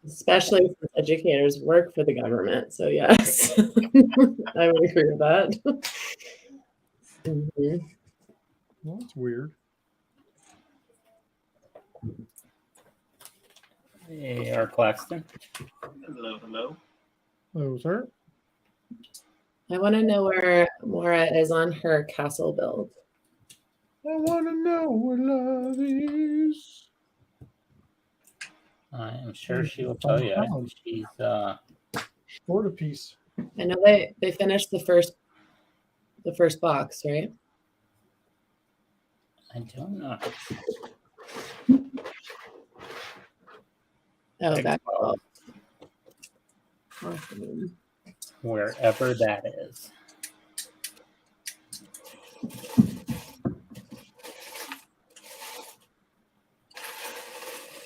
Especially since educators work for the government. So, yes, I would agree with that. Mhm. Well, that's weird. Hey, our Claxton. Hello, hello. Oh, sir. I want to know where Maura is on her castle build. I want to know what love is. I'm sure she will tell you. She's Quarter piece. I know they finished the first box, right? I don't know. Oh, Big back ball. awesome. Wherever that is.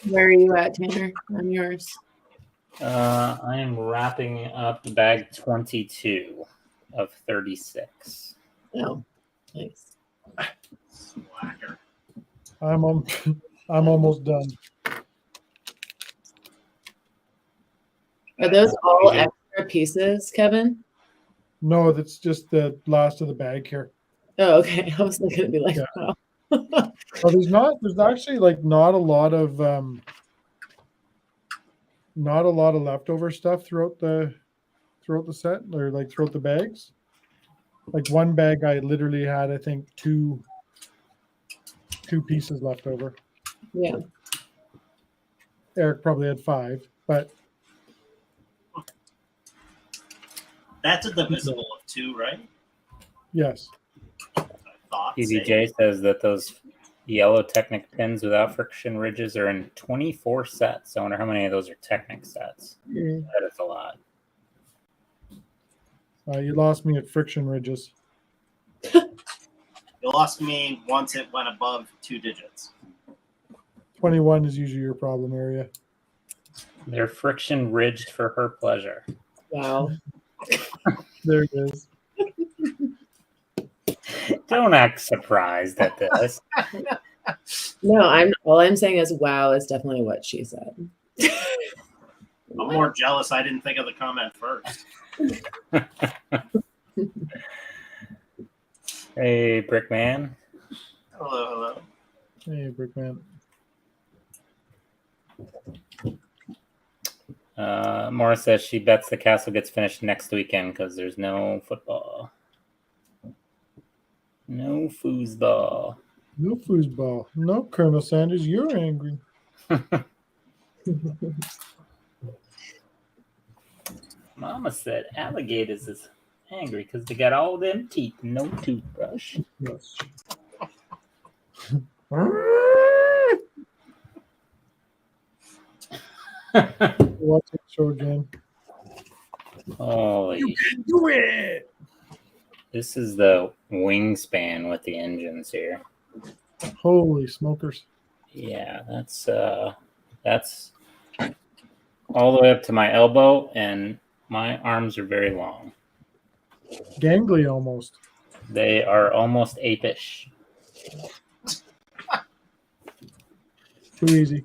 Where are you at, Tanner? On yours. I am wrapping up bag 22 of 36. Oh, nice. Slacker. I'm almost done. Are those all extra pieces, Kevin? No, that's just the last of the bag here. Oh, okay. I was looking to be like, Yeah. wow. Well, there's actually like not a lot of leftover stuff throughout the set, or like throughout the bags. Like one bag I literally had, I think, two pieces left over. Yeah. Eric probably had 5, but That's a divisible of 2, right? yes. I thought. PDJ says that those yellow Technic pins without friction ridges are in 24 sets. I wonder how many of those are Technic sets. Mm. That is a lot. You lost me at friction ridges. You lost me once it went above 2 digits. 21 is usually your problem area. They're friction ridged for her pleasure. Wow. There it is. Don't act surprised at this. No, all I'm saying is wow is definitely what she said. I'm more jealous I didn't think of the comment first. Hey, Brickman. Hello. Hey, Brickman. Morris says she bets the castle gets finished next weekend because there's no football. No foosball. No foosball. No, Colonel Sanders, you're angry. Mama said alligators is angry because they got all them teeth and no toothbrush. Yes. Watch the show again. Holy, You can do it. this is the wingspan with the engines here. Holy smokers. Yeah, that's all the way up to my elbow, and my arms are very long. Gangly almost. They are almost apish. Too easy.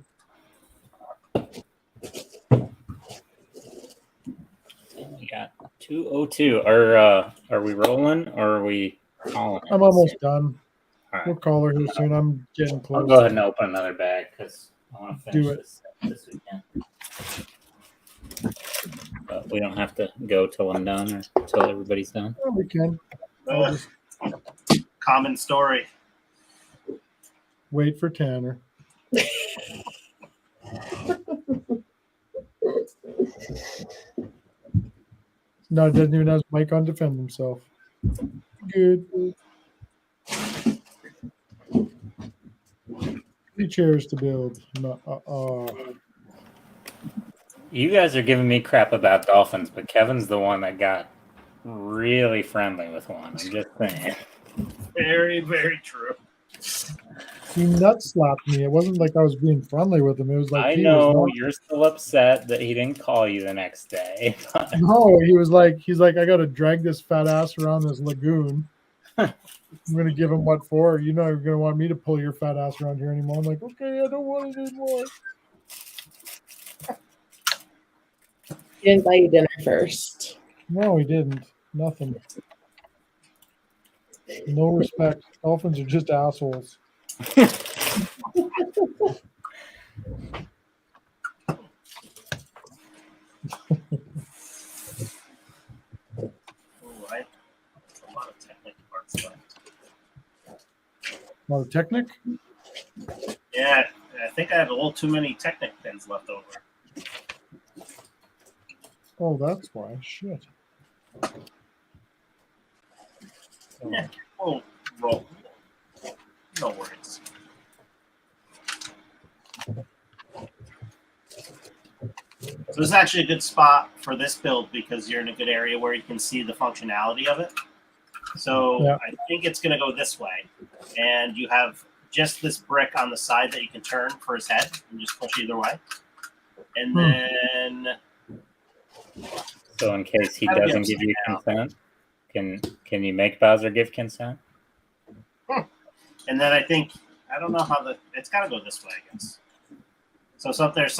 We got 202. Are we rolling or are we calling it? I'm almost done. All right. We'll call her here soon. I'm getting I'll close. go ahead and open another bag because I want to finish Do it. this weekend. But we don't have to go till I'm done or till everybody's done. Yeah, we can. I'll just Common story. wait for Tanner. No, it doesn't even have his mic on to defend himself. Good. 3 chairs to build. No, You guys are giving me crap about dolphins, but Kevin's the one that got really friendly with one. I'm just saying. Very, very true. he nut slapped me. It wasn't like I was being friendly with him. It was like I he know was you're still upset that he didn't call you the next day. But no, he's like, I got to drag this fat ass around this lagoon. I'm gonna give him what for? You know, you're gonna want me to pull your fat ass around here anymore. I'm like, okay, I don't want it anymore. He didn't buy you dinner first. No, he didn't. Nothing. No respect. Dolphins are just assholes. All right. A lot of technical parts left. A lot of technic. Yeah, I think I have a little too many Technic pins left over. Oh, that's why. Shit. Yeah, we'll roll. No worries. So this is actually a good spot for this build because you're in a good area where you can see the functionality of it. So Yeah. I think it's going to go this way. And you have just this brick on the side that you can turn for his head and just push either way. And then... So in case he That'll be doesn't give you upside consent, can you make Bowser give consent? And then I think... I don't know how it's got to go this way, I guess. So there's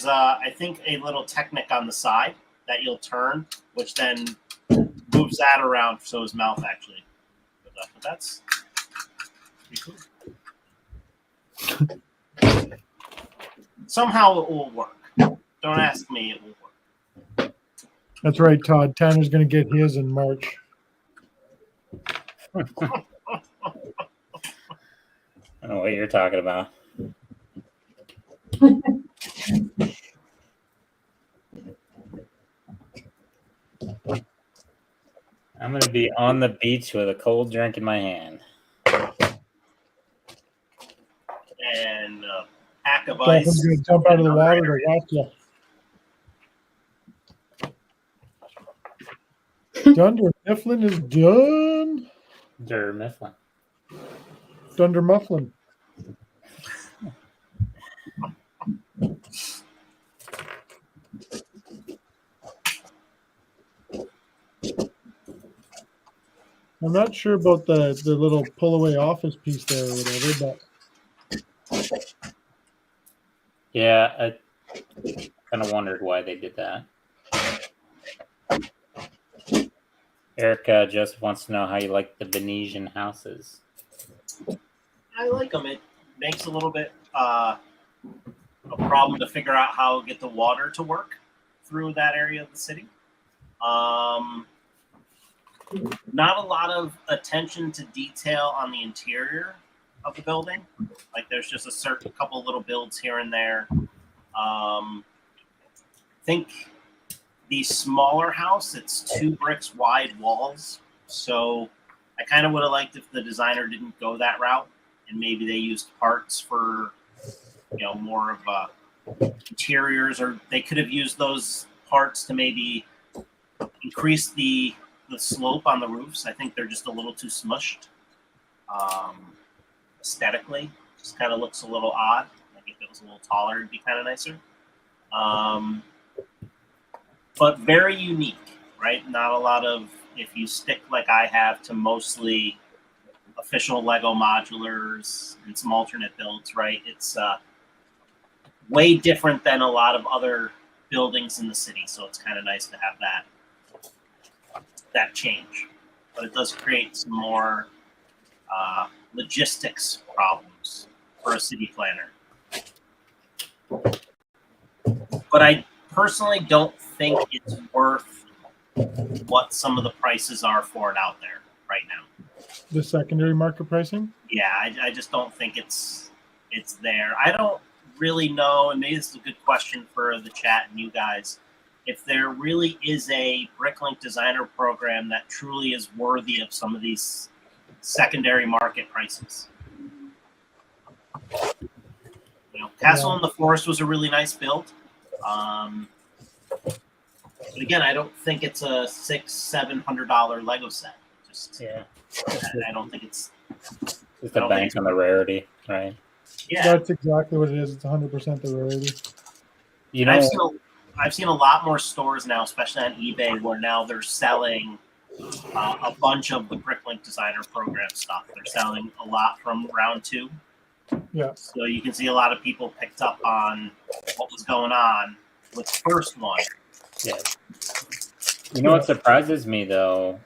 I think a little Technic on the side that you'll turn, which then moves that around so his mouth actually goes up. But that's pretty cool. Somehow it will work. Don't ask me, it will work. That's right, Todd. Tanner's going to get his in March. I don't know what you're talking about. I'm going to be on the beach with a cold drink in my hand. And a pack of Dolphin's ice. going to jump out of the water to watch you. Dunder Mifflin is done. Der Mifflin. Dunder Mifflin. I'm not sure about the little pull away office piece there or whatever, but Yeah, I kind of wondered why they did that. Eric Joseph wants to know how you like the Venetian houses. I like them. It makes a little bit a problem to figure out how to get the water to work through that area of the city. Not a lot of attention to detail on the interior of the building. Like there's just a certain couple little builds here and there. I think the smaller house, it's 2 bricks wide walls. So I kind of would have liked if the designer didn't go that route and maybe they used parts for, more of interiors, or they could have used those parts to maybe increase the slope on the roofs. I think they're just a little too smushed. Aesthetically, just kind of looks a little odd. Like if it was a little taller, it'd be kind of nicer. But very unique, right? Not a lot of, if you stick like I have to mostly official Lego modulars and some alternate builds, right? It's way different than a lot of other buildings in the city. So it's kind of nice to have that change. But it does create some more logistics problems for a city planner. But I personally don't think it's worth what some of the prices are for it out there right now. the secondary market pricing. Yeah, I just don't think it's there. I don't really know, and maybe this is a good question for the chat and you guys, if there really is a Bricklink designer program that truly is worthy of some of these secondary market prices. Castle in the Forest was a really nice build. But again, I don't think it's a $600-700 Lego set. I don't think it's just a bank on the rarity, right? Yeah, That's exactly what it is. It's 100% the rarity. I've seen a lot more stores now, especially on eBay, where now they're selling a bunch of the Bricklink designer program stuff. They're selling a lot from round 2. Yeah. So you can see a lot of people picked up on what was going on with the first one. Yeah. You know what surprises me though?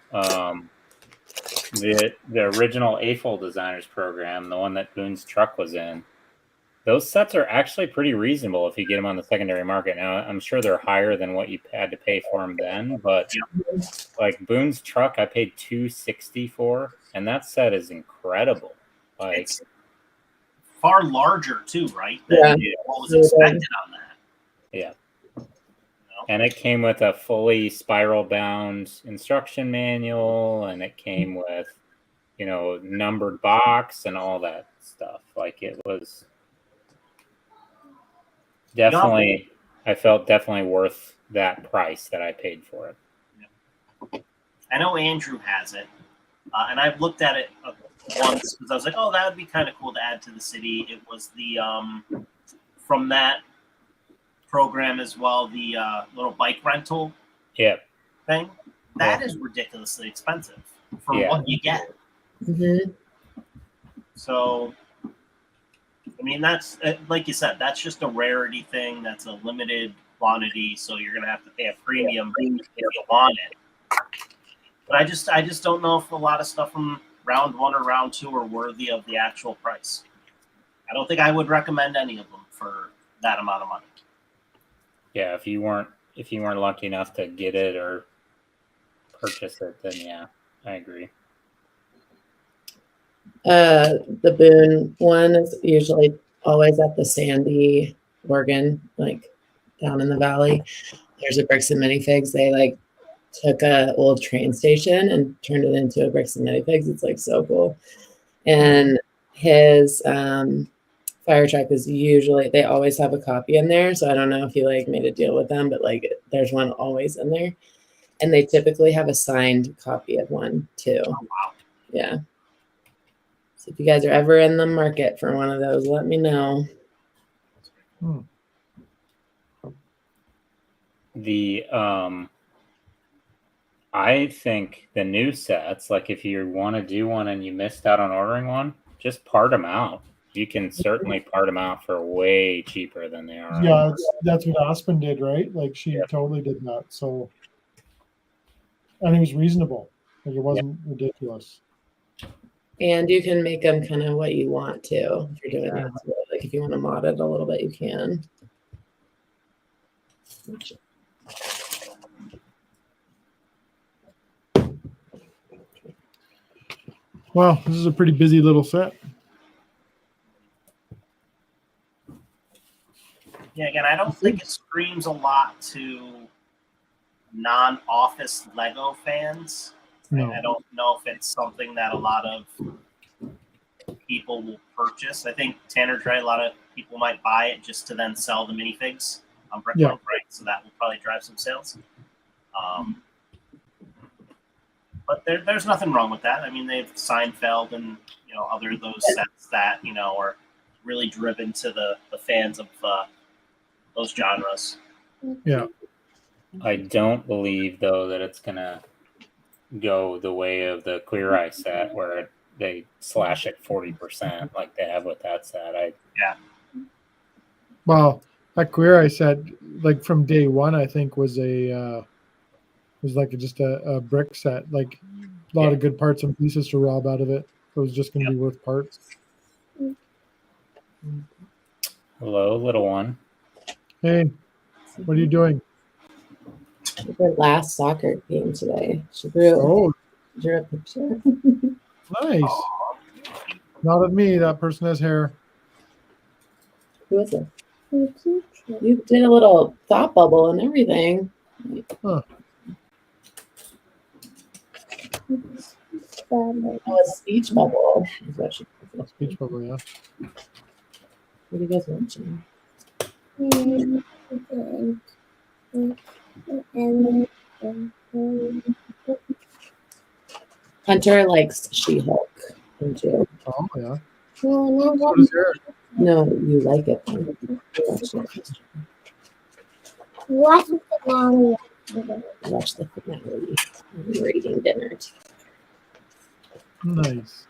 The original AFOL designers program, the one that Boone's truck was in, those sets are actually pretty reasonable if you get them on the secondary market. Now, I'm sure they're higher than what you had to pay for them then, but like Boone's truck, I paid $260 for, and that set is incredible. Like, It's far larger too, right? Yeah. Than what was expected on that. Yeah. And it came with a fully spiral bound instruction manual, and it came with, numbered box and all that stuff. Like, it was definitely, I felt definitely worth that price that I paid for it. I know Andrew has it, and I've looked at it once because I was like, oh, that would be kind of cool to add to the city. It was the from that program as well, the little bike rental thing. That is ridiculously expensive for what you get. Mm-hmm. So, I mean, that's like you said, that's just a rarity thing. That's a limited quantity, so you're gonna have to pay a premium if you want it. But I just don't know if a lot of stuff from round 1 or round 2 are worthy of the actual price. I don't think I would recommend any of them for that amount of money. Yeah, if you weren't lucky enough to get it or purchase it, then yeah, I agree. The Boone one is usually always at the Sandy, Oregon, like down in the valley. There's a Bricks and Minifigs. They like took a old train station and turned it into a Bricks and Minifigs. It's like so cool. And his fire truck is usually, they always have a copy in there. So I don't know if he like made a deal with them, but like there's one always in there. And they typically have a signed copy of one too. Oh, wow. Yeah. So if you guys are ever in the market for one of those, let me know. The I think the new sets, like if you want to do one and you missed out on ordering one, just part them out. You can certainly part them out for way cheaper than they are. Yeah, that's what Aspen did, right? Like she totally did that. So, and it was reasonable. Like it wasn't ridiculous. And you can make them kind of what you want to. If you're doing that, too. Like if you want to mod it a little bit, you can. Well, this is a pretty busy little set. Yeah, again, I don't think it screams a lot to non-office Lego fans. No. I don't know if it's something that a lot of people will purchase. I think Tanner's right. A lot of people might buy it just to then sell the minifigs on Bricklink, right? So that will probably drive some sales. But there's nothing wrong with that. I mean, they've Seinfeld and other of those sets that are really driven to the fans of those genres. Yeah. I don't believe though that it's gonna go the way of the Queer Eye set where they slash it 40% like they have with that set. Well, that Queer Eye set, like from day one, I think was just a brick set. Like a lot of good parts and pieces to rob out of it. So it was just going to be worth parts. Hello, little one. Hey, what are you doing? Her last soccer game today. She drew a picture. Nice. Not of me. That person has hair. Who is it? You did a little thought bubble and everything. Huh. Oh, a speech bubble. Speech bubble, yeah. What are you guys watching? Hunter likes She-Hulk, don't you? Oh, yeah. So does hair. No, you like it. Watch the finale. Watch the finale. We're eating dinner. Nice.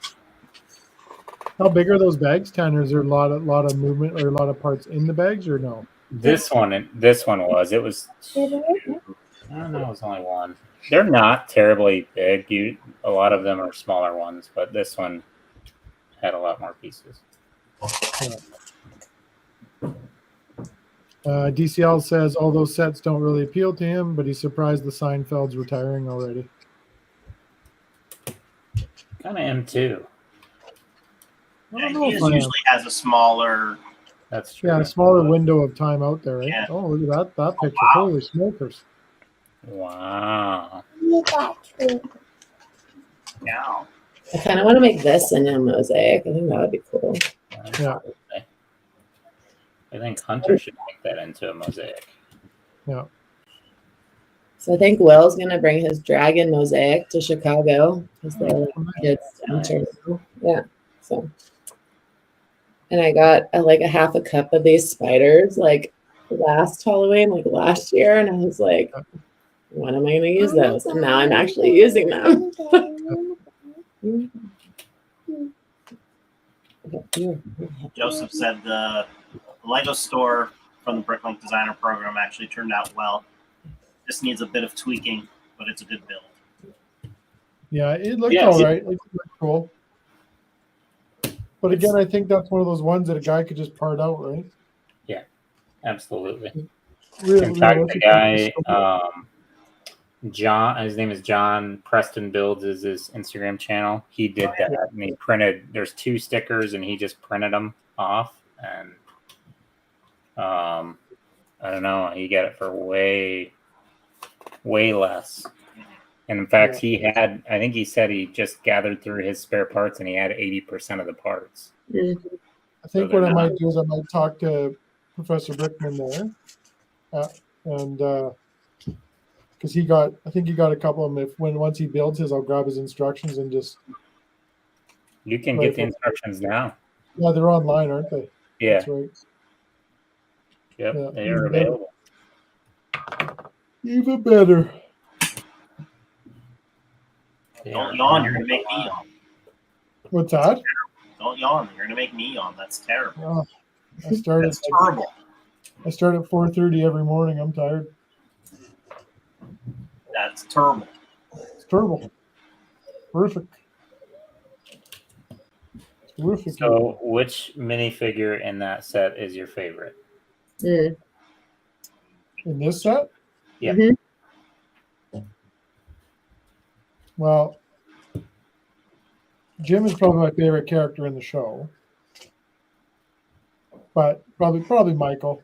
How big are those bags, Tanner? Is there a lot of movement or a lot of parts in the bags, or no? This one was. It was. I don't know. It was only one. They're not terribly big. A lot of them are smaller ones, but this one had a lot more pieces. DCL says all those sets don't really appeal to him, but he's surprised the Seinfeld's retiring already. Kind of am too. I Yeah, don't know he if I am. usually has a smaller. That's true. Yeah, a smaller window of time out there, right? Yeah. Oh, look at that picture. wow. Holy smokers. Wow. You got two. Yeah. I kind of want to make this in a mosaic. I think that would be cool. Yeah. I think Hunter should make that into a mosaic. Yeah. So I think Will's gonna bring his dragon mosaic to Chicago because they're like kids to enter now. Yeah. So, and I got like a half a cup of these spiders like last Halloween, like last year, and I was like, when am I gonna use those? And now I'm actually using them. Joseph said the Lego store from the Bricklink Designer Program actually turned out well. Just needs a bit of tweaking, but it's a good build. Yeah, it looked Yeah, all see- right. It looked cool. But again, I think that's one of those ones that a guy could just part out, right? Absolutely. Real, In fact, the realistically, guy, John, his name is John Preston Builds is his Instagram channel. He did that and he printed, there's 2 stickers and he just printed them off. And I don't know, he got it for way less. And in fact, I think he said he just gathered through his spare parts and he had 80% of the parts. I think what I might do is I might talk to Professor Brickman there, and because I think he got a couple of them. Once he builds his, I'll grab his instructions and just. You can get the instructions now. Yeah, they're online, aren't they? Yeah. That's right. Yep, Yeah, they are available. Even better. Don't yawn, you're gonna make me yawn. What's that? Don't yawn, you're gonna make me yawn. That's terrible. Oh, I start That's terrible. I start at 4:30 every morning. I'm tired. That's terrible. It's terrible. Horrific. Horrific. So, which minifigure in that set is your favorite? In this set? Yeah. Well, Jim is probably my favorite character in the show, but probably Michael.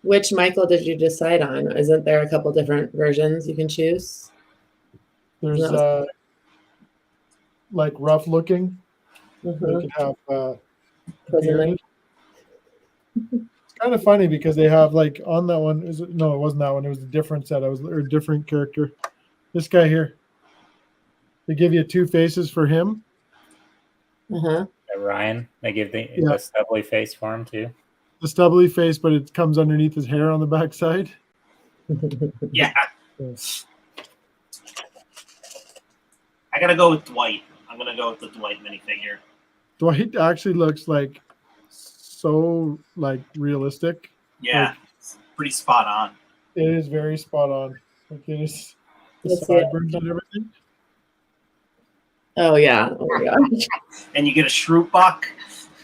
Which Michael did you decide on? Isn't there a couple different versions you can choose? There's No. like rough looking. You Mhm. can have Prison bearded. It's kind of funny because they have like on that one. No, it wasn't that one. It was a different set. Or a different character. This guy here. They give you 2 faces for him. Uh-huh. Ryan, they give the Yeah. stubbly face for him too. The stubbly face, but it comes underneath his hair on the backside. Yeah. Yeah. I gotta go with Dwight. I'm gonna go with the Dwight minifigure. Dwight actually looks like so like realistic. Yeah, it's pretty spot on. It is very spot on. Like it is the Let's see it. sideburns and everything. Oh yeah. Oh my gosh. And you get a shroot buck.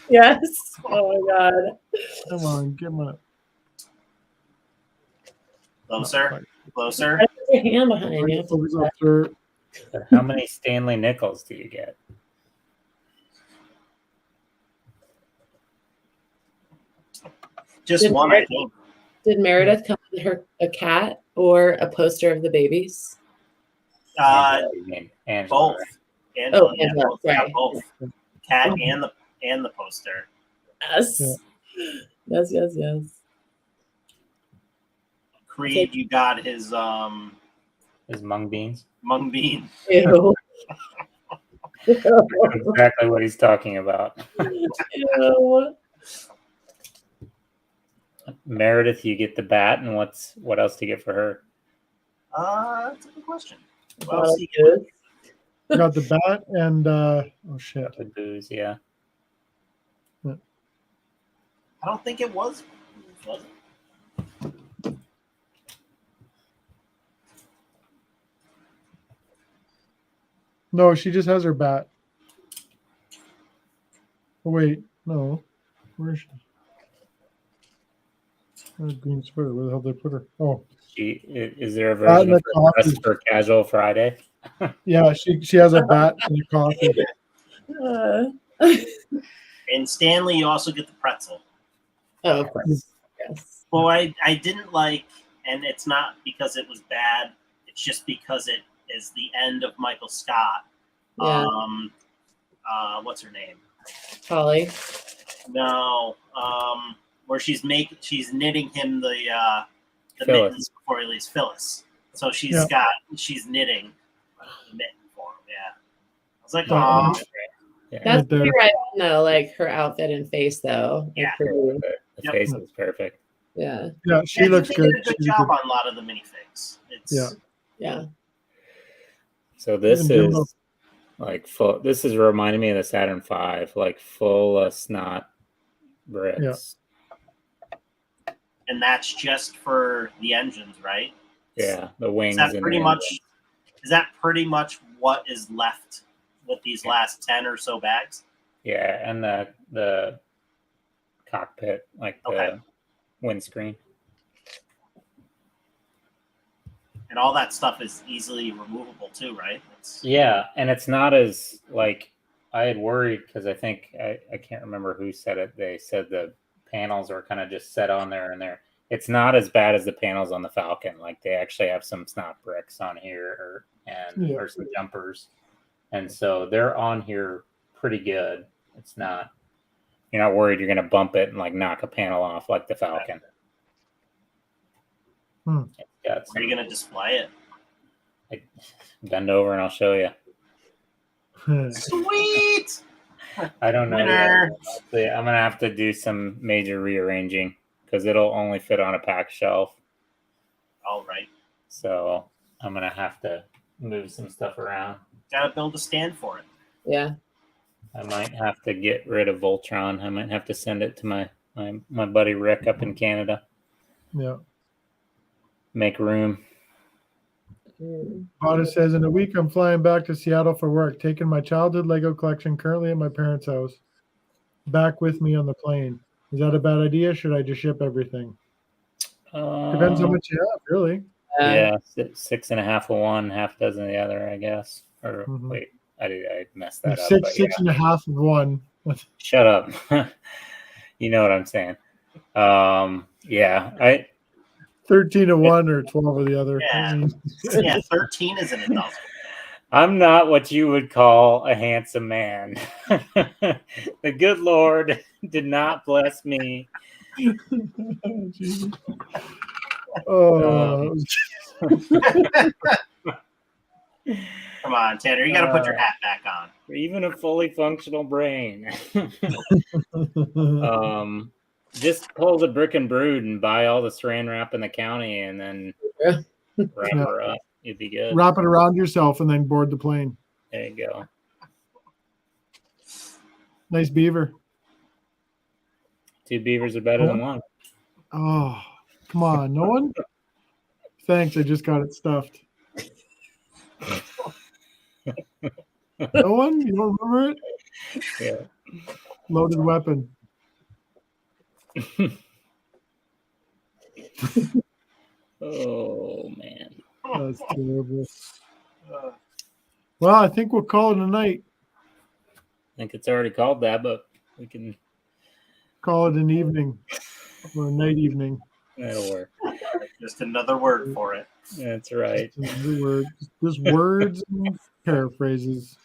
Yes. Oh my god. Come on, give him a Closer, closer. Put your hand behind you. closer. How many Stanley Nichols do you get? Just Did one, I think. Did Meredith come with her a cat or a poster of the babies? Angela, Both. right? Angela, Oh, yeah, Angela, both. Yeah, right. both. Cat and the poster. Yes. Yeah. Yes. Creed, you got his His mung beans. mung bean. Ew. Exactly what he's talking about. Ew. Meredith, you get the bat, and what else do you get for her? That's a good question. What Bottle else do you of get? booze. Got the bat and oh shit. The booze, yeah. I don't think it was it? No, she just has her bat. Oh, wait, no. Where is she? Where's green sweater? Where the hell did they put her? Oh, Is there a Bat version and for a coffee. Dress for Casual Friday? yeah, she has a bat and a coffee. Uh, in Stanley, you also get the pretzel. Oh, of course. Yes. Well, I didn't like, and it's not because it was bad. It's just because it is the end of Michael Scott. Yeah. What's her name? Holly. No. Where she's knitting him the Phyllis. mittens before he leaves. Phyllis. So she's knitting the mitten for him. Yeah. I was like, oh. Yeah. That's pretty right on though, like her outfit and face though. Yeah. The face is perfect. Yeah. Yeah, she looks good. They did a good job on a lot of the minifigs. Yeah. So this is like full. This is reminding me of the Saturn V, like full of snot bricks. Yeah. And that's just for the engines, right? Yeah, the wings. Is that pretty much what is left with these last 10 or so bags? Yeah, and the cockpit, like the windscreen. And all that stuff is easily removable too, right? Yeah, and it's not as like I had worried because I think I can't remember who said it. They said the panels are kind of just set on there and there. It's not as bad as the panels on the Falcon. Like they actually have some snot bricks on here or some jumpers. And so they're on here pretty good. It's not, you're not worried you're going to bump it and like knock a panel off like the Falcon. Are you going to display it? Bend over and I'll show you. Sweet! I don't know. Winner. I'm going to have to do some major rearranging because it'll only fit on a pack shelf. All right. So I'm going to have to move some stuff around. Got to build a stand for it. Yeah. I might have to get rid of Voltron. I might have to send it to my buddy Rick up in Canada. Yeah. Make room. Bada says, in a week, I'm flying back to Seattle for work, taking my childhood Lego collection currently at my parents' house back with me on the plane. Is that a bad idea? Should I just ship everything? Depends how much you have, really. Yeah, 6.5 of one, half dozen of the other, I guess. Or wait, I messed that up. Six and a half of one. Shut up. You know what I'm saying. Yeah, 13 of one or 12 of the other. Yeah, yeah, 13 isn't enough. I'm not what you would call a handsome man. The good Lord did not bless me. Oh. Come on, Tanner, you got to put your hat back on. Even a fully functional brain. Just pull the brick and brood and buy all the saran wrap in the county and then wrap her up. You'd be good. Wrap it around yourself and then board the plane. There you go. Nice beaver. 2 beavers are better than one. Oh, come on. No one? Thanks. I just got it stuffed. No one? You don't remember it? Yeah. Loaded weapon. Oh, man. That's terrible. Well, I think we'll call it a night. I think it's already called that, but we can call it an evening or a night evening. That'll work. Just another word for it. That's right. Just words and paraphrases.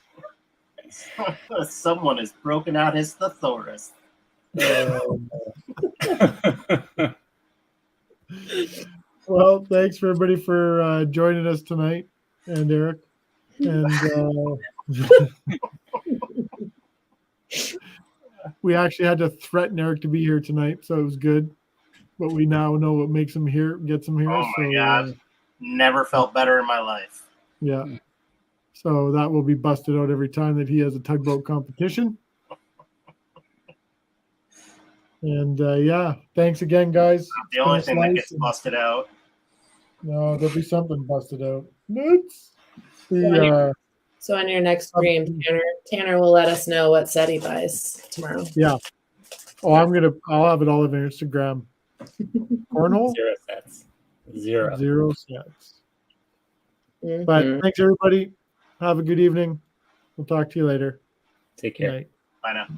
Someone has broken out his thesaurus. Well, thanks for everybody for joining us tonight, and Eric. And we actually had to threaten Eric to be here tonight, so it was good. But we now know what makes him here, gets him here. Oh my God! Never felt better in my life. Yeah. So that will be busted out every time that he has a tugboat competition. And yeah, thanks again, guys. The only thing that gets busted out. No, there'll be something busted out. Nuts. So on your next stream, Tanner will let us know what set he buys tomorrow. Yeah. Oh, I'll have it all over Instagram. Cornhole? 0 sets. 0. 0 sets. Mm-hmm. But thanks everybody. Have a good evening. We'll talk to you later. Take care. Good night. Bye now.